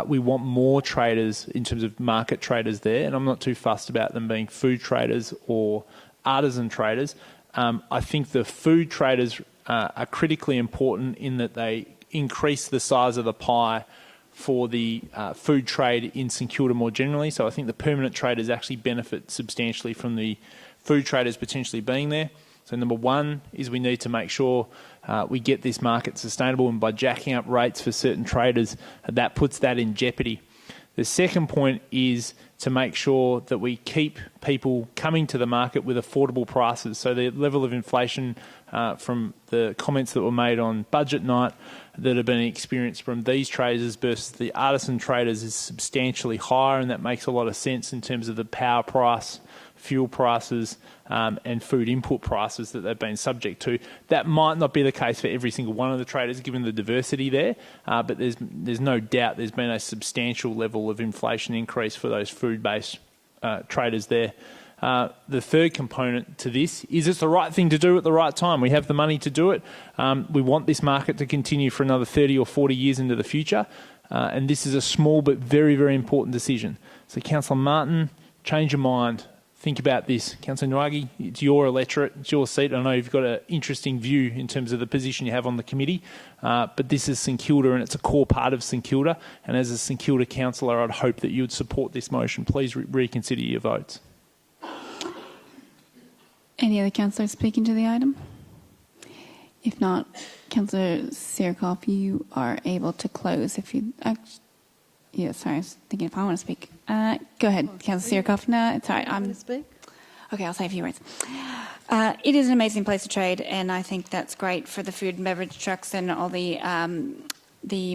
We want more traders in terms of market traders there, and I'm not too fussed about them being food traders or artisan traders. I think the food traders are critically important in that they increase the size of the pie for the food trade in St Kilda more generally. So I think the permanent traders actually benefit substantially from the food traders potentially being there. So number one is we need to make sure we get this market sustainable, and by jacking up rates for certain traders, that puts that in jeopardy. The second point is to make sure that we keep people coming to the market with affordable prices. So the level of inflation from the comments that were made on budget night that have been experienced from these traders versus the artisan traders is substantially higher, and that makes a lot of sense in terms of the power price, fuel prices and food input prices that they've been subject to. That might not be the case for every single one of the traders given the diversity there, but there's no doubt there's been a substantial level of inflation increase for those food-based traders there. The third component to this is it's the right thing to do at the right time. We have the money to do it. We want this market to continue for another 30 or 40 years into the future, and this is a small but very, very important decision. So Councillor Martin, change your mind. Think about this. Councillor Nwagi, it's your electorate, it's your seat. I know you've got an interesting view in terms of the position you have on the committee, but this is St Kilda and it's a core part of St Kilda. And as a St Kilda councillor, I'd hope that you would support this motion. Please reconsider your votes. Any other councillors speaking to the item? If not, Councillor Sirikoff, you are able to close if you... Yeah, sorry, I was thinking if I want to speak. Go ahead, Councillor Sirikoff. No, it's all right. I'm going to speak. Okay, I'll say a few words. It is an amazing place to trade, and I think that's great for the food and beverage trucks and all the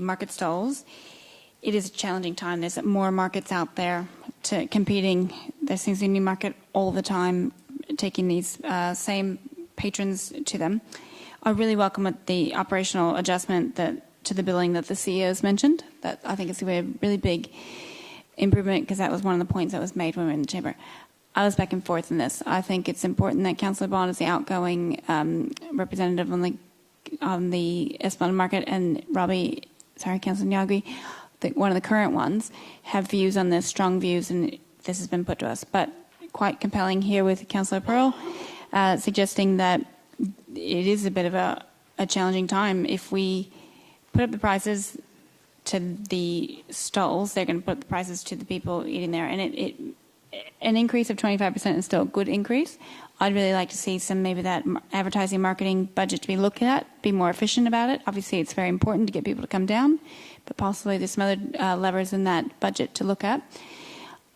market stalls. It is a challenging time. There's more markets out there competing. There seems to be a new market all the time, taking these same patrons to them. I really welcome the operational adjustment to the billing that the CEO's mentioned. That I think is a really big improvement, because that was one of the points that was made when we were in the chamber. I was back and forth in this. I think it's important that Councillor Bond is the outgoing representative on the Esplanade Market, and Councillor Nyagui, one of the current ones, have views on this, strong views, and this has been put to us. But quite compelling here with Councillor Pearl, suggesting that it is a bit of a challenging time. If we put up the prices to the stalls, they're going to put up the prices to the people eating there, and an increase of 25% is still a good increase. I'd really like to see maybe that advertising marketing budget to be looked at, be more efficient about it. Obviously, it's very important to get people to come down, but possibly there's some other levers in that budget to look at.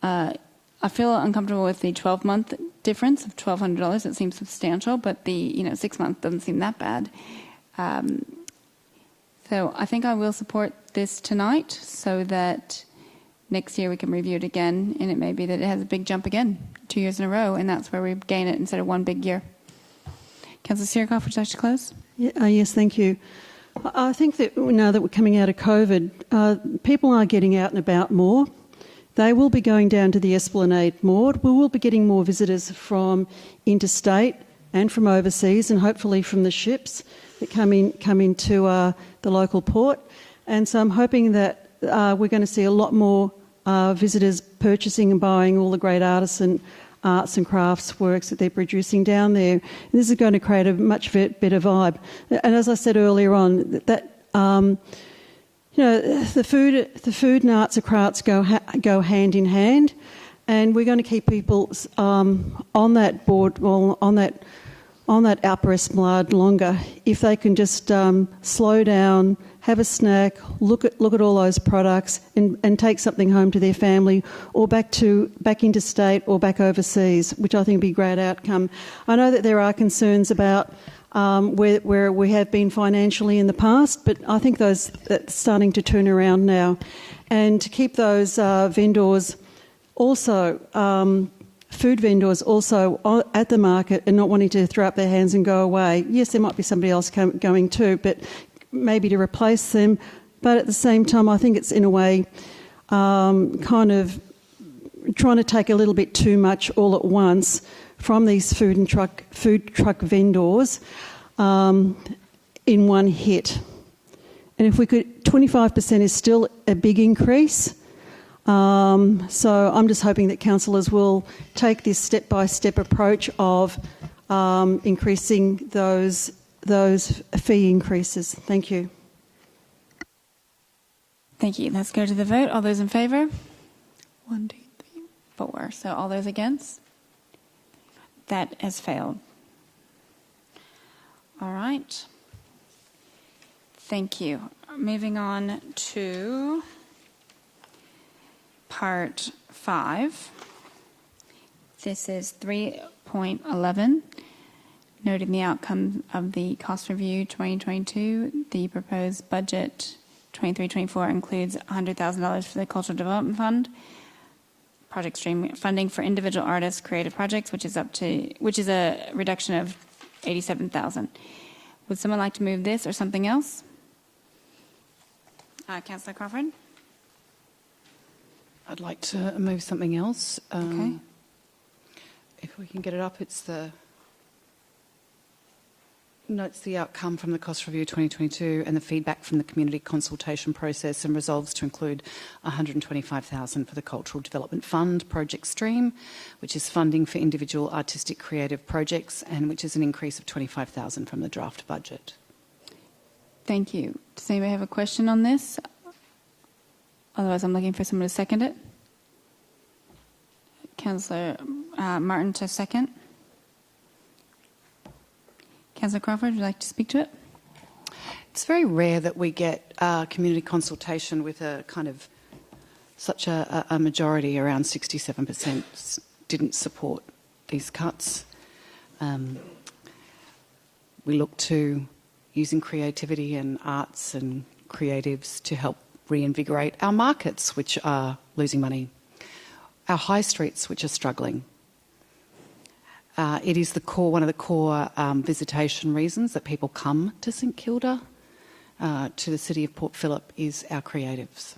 I feel uncomfortable with the 12-month difference of $1,200. It seems substantial, but the 6-month doesn't seem that bad. So I think I will support this tonight so that next year we can review it again, and it may be that it has a big jump again, 2 years in a row, and that's where we gain it instead of one big year. Councillor Sirikoff, would you like to close? Yes, thank you. I think that now that we're coming out of COVID, people are getting out and about more. They will be going down to the Esplanade more. We will be getting more visitors from interstate and from overseas, and hopefully from the ships that come into the local port. And so I'm hoping that we're going to see a lot more visitors purchasing and buying all the great artisan arts and crafts works that they're producing down there. And this is going to create a much better vibe. And as I said earlier on, the food and arts and crafts go hand in hand, and we're going to keep people on that board, on that Upper Esplanade longer if they can just slow down, have a snack, look at all those products, and take something home to their family, or back interstate or back overseas, which I think would be a great outcome. I know that there are concerns about where we have been financially in the past, but I think that's starting to turn around now. And to keep those vendors also, food vendors also at the market and not wanting to throw up their hands and go away. Yes, there might be somebody else going too, but maybe to replace them. But at the same time, I think it's in a way kind of trying to take a little bit too much all at once from these food truck vendors in one hit. And if we could, 25% is still a big increase. So I'm just hoping that councillors will take this step-by-step approach of increasing those fee increases. Thank you. Thank you. Let's go to the vote. All those in favour? 1, 2, 3, 4. So all those against? That has failed. All right. Thank you. Moving on to Part 5. This is 3.11. Noting the outcome of the cost review 2022, the proposed budget 23-24 includes $100,000 for the Cultural Development Fund, project stream funding for individual artists' creative projects, which is a reduction of $87,000. Would someone like to move this or something else? Councillor Crawford. I'd like to move something else. Okay. If we can get it up, it's notes the outcome from the cost review 2022 and the feedback from the community consultation process, and resolves to include $125,000 for the Cultural Development Fund project stream, which is funding for individual artistic creative projects, and which is an increase of $25,000 from the draft budget. Thank you. Does anybody have a question on this? Otherwise, I'm looking for someone to second it. Councillor Martin to second. Councillor Crawford, would you like to speak to it? It's very rare that we get community consultation with a kind of such a majority, around 67% didn't support these cuts. We look to using creativity and arts and creatives to help reinvigorate our markets, which are losing money, our high streets, which are struggling. It is one of the core visitation reasons that people come to St Kilda, to the city of Port Phillip, is our creatives.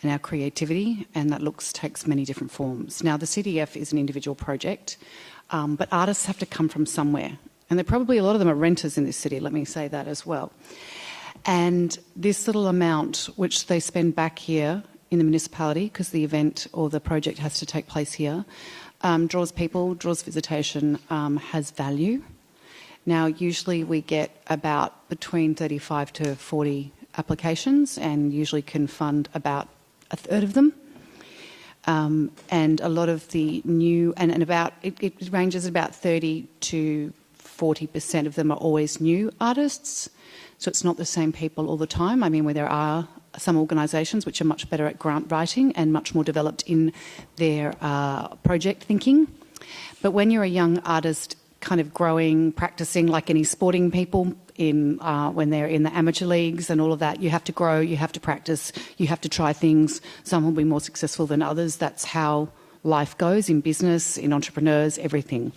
and our creativity, and that takes many different forms. Now, the CDF is an individual project, but artists have to come from somewhere. And a lot of them are renters in this city, let me say that as well. And this little amount, which they spend back here in the municipality, because the event or the project has to take place here, draws people, draws visitation, has value. Now, usually we get about between 35 to 40 applications and usually can fund about a third of them. And a lot of the new, it ranges about 30 to 40% of them are always new artists. So it's not the same people all the time. I mean, where there are some organisations which are much better at grant writing and much more developed in their project thinking. But when you're a young artist kind of growing, practising like any sporting people when they're in the amateur leagues and all of that, you have to grow, you have to practice, you have to try things. Some will be more successful than others. That's how life goes in business, in entrepreneurs, everything.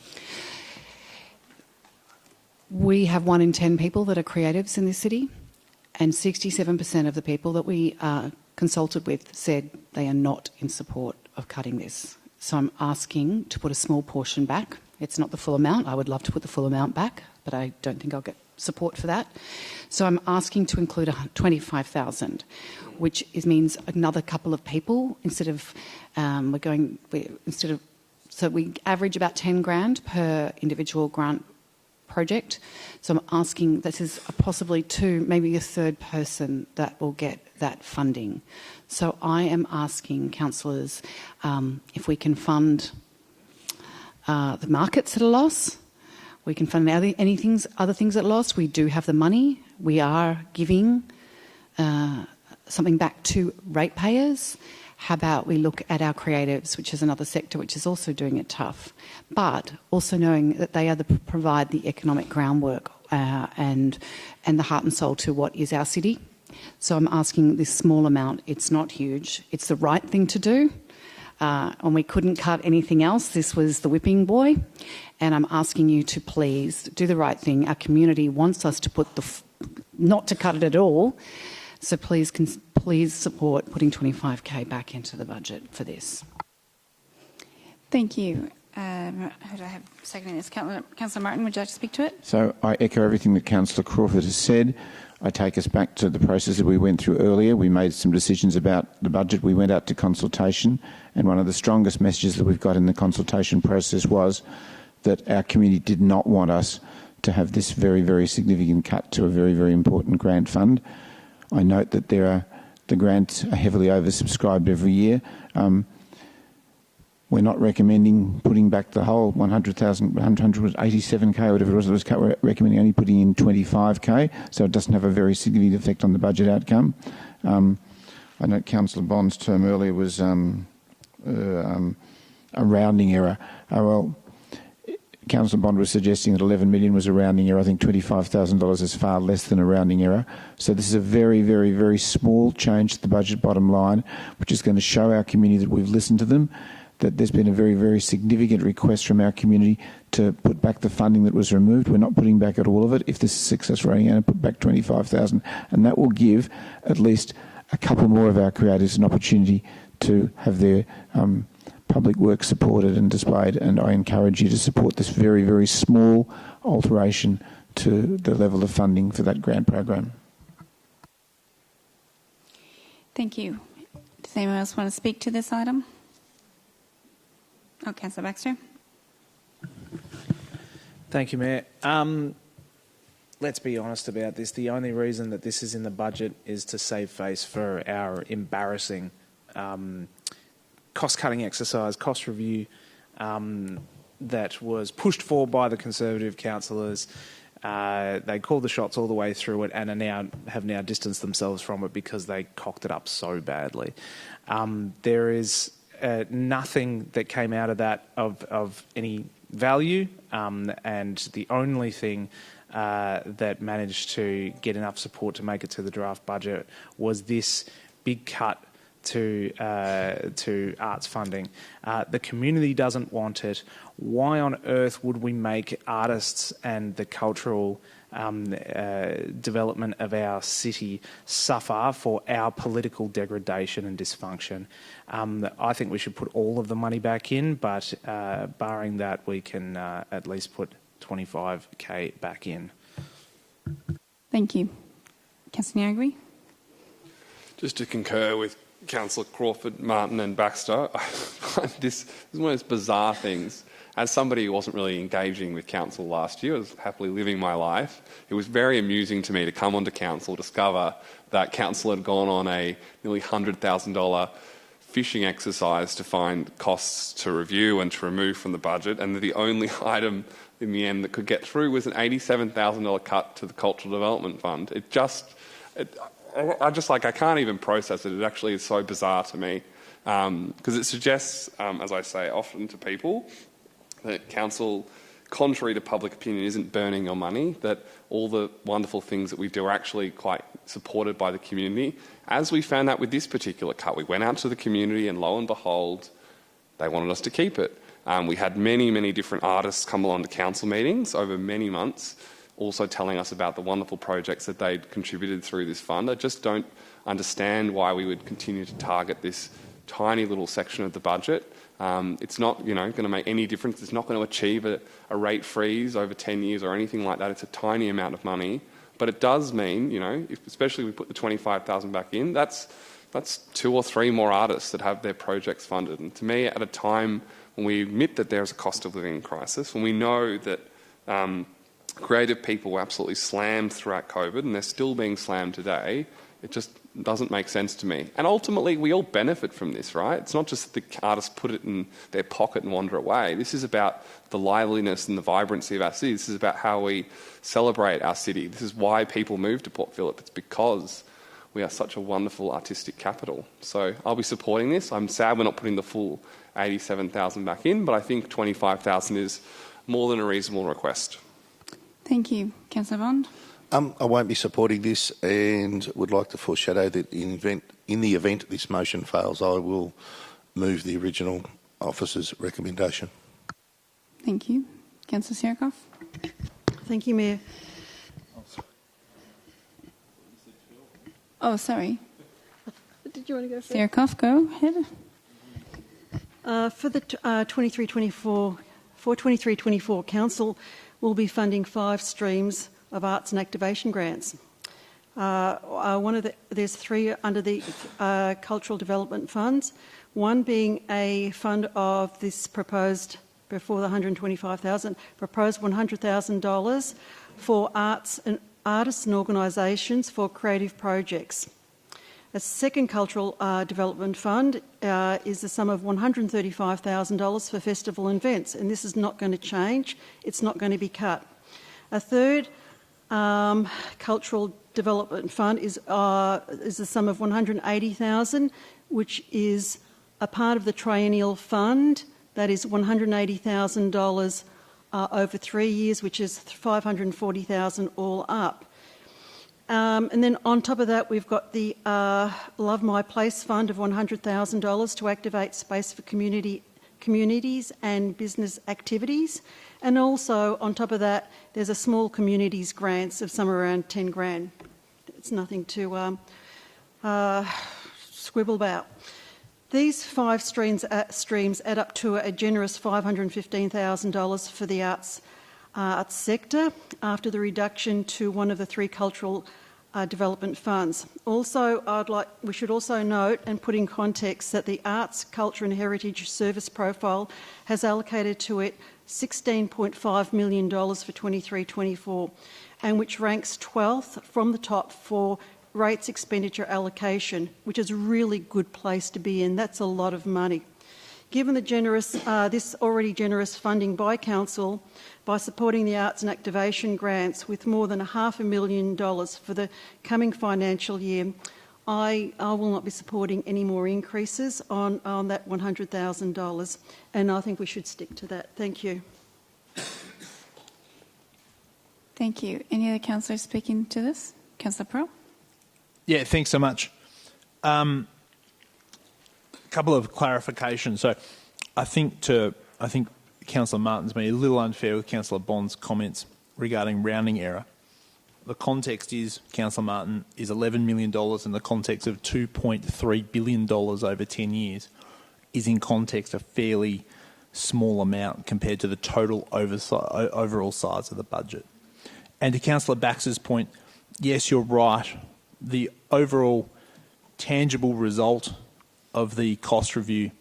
We have 1 in 10 people that are creatives in this city, and 67% of the people that we consulted with said they are not in support of cutting this. So I'm asking to put a small portion back. It's not the full amount. I would love to put the full amount back, but I don't think I'll get support for that. So I'm asking to include $25,000, which means another couple of people so we average about 10 grand per individual grant project. So I'm asking, this is possibly 2, maybe a third person that will get that funding. So I am asking councillors if we can fund the markets at a loss. We can fund other things at loss. We do have the money. We are giving something back to ratepayers. How about we look at our creatives, which is another sector which is also doing it tough, but also knowing that they provide the economic groundwork and the heart and soul to what is our city. So I'm asking this small amount. It's not huge. It's the right thing to do. And we couldn't cut anything else. This was the whipping boy. And I'm asking you to please do the right thing. Our community wants us to not to cut it at all. So please support putting $25,000 back into the budget for this. Thank you. Who do I have seconding this? Councillor Martin, would you like to speak to it? So I echo everything that Councillor Crawford has said. I take us back to the process that we went through earlier. We made some decisions about the budget. We went out to consultation, and one of the strongest messages that we've got in the consultation process was that our community did not want us to have this very, very significant cut to a very, very important grant fund. I note that the grants are heavily oversubscribed every year. We're not recommending putting back the whole 187K or whatever it was cut. We're recommending only putting in 25K, so it doesn't have a very significant effect on the budget outcome. I know Councillor Bond's term earlier was a rounding error. Well, Councillor Bond was suggesting that 11 million was a rounding error. I think $25,000 is far less than a rounding error. So this is a very, very, very small change to the budget bottom line, which is going to show our community that we've listened to them, that there's been a very, very significant request from our community to put back the funding that was removed. We're not putting back at all of it. If this is successful, we're going to put back 25,000, and that will give at least a couple more of our creators an opportunity to have their public work supported and displayed, and I encourage you to support this very, very small alteration to the level of funding for that grant program. Thank you. Does anyone else want to speak to this item? Oh, Councillor Baxter. Thank you, Mayor. Let's be honest about this. The only reason that this is in the budget is to save face for our embarrassing cost-cutting exercise, cost review that was pushed for by the Conservative councillors. They called the shots all the way through it and have now distanced themselves from it because they cocked it up so badly. There is nothing that came out of that of any value, and the only thing that managed to get enough support to make it to the draft budget was this big cut to arts funding. The community doesn't want it. Why on earth would we make artists and the cultural development of our city suffer for our political degradation and dysfunction? I think we should put all of the money back in, but barring that, we can at least put 25k back in. Thank you. Councillor Niagri? Just to concur with Councillor Crawford, Martin and Baxter, I find this is one of those bizarre things. As somebody who wasn't really engaging with council last year, I was happily living my life. It was very amusing to me to come onto council, discover that council had gone on a nearly $100,000 fishing exercise to find costs to review and to remove from the budget, and the only item in the end that could get through was an $87,000 cut to the Cultural Development Fund. I can't even process it. It actually is so bizarre to me because it suggests, as I say often to people, that council, contrary to public opinion, isn't burning your money, that all the wonderful things that we do are actually quite supported by the community. As we found out with this particular cut, we went out to the community and lo and behold, they wanted us to keep it. We had many, many different artists come along to council meetings over many months, also telling us about the wonderful projects that they'd contributed through this fund. I just don't understand why we would continue to target this tiny little section of the budget. It's not, going to make any difference. It's not going to achieve a rate freeze over 10 years or anything like that. It's a tiny amount of money. But it does mean, especially if we put the 25,000 back in, that's 2 or 3 more artists that have their projects funded. And to me, at a time when we admit that there's a cost of living crisis, when we know that creative people were absolutely slammed throughout COVID and they're still being slammed today, it just doesn't make sense to me. And ultimately, we all benefit from this, right? It's not just that the artists put it in their pocket and wander away. This is about the liveliness and the vibrancy of our city. This is about how we celebrate our city. This is why people move to Port Phillip. It's because we are such a wonderful artistic capital. So I'll be supporting this. I'm sad we're not putting the full 87,000 back in, but I think 25,000 is more than a reasonable request. Thank you. Councillor Bond? I won't be supporting this and would like to foreshadow that in the event this motion fails, I will move the original officer's recommendation. Thank you. Councillor Sierkoff? Thank you, Mayor. Oh, sorry. Did you want to go first? Sierkoff, go ahead. For the 23-24 Council will be funding 5 streams of arts and activation grants. There's 3 under the cultural development funds. One being a fund of this proposed, before the $125,000, proposed $100,000 for artists and organisations for creative projects. A second cultural development fund is the sum of $135,000 for festival events, and this is not going to change. It's not going to be cut. A third cultural development fund is the sum of $180,000, which is a part of the triennial fund. That is $180,000 over 3 years, which is $540,000 all up. And then on top of that, we've got the Love My Place Fund of $100,000 to activate space for communities and business activities. And also, on top of that, there's a small communities grants of somewhere around 10 grand. It's nothing to squibble about. These 5 streams add up to a generous $515,000 for the arts sector after the reduction to one of the 3 cultural development funds. Also, we should also note and put in context that the Arts, Culture and Heritage Service Profile has allocated to it $16.5 million for 23-24, and which ranks 12th from the top for rates expenditure allocation, which is a really good place to be in. That's a lot of money. Given the this already generous funding by Council, by supporting the arts and activation grants with more than $500,000 for the coming financial year, I will not be supporting any more increases on that $100,000, and I think we should stick to that. Thank you. Thank you. Any other councillors speaking to this? Councillor Pearl? Yeah, thanks so much. couple of clarifications. So I think Councillor Martin's been a little unfair with Councillor Bond's comments regarding rounding error. The context is, Councillor Martin, is $11 million in the context of $2.3 billion over 10 years is in context a fairly small amount compared to the total overall size of the budget. And to Councillor Baxter's point, yes, you're right. The overall tangible result of the cost review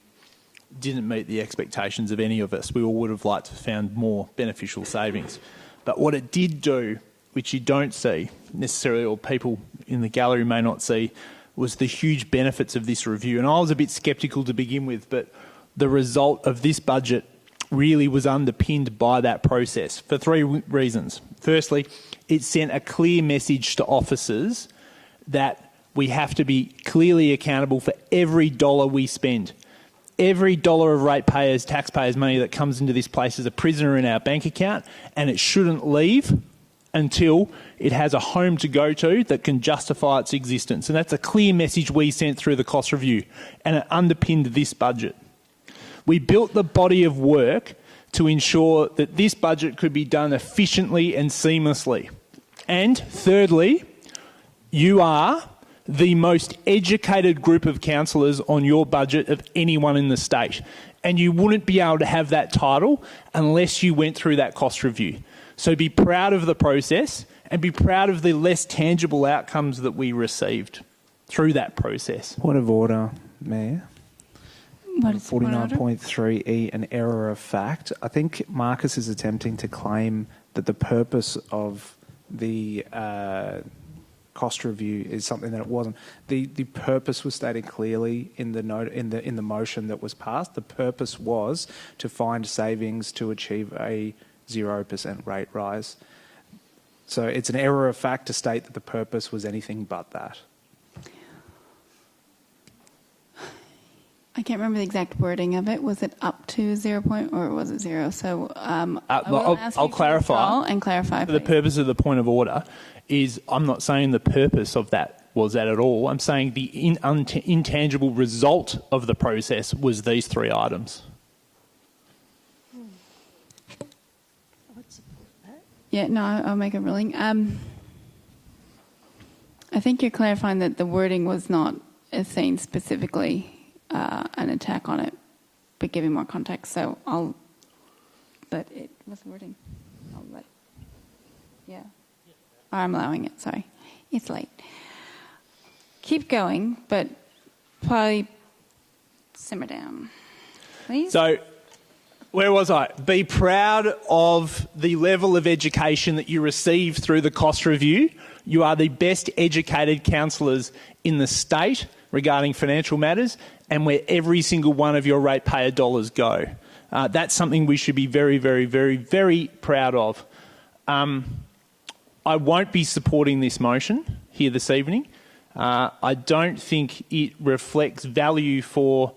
didn't meet the expectations of any of us. We all would have liked to have found more beneficial savings. But what it did do, which you don't see necessarily, or people in the gallery may not see, was the huge benefits of this review. And I was a bit sceptical to begin with, but the result of this budget really was underpinned by that process for three reasons. Firstly, it sent a clear message to officers that we have to be clearly accountable for every dollar we spend. Every dollar of ratepayers, taxpayers' money that comes into this place is a prisoner in our bank account, and it shouldn't leave until it has a home to go to that can justify its existence. And that's a clear message we sent through the cost review, and it underpinned this budget. We built the body of work to ensure that this budget could be done efficiently and seamlessly. And thirdly, you are the most educated group of councillors on your budget of anyone in the state. And you wouldn't be able to have that title unless you went through that cost review. So be proud of the process and be proud of the less tangible outcomes that we received through that process. Point of order, Mayor. What is 49.3E, an error of fact. I think Marcus is attempting to claim that the purpose of the cost review is something that it wasn't. The purpose was stated clearly in the in the motion that was passed. The purpose was to find savings to achieve a 0% rate rise. So it's an error of fact to state that the purpose was anything but that. I can't remember the exact wording of it. Was it up to 0 or was it 0? So I'll clarify. And clarify. The purpose of the point of order is, I'm not saying the purpose of that was that at all. I'm saying the intangible result of the process was these three items. Yeah, no, I'll make a ruling. I think you're clarifying that the wording was not seen specifically an attack on it, but giving more context. So but it was the wording. I'm allowing it, sorry. It's late. Keep going, but probably simmer down, please. So, where was I? Be proud of the level of education that you received through the cost review. You are the best educated councillors in the state regarding financial matters and where every single one of your ratepayer dollars go. That's something we should be very, very, very, very proud of. I won't be supporting this motion here this evening. I don't think it reflects value for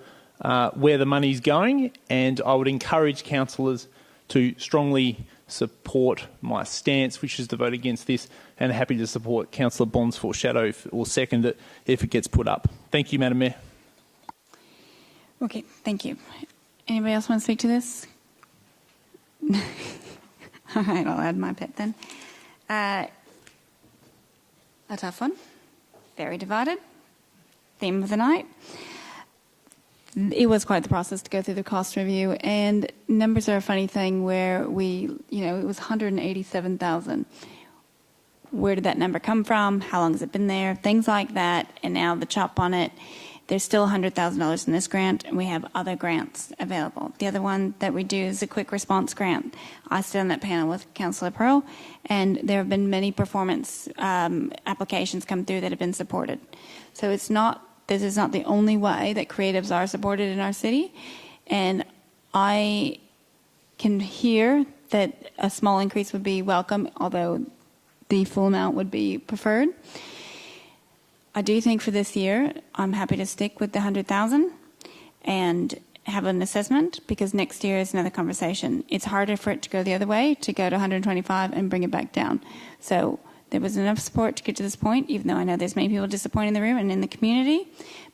where the money's going, and I would encourage councillors to strongly support my stance, which is to vote against this, and happy to support Councillor Bond's foreshadow or second it if it gets put up. Thank you, Madam Mayor. Okay, thank you. Anybody else want to speak to this? All right, I'll add my pet then. A tough one. Very divided. Theme of the night. It was quite the process to go through the cost review, and numbers are a funny thing where it was 187,000. Where did that number come from? How long has it been there? Things like that, and now the chop on it. There's still $100,000 in this grant, and we have other grants available. The other one that we do is a quick response grant. I sit on that panel with Councillor Pearl, and there have been many performance applications come through that have been supported. So this is not the only way that creatives are supported in our city, and I can hear that a small increase would be welcome, although the full amount would be preferred. I do think for this year, I'm happy to stick with the 100,000 and have an assessment, because next year is another conversation. It's harder for it to go the other way, to go to 125 and bring it back down. So There was enough support to get to this point, even though I know there's many people disappointed in the room and in the community.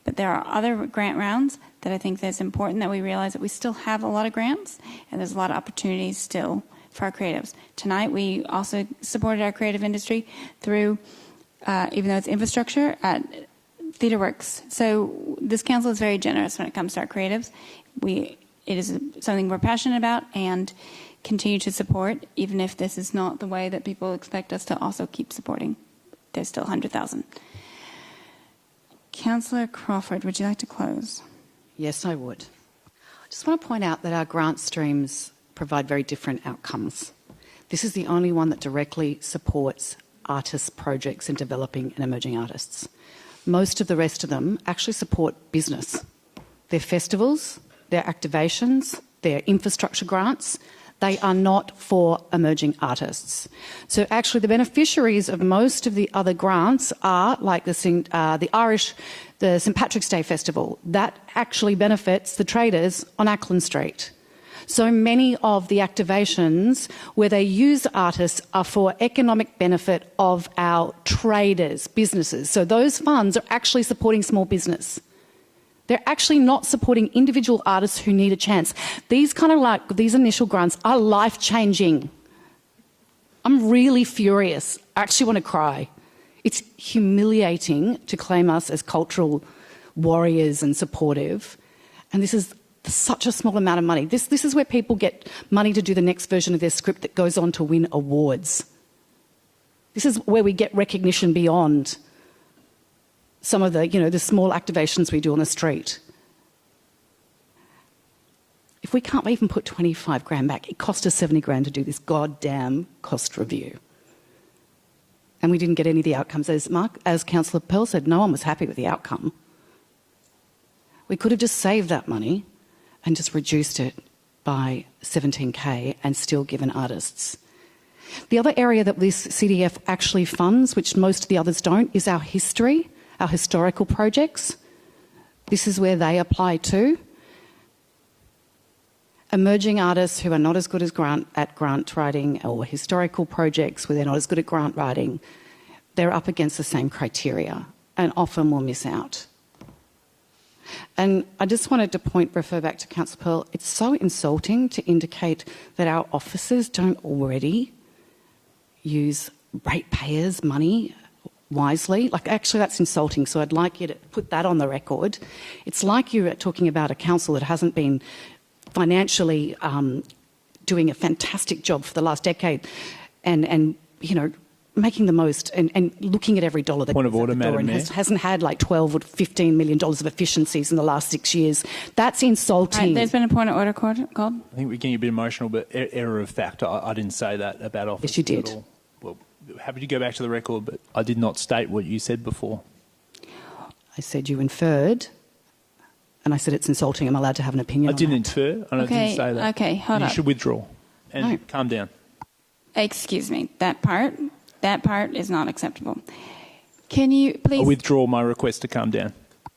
But there are other grant rounds that I think that it's important that we realize that we still have a lot of grants and there's a lot of opportunities still for our creatives. Tonight, we also supported our creative industry through, even though it's infrastructure, at TheatreWorks. So this council is very generous when it comes to our creatives. It is something we're passionate about and continue to support, even if this is not the way that people expect us to also keep supporting. There's still 100,000. Councillor Crawford, would you like to close? Yes, I would. I just want to point out that our grant streams provide very different outcomes. This is the only one that directly supports artists' projects in developing and emerging artists. Most of the rest of them actually support business. Their festivals, their activations, their infrastructure grants, they are not for emerging artists. So actually the beneficiaries of most of the other grants are like the St Patrick's Day Festival. That actually benefits the traders on Ackland Street. So many of the activations where they use artists are for economic benefit of our traders, businesses. So those funds are actually supporting small business. They're actually not supporting individual artists who need a chance. These initial grants are life-changing. I'm really furious. I actually want to cry. It's humiliating to claim us as cultural warriors and supportive. And this is such a small amount of money. This is where people get money to do the next version of their script that goes on to win awards. This is where we get recognition beyond some of the small activations we do on the street. If we can't even put 25 grand back, it cost us 70 grand to do this goddamn cost review. And we didn't get any of the outcomes. As Councillor Pearl said, no one was happy with the outcome. We could have just saved that money and just reduced it by 17K and still given artists. The other area that this CDF actually funds, which most of the others don't, is our history. Our historical projects. This is where they apply to. Emerging artists who are not as good as at grant writing, or historical projects where they're not as good at grant writing, they're up against the same criteria and often will miss out. And I just wanted to refer back to Councillor Pearl, it's so insulting to indicate that our officers don't already use ratepayers' money wisely. Actually, that's insulting, so I'd like you to put that on the record. It's like you're talking about a council that hasn't been financially doing a fantastic job for the last decade and making the most and looking at every dollar that Point of order, Madam Mayor. Hasn't had like $12 or $15 million of efficiencies in the last 6 years. That's insulting. Right, there's been a point of order called. I think we're getting a bit emotional, but error of fact. I didn't say that about officers. Yes, you did. At all. Well, happy to go back to the record, but I did not state what you said before. I said you inferred, and I said it's insulting. I'm allowed to have an opinion I didn't infer, and I didn't say that. Okay, hold you up. You should withdraw and No. calm down. Excuse me, that part is not acceptable. Can you please... I'll withdraw my request to calm down.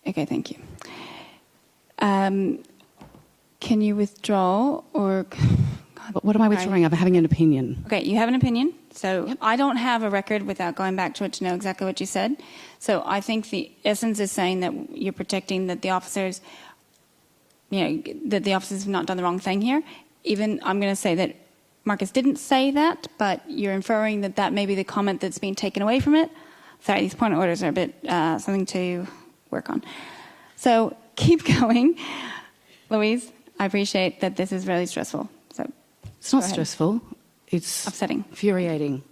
Okay, thank you. Can you withdraw or... What am I withdrawing? I'm having an opinion. Okay, you have an opinion. So I don't have a record without going back to it to know exactly what you said. So I think the essence is saying that you're protecting that the officers, that the officers have not done the wrong thing here. Even I'm going to say that Marcus didn't say that, but you're inferring that that may be the comment that's being taken away from it. Sorry, these point of orders are a bit something to work on. So keep going. Louise, I appreciate that this is really stressful. So it's not stressful. It's upsetting. Infuriating.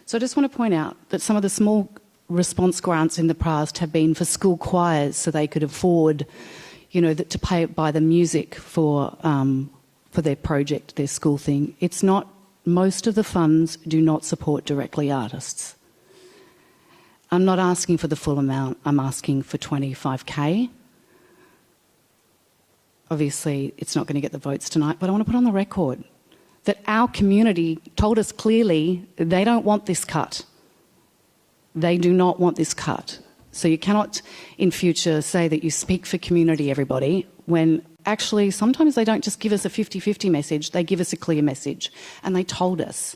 So I just want to point out that some of the small response grants in the past have been for school choirs so they could afford, to buy the music for their project, their school thing. It's not, most of the funds do not support directly artists. I'm not asking for the full amount, I'm asking for 25K. Obviously, it's not going to get the votes tonight, but I want to put on the record that our community told us clearly they don't want this cut. They do not want this cut. So you cannot in future say that you speak for community, everybody, when actually sometimes they don't just give us a 50-50 message, they give us a clear message. And they told us.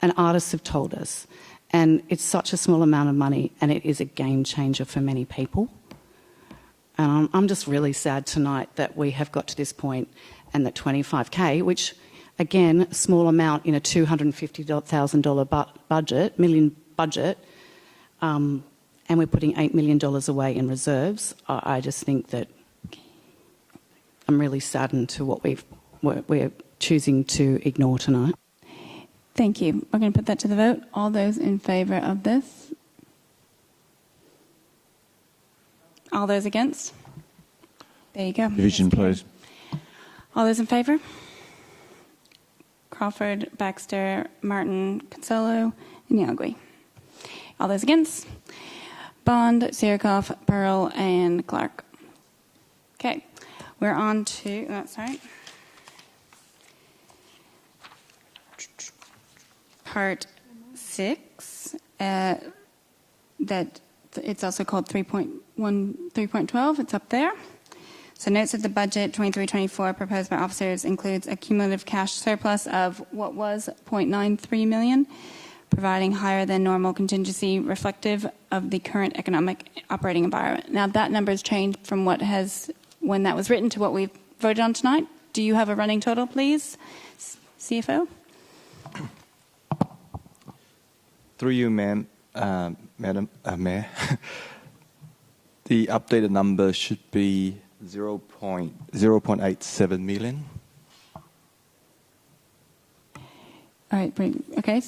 and artists have told us. And it's such a small amount of money, and it is a game changer for many people. And I'm just really sad tonight that we have got to this point, and that 25K, which, again, small amount in a $250,000 budget, million budget, and we're putting $8 million away in reserves. I just think that I'm really saddened to what we're choosing to ignore tonight. Thank you. We're going to put that to the vote. All those in favour of this? All those against? There you go. Division, please. All those in favour? Crawford, Baxter, Martin, Consolo, and Yagui. All those against? Bond, Sirikoff, Pearl, and Clark. Okay. We're on to... Part 6, that it's also called 3.12. It's up there. So notes that the budget 23-24 proposed by officers includes a cumulative cash surplus of what was $0.93 million, providing higher than normal contingency reflective of the current economic operating environment. Now that number has changed from when that was written to what we've voted on tonight. Do you have a running total, please, CFO? Through you, Madam Mayor, the updated number should be 0.87 million. All right, okay.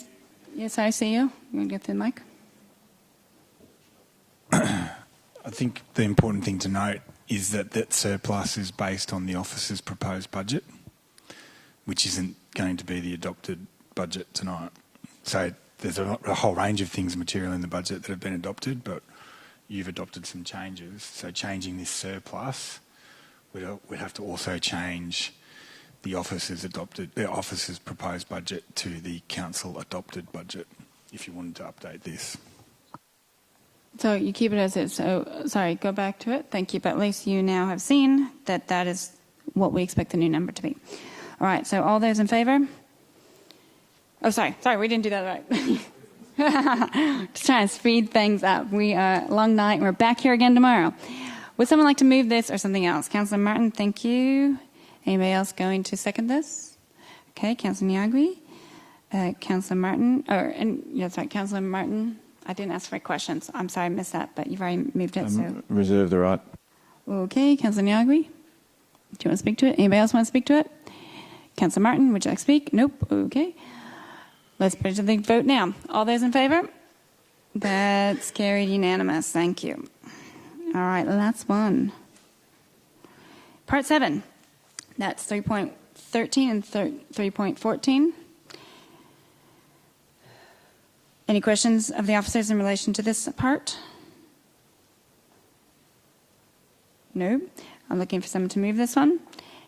Yes, I see you. You want to get to the mic? I think the important thing to note is that surplus is based on the officer's proposed budget, which isn't going to be the adopted budget tonight. So there's a whole range of things material in the budget that have been adopted, but you've adopted some changes. So changing this surplus, we'd have to also change the officer's proposed budget to the council adopted budget if you wanted to update this. So you keep it as is. So, sorry, go back to it. Thank you. But at least you now have seen that that is what we expect the new number to be. All right, so all those in favour? Oh, sorry, we didn't do that right. Just trying to speed things up. We are a long night, and we're back here again tomorrow. Would someone like to move this or something else? Councillor Martin, thank you. Anybody else going to second this? Okay, Councillor Nyagui. Councillor Martin, Councillor Martin. I didn't ask for questions. I'm sorry I missed that, but you've already moved it. So Reserve the right. Okay, Councillor Nyagui. Do you want to speak to it? Anybody else want to speak to it? Councillor Martin, would you like to speak? Nope. Okay. Let's put it to the vote now. All those in favour? That's carried unanimous. Thank you. All right, last one. Part 7. That's 3.13 and 3.14. Any questions of the officers in relation to this part? No. I'm looking for someone to move this one.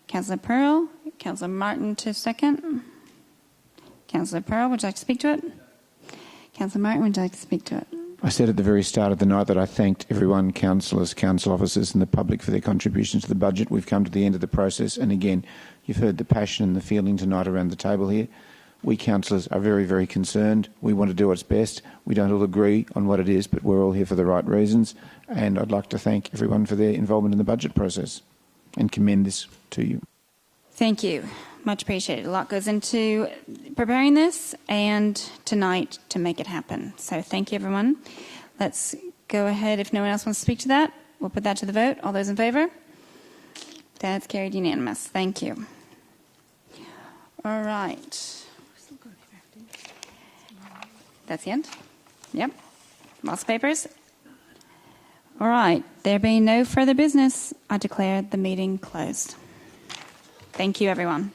Councillor Pearl, Councillor Martin to second. Councillor Pearl, would you like to speak to it? Councillor Martin, would you like to speak to it? I said at the very start of the night that I thanked everyone, councillors, council officers and the public for their contributions to the budget. We've come to the end of the process, and again, you've heard the passion and the feeling tonight around the table here. We councillors are very, very concerned. We want to do what's best. We don't all agree on what it is, but we're all here for the right reasons, and I'd like to thank everyone for their involvement in the budget process and commend this to you. Thank you. Much appreciated. A lot goes into preparing this and tonight to make it happen. So thank you, everyone. Let's go ahead. If no one else wants to speak to that, we'll put that to the vote. All those in favour? That's carried unanimous. Thank you. All right. That's the end? Yep. Lots of papers. All right. There being no further business, I declare the meeting closed. Thank you, everyone.